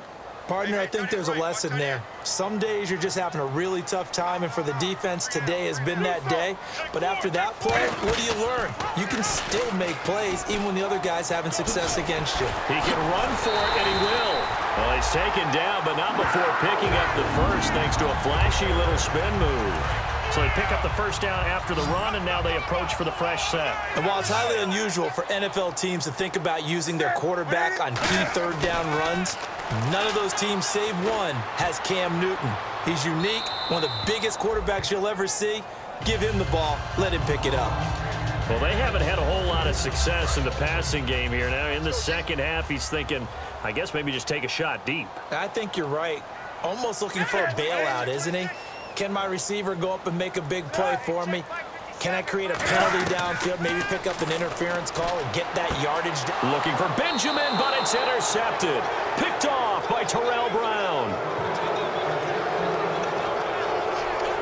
Partner, I think there's a lesson there. Some days you're just having a really tough time, and for the defense, today has been that day. But after that play, what do you learn? You can still make plays even when the other guy's having success against you. He can run for it, and he will. Well, he's taken down, but not before picking up the first thanks to a flashy little spin move. So they pick up the first down after the run, and now they approach for the fresh set. And while it's highly unusual for NFL teams to think about using their quarterback on key 3rd down runs, none of those teams, save one, has Cam Newton. He's unique, one of the biggest quarterbacks you'll ever see. Give him the ball. Let him pick it up. Well, they haven't had a whole lot of success in the passing game here. Now, in the second half, he's thinking, I guess maybe just take a shot deep. I think you're right. Almost looking for a bailout, isn't he? Can my receiver go up and make a big play for me? Can I create a penalty downfield, maybe pick up an interference call and get that yardage? Looking for Benjamin, but it's intercepted. Picked off by Terrell Brown.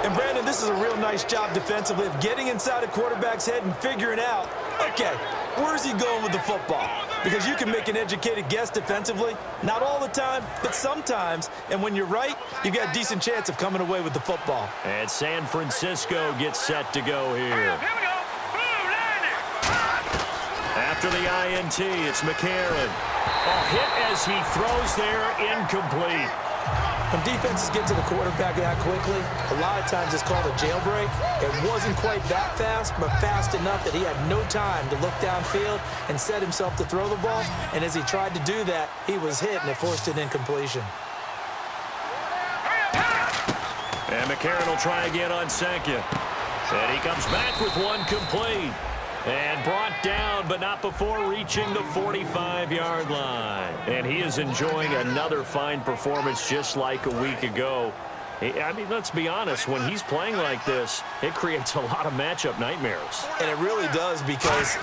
And Brandon, this is a real nice job defensively of getting inside a quarterback's head and figuring out, okay, where's he going with the football? Because you can make an educated guess defensively, not all the time, but sometimes. And when you're right, you got a decent chance of coming away with the football. And San Francisco gets set to go here. After the INT, it's McCarron. A hit as he throws there, incomplete. When defenses get to the quarterback that quickly, a lot of times it's called a jailbreak. It wasn't quite that fast, but fast enough that he had no time to look downfield and set himself to throw the ball. And as he tried to do that, he was hit, and it forced an incompletion. And McCarron will try again on second. And he comes back with one complete. And brought down, but not before reaching the 45-yard line. And he is enjoying another fine performance just like a week ago. I mean, let's be honest, when he's playing like this, it creates a lot of matchup nightmares. And it really does, because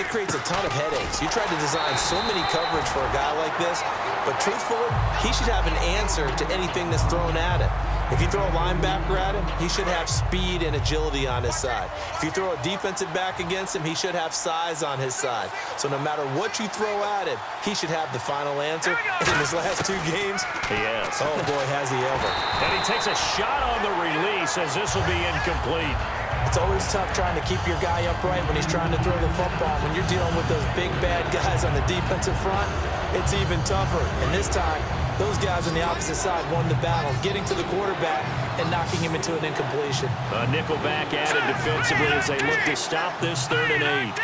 it creates a ton of headaches. You try to design so many coverage for a guy like this, but truthfully, he should have an answer to anything that's thrown at him. If you throw a linebacker at him, he should have speed and agility on his side. If you throw a defensive back against him, he should have size on his side. So no matter what you throw at him, he should have the final answer. In his last 2 games, he has. Oh, boy, has he ever. And he takes a shot on the release as this will be incomplete. It's always tough trying to keep your guy upright when he's trying to throw the football. When you're dealing with those big, bad guys on the defensive front, it's even tougher. And this time, those guys on the opposite side won the battle, getting to the quarterback and knocking him into an incompletion. A nickel back added defensively as they look to stop this 3rd and 8.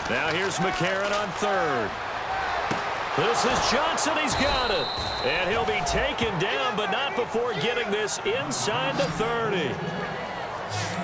Now here's McCarron on 3rd. This is Johnson. He's got it. And he'll be taken down, but not before getting this inside the 30.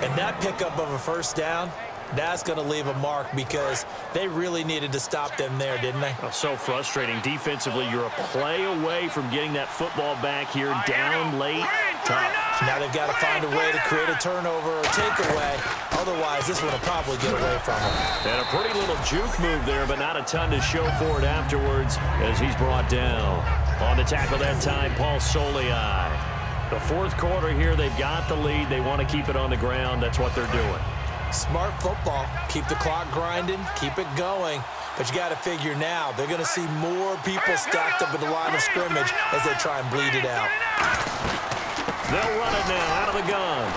And that pickup of a first down, that's going to leave a mark, because they really needed to stop them there, didn't they? Oh, so frustrating. Defensively, you're a play away from getting that football back here down late. Tough. Now they've got to find a way to create a turnover or takeaway. Otherwise, this one will probably get away from him. And a pretty little juke move there, but not a ton to show for it afterwards as he's brought down. On the tackle that time, Paul Soliai. The fourth quarter here, they've got the lead. They want to keep it on the ground. That's what they're doing. Smart football. Keep the clock grinding. Keep it going. But you got to figure now, they're going to see more people stacked up at the line of scrimmage as they try and bleed it out. They'll run it now out of the gun.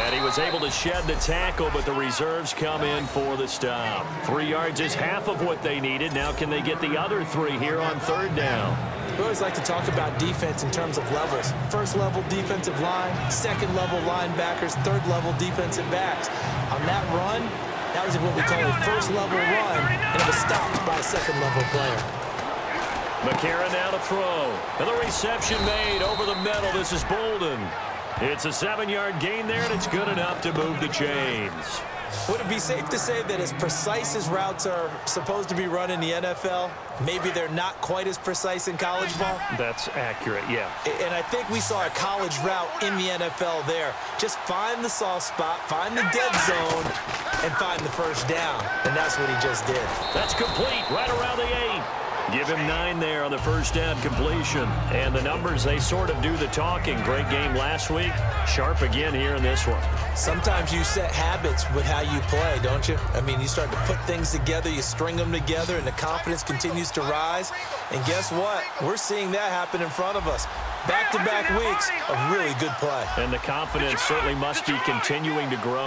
And he was able to shed the tackle, but the reserves come in for the stop. 3 yards is half of what they needed. Now can they get the other 3 here on third down? We always like to talk about defense in terms of levels. First level defensive line, second level linebackers, third level defensive backs. On that run, that was what we call a first level run, and it was stopped by a second level player. McCarron now to throw. And the reception made over the middle. This is Bolden. It's a 7-yard gain there, and it's good enough to move the chains. Would it be safe to say that as precise as routes are supposed to be run in the NFL, maybe they're not quite as precise in college ball? That's accurate, yeah. And I think we saw a college route in the NFL there. Just find the soft spot, find the dead zone, and find the first down. And that's what he just did. That's complete right around the 8. Give him 9 there on the first down completion. And the numbers, they sort of do the talking. Great game last week. Sharp again here in this one. Sometimes you set habits with how you play, don't you? I mean, you start to put things together, you string them together, and the confidence continues to rise. And guess what? We're seeing that happen in front of us. Back-to-back weeks of really good play. And the confidence certainly must be continuing to grow.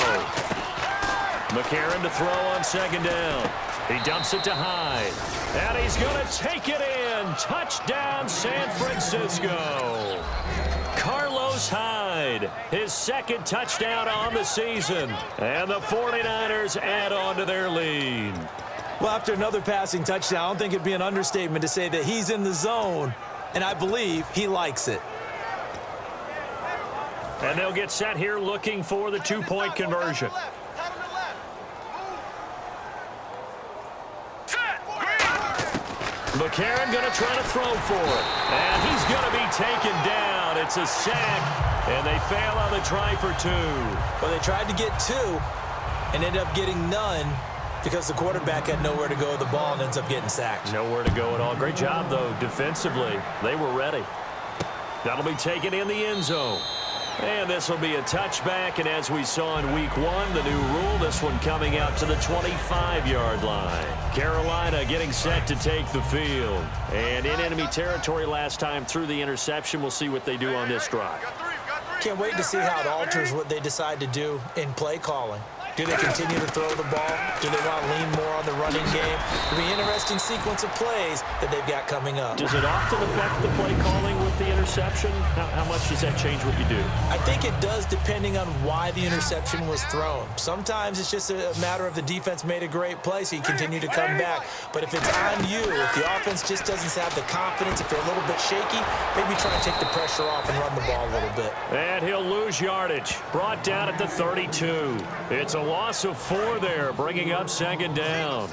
McCarron to throw on second down. He dumps it to Hyde. And he's going to take it in. Touchdown, San Francisco. Carlos Hyde, his second touchdown on the season. And the 49ers add on to their lead. Well, after another passing touchdown, I don't think it'd be an understatement to say that he's in the zone, and I believe he likes it. And they'll get set here looking for the 2-point conversion. McCarron going to try to throw for it. And he's going to be taken down. It's a sack, and they fail on the try for 2. Well, they tried to get 2 and ended up getting none because the quarterback had nowhere to go with the ball and ends up getting sacked. Nowhere to go at all. Great job, though, defensively. They were ready. That'll be taken in the end zone. And this will be a touchback, and as we saw in week 1, the new rule, this one coming out to the 25-yard line. Carolina getting set to take the field. And in enemy territory last time through the interception. We'll see what they do on this drive. Can't wait to see how it alters what they decide to do in play calling. Do they continue to throw the ball? Do they want to lean more on the running game? It'll be an interesting sequence of plays that they've got coming up. Does it often affect the play calling with the interception? How much does that change what you do? I think it does depending on why the interception was thrown. Sometimes it's just a matter of the defense made a great play, so you continue to come back. But if it's on you, if the offense just doesn't have the confidence, if they're a little bit shaky, maybe try and take the pressure off and run the ball a little bit. And he'll lose yardage. Brought down at the 32. It's a loss of 4 there, bringing up second down.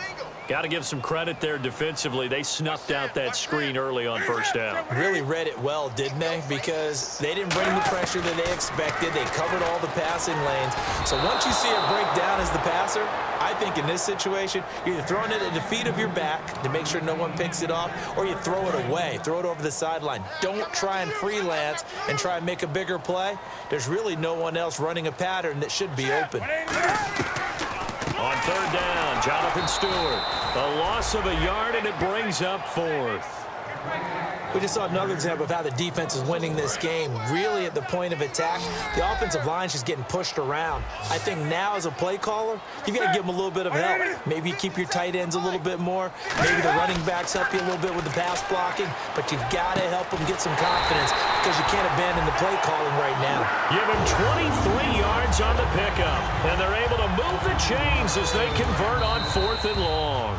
Got to give some credit there defensively. They snuffed out that screen early on first down. Really read it well, didn't they? Because they didn't bring the pressure that they expected. They covered all the passing lanes. So once you see it break down as the passer, I think in this situation, you're either throwing it at the feet of your back to make sure no one picks it off, or you throw it away, throw it over the sideline. Don't try and freelance and try and make a bigger play. There's really no one else running a pattern that should be open. On third down, Jonathan Stewart. A loss of a yard, and it brings up 4th. We just saw another example of how the defense is winning this game. Really at the point of attack, the offensive line is just getting pushed around. I think now as a play caller, you've got to give them a little bit of help. Maybe you keep your tight ends a little bit more. Maybe the running backs help you a little bit with the pass blocking. But you've got to help them get some confidence because you can't abandon the play calling right now. Give him 23 yards on the pickup. And they're able to move the chains as they convert on 4th and long.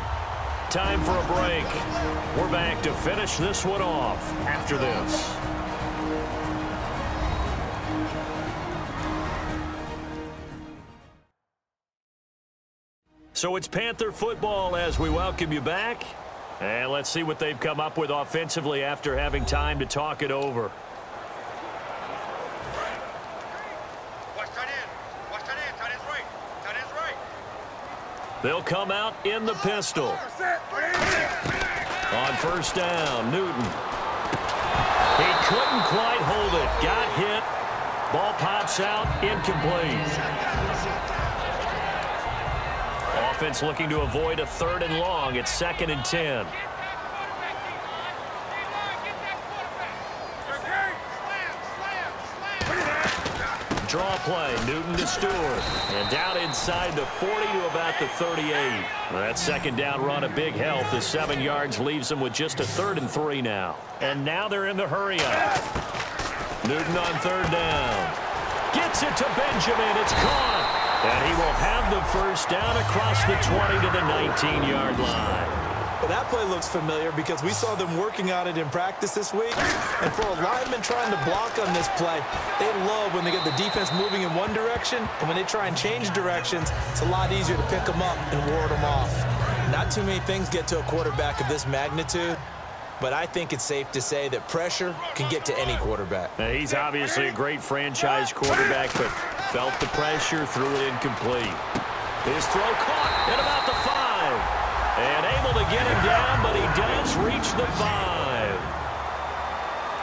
Time for a break. We're back to finish this one off after this. So it's Panther football as we welcome you back. And let's see what they've come up with offensively after having time to talk it over. They'll come out in the pistol. On first down, Newton. He couldn't quite hold it. Got hit. Ball pops out, incomplete. Offense looking to avoid a 3rd and long. It's 2nd and 10. Draw play, Newton to Stewart. And down inside the 40 to about the 38. That 2nd down run, a big help. The 7 yards leaves them with just a 3rd and 3 now. And now they're in the hurry-up. Newton on 3rd down. Gets it to Benjamin. It's caught. And he will have the first down across the 20 to the 19-yard line. Well, that play looks familiar because we saw them working on it in practice this week. And for a lineman trying to block on this play, they love when they get the defense moving in one direction. And when they try and change directions, it's a lot easier to pick them up and ward them off. Not too many things get to a quarterback of this magnitude. But I think it's safe to say that pressure can get to any quarterback. Now, he's obviously a great franchise quarterback, but felt the pressure, threw it incomplete. His throw caught at about the 5. And able to get him down, but he does reach the 5.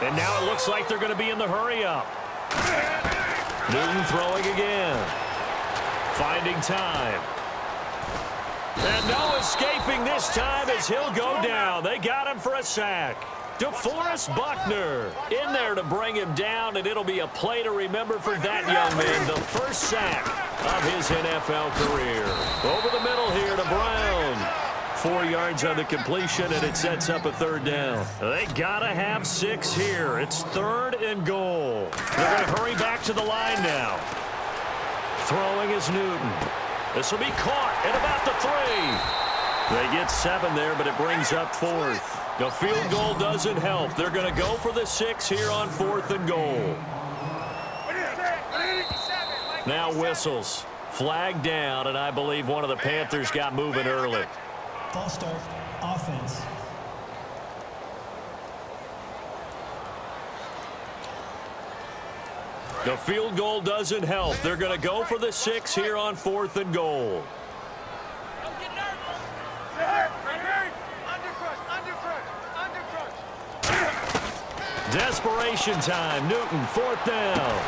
And now it looks like they're going to be in the hurry-up. Newton throwing again. Finding time. And no escaping this time as he'll go down. They got him for a sack. DeForest Buckner in there to bring him down, and it'll be a play to remember for that young man. The first sack of his NFL career. Over the middle here to Brown. 4 yards on the completion, and it sets up a 3rd down. They got to have 6 here. It's 3rd and goal. They're going to hurry back to the line now. Throwing is Newton. This will be caught at about the 3. They get 7 there, but it brings up 4th. The field goal doesn't help. They're going to go for the 6 here on 4th and goal. Now whistles. Flag down, and I believe one of the Panthers got moving early. False start, offense. The field goal doesn't help. They're going to go for the 6 here on 4th and goal. Desperation time. Newton, 4th down.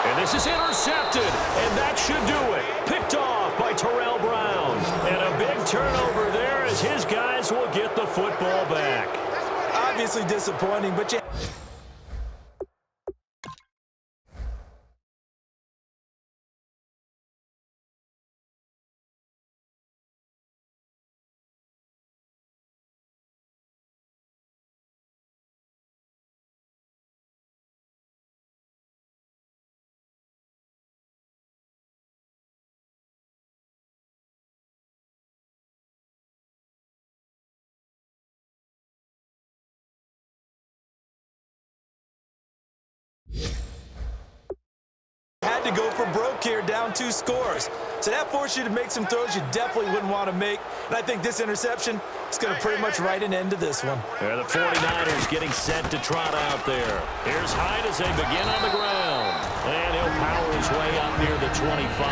And this is intercepted, and that should do it. Picked off by Terrell Brown. And a big turnover there as his guys will get the football back. Obviously disappointing, but you... had to go for broke here, down 2 scores. So that forced you to make some throws you definitely wouldn't want to make. And I think this interception is going to pretty much write an end to this one. Yeah, the 49ers getting set to trot out there. Here's Hyde as they begin on the ground. And he'll power his way up near the 25.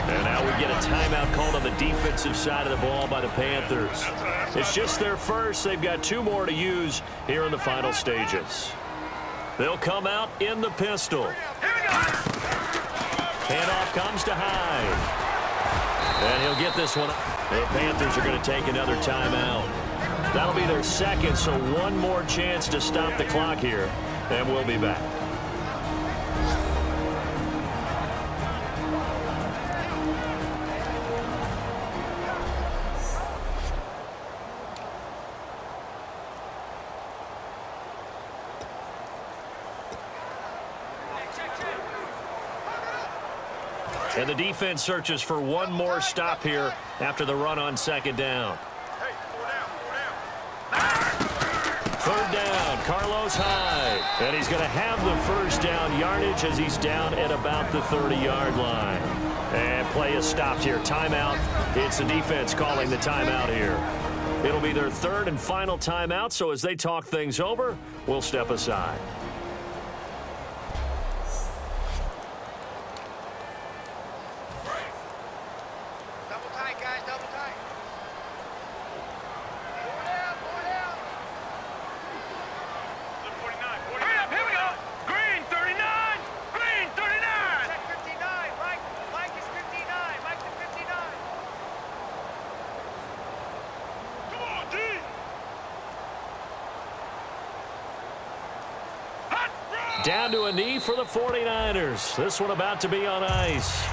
And now we get a timeout called on the defensive side of the ball by the Panthers. It's just their first. They've got 2 more to use here in the final stages. They'll come out in the pistol. Handoff comes to Hyde. And he'll get this one. The Panthers are going to take another timeout. That'll be their 2nd, so 1 more chance to stop the clock here. And we'll be back. And the defense searches for 1 more stop here after the run on 2nd down. 3rd down, Carlos Hyde. And he's going to have the first down yardage as he's down at about the 30-yard line. And play is stopped here. Timeout. It's the defense calling the timeout here. It'll be their 3rd and final timeout, so as they talk things over, we'll step aside. Down to a knee for the 49ers. This one about to be on ice.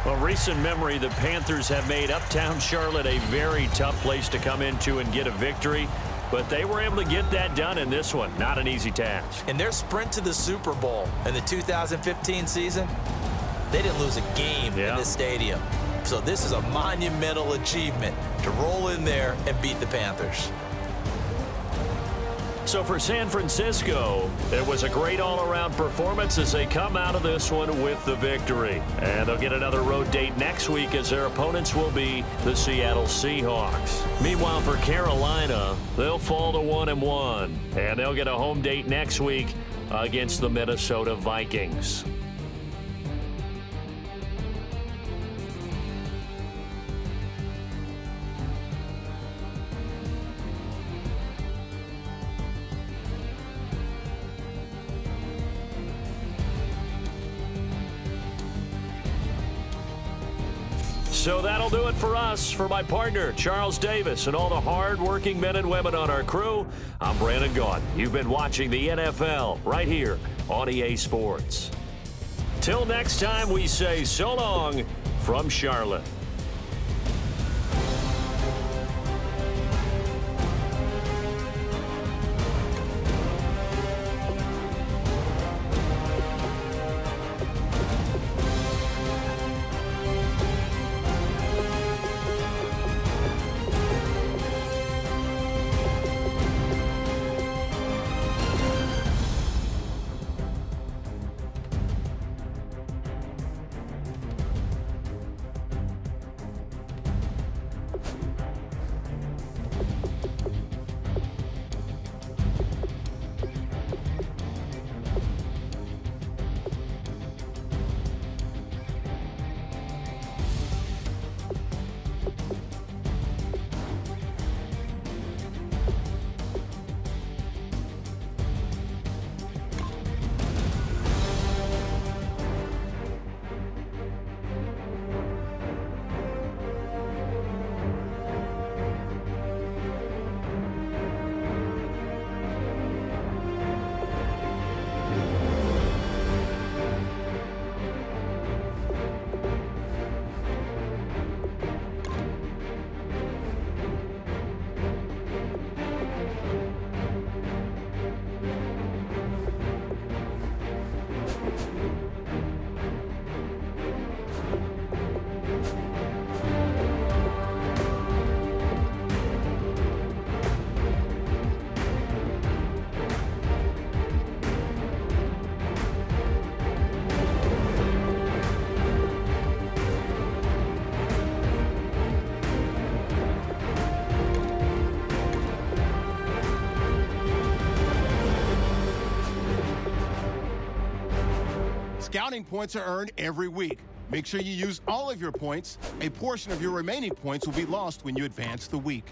Well, recent memory, the Panthers have made Uptown Charlotte a very tough place to come into and get a victory. But they were able to get that done in this one. Not an easy task. In their sprint to the Super Bowl in the 2015 season, they didn't lose a game in this stadium. So this is a monumental achievement to roll in there and beat the Panthers. So for San Francisco, it was a great all-around performance as they come out of this one with the victory. And they'll get another road date next week as their opponents will be the Seattle Seahawks. Meanwhile, for Carolina, they'll fall to 1-1. And they'll get a home date next week against the Minnesota Vikings. So that'll do it for us. For my partner, Charles Davis, and all the hard-working men and women on our crew, I'm Brandon Gaudin. You've been watching the NFL right here on EA Sports. Till next time, we say so long from Charlotte. Scouting points are earned every week. Make sure you use all of your points. A portion of your remaining points will be lost when you advance the week.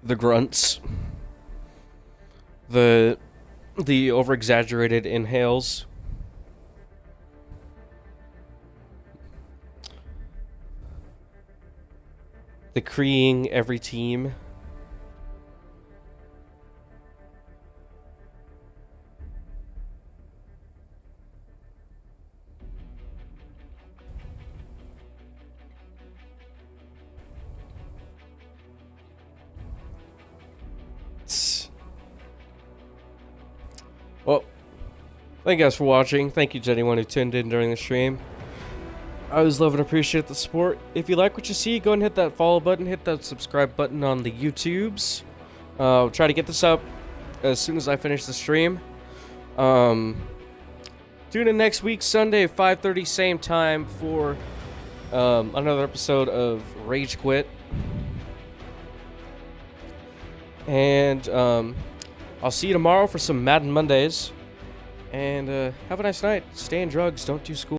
the grunts, the over-exaggerated inhales, the creeing every team. Well, thank you guys for watching. Thank you to anyone who tuned in during the stream. I always love and appreciate the support. If you like what you see, go and hit that follow button, hit that subscribe button on the YouTubes. I'll try to get this up as soon as I finish the stream. Tune in next week, Sunday, 5:30, same time, for another episode of Rage Quit. And I'll see you tomorrow for some Madden Mondays. And have a nice night. Stay in drugs. Don't do school.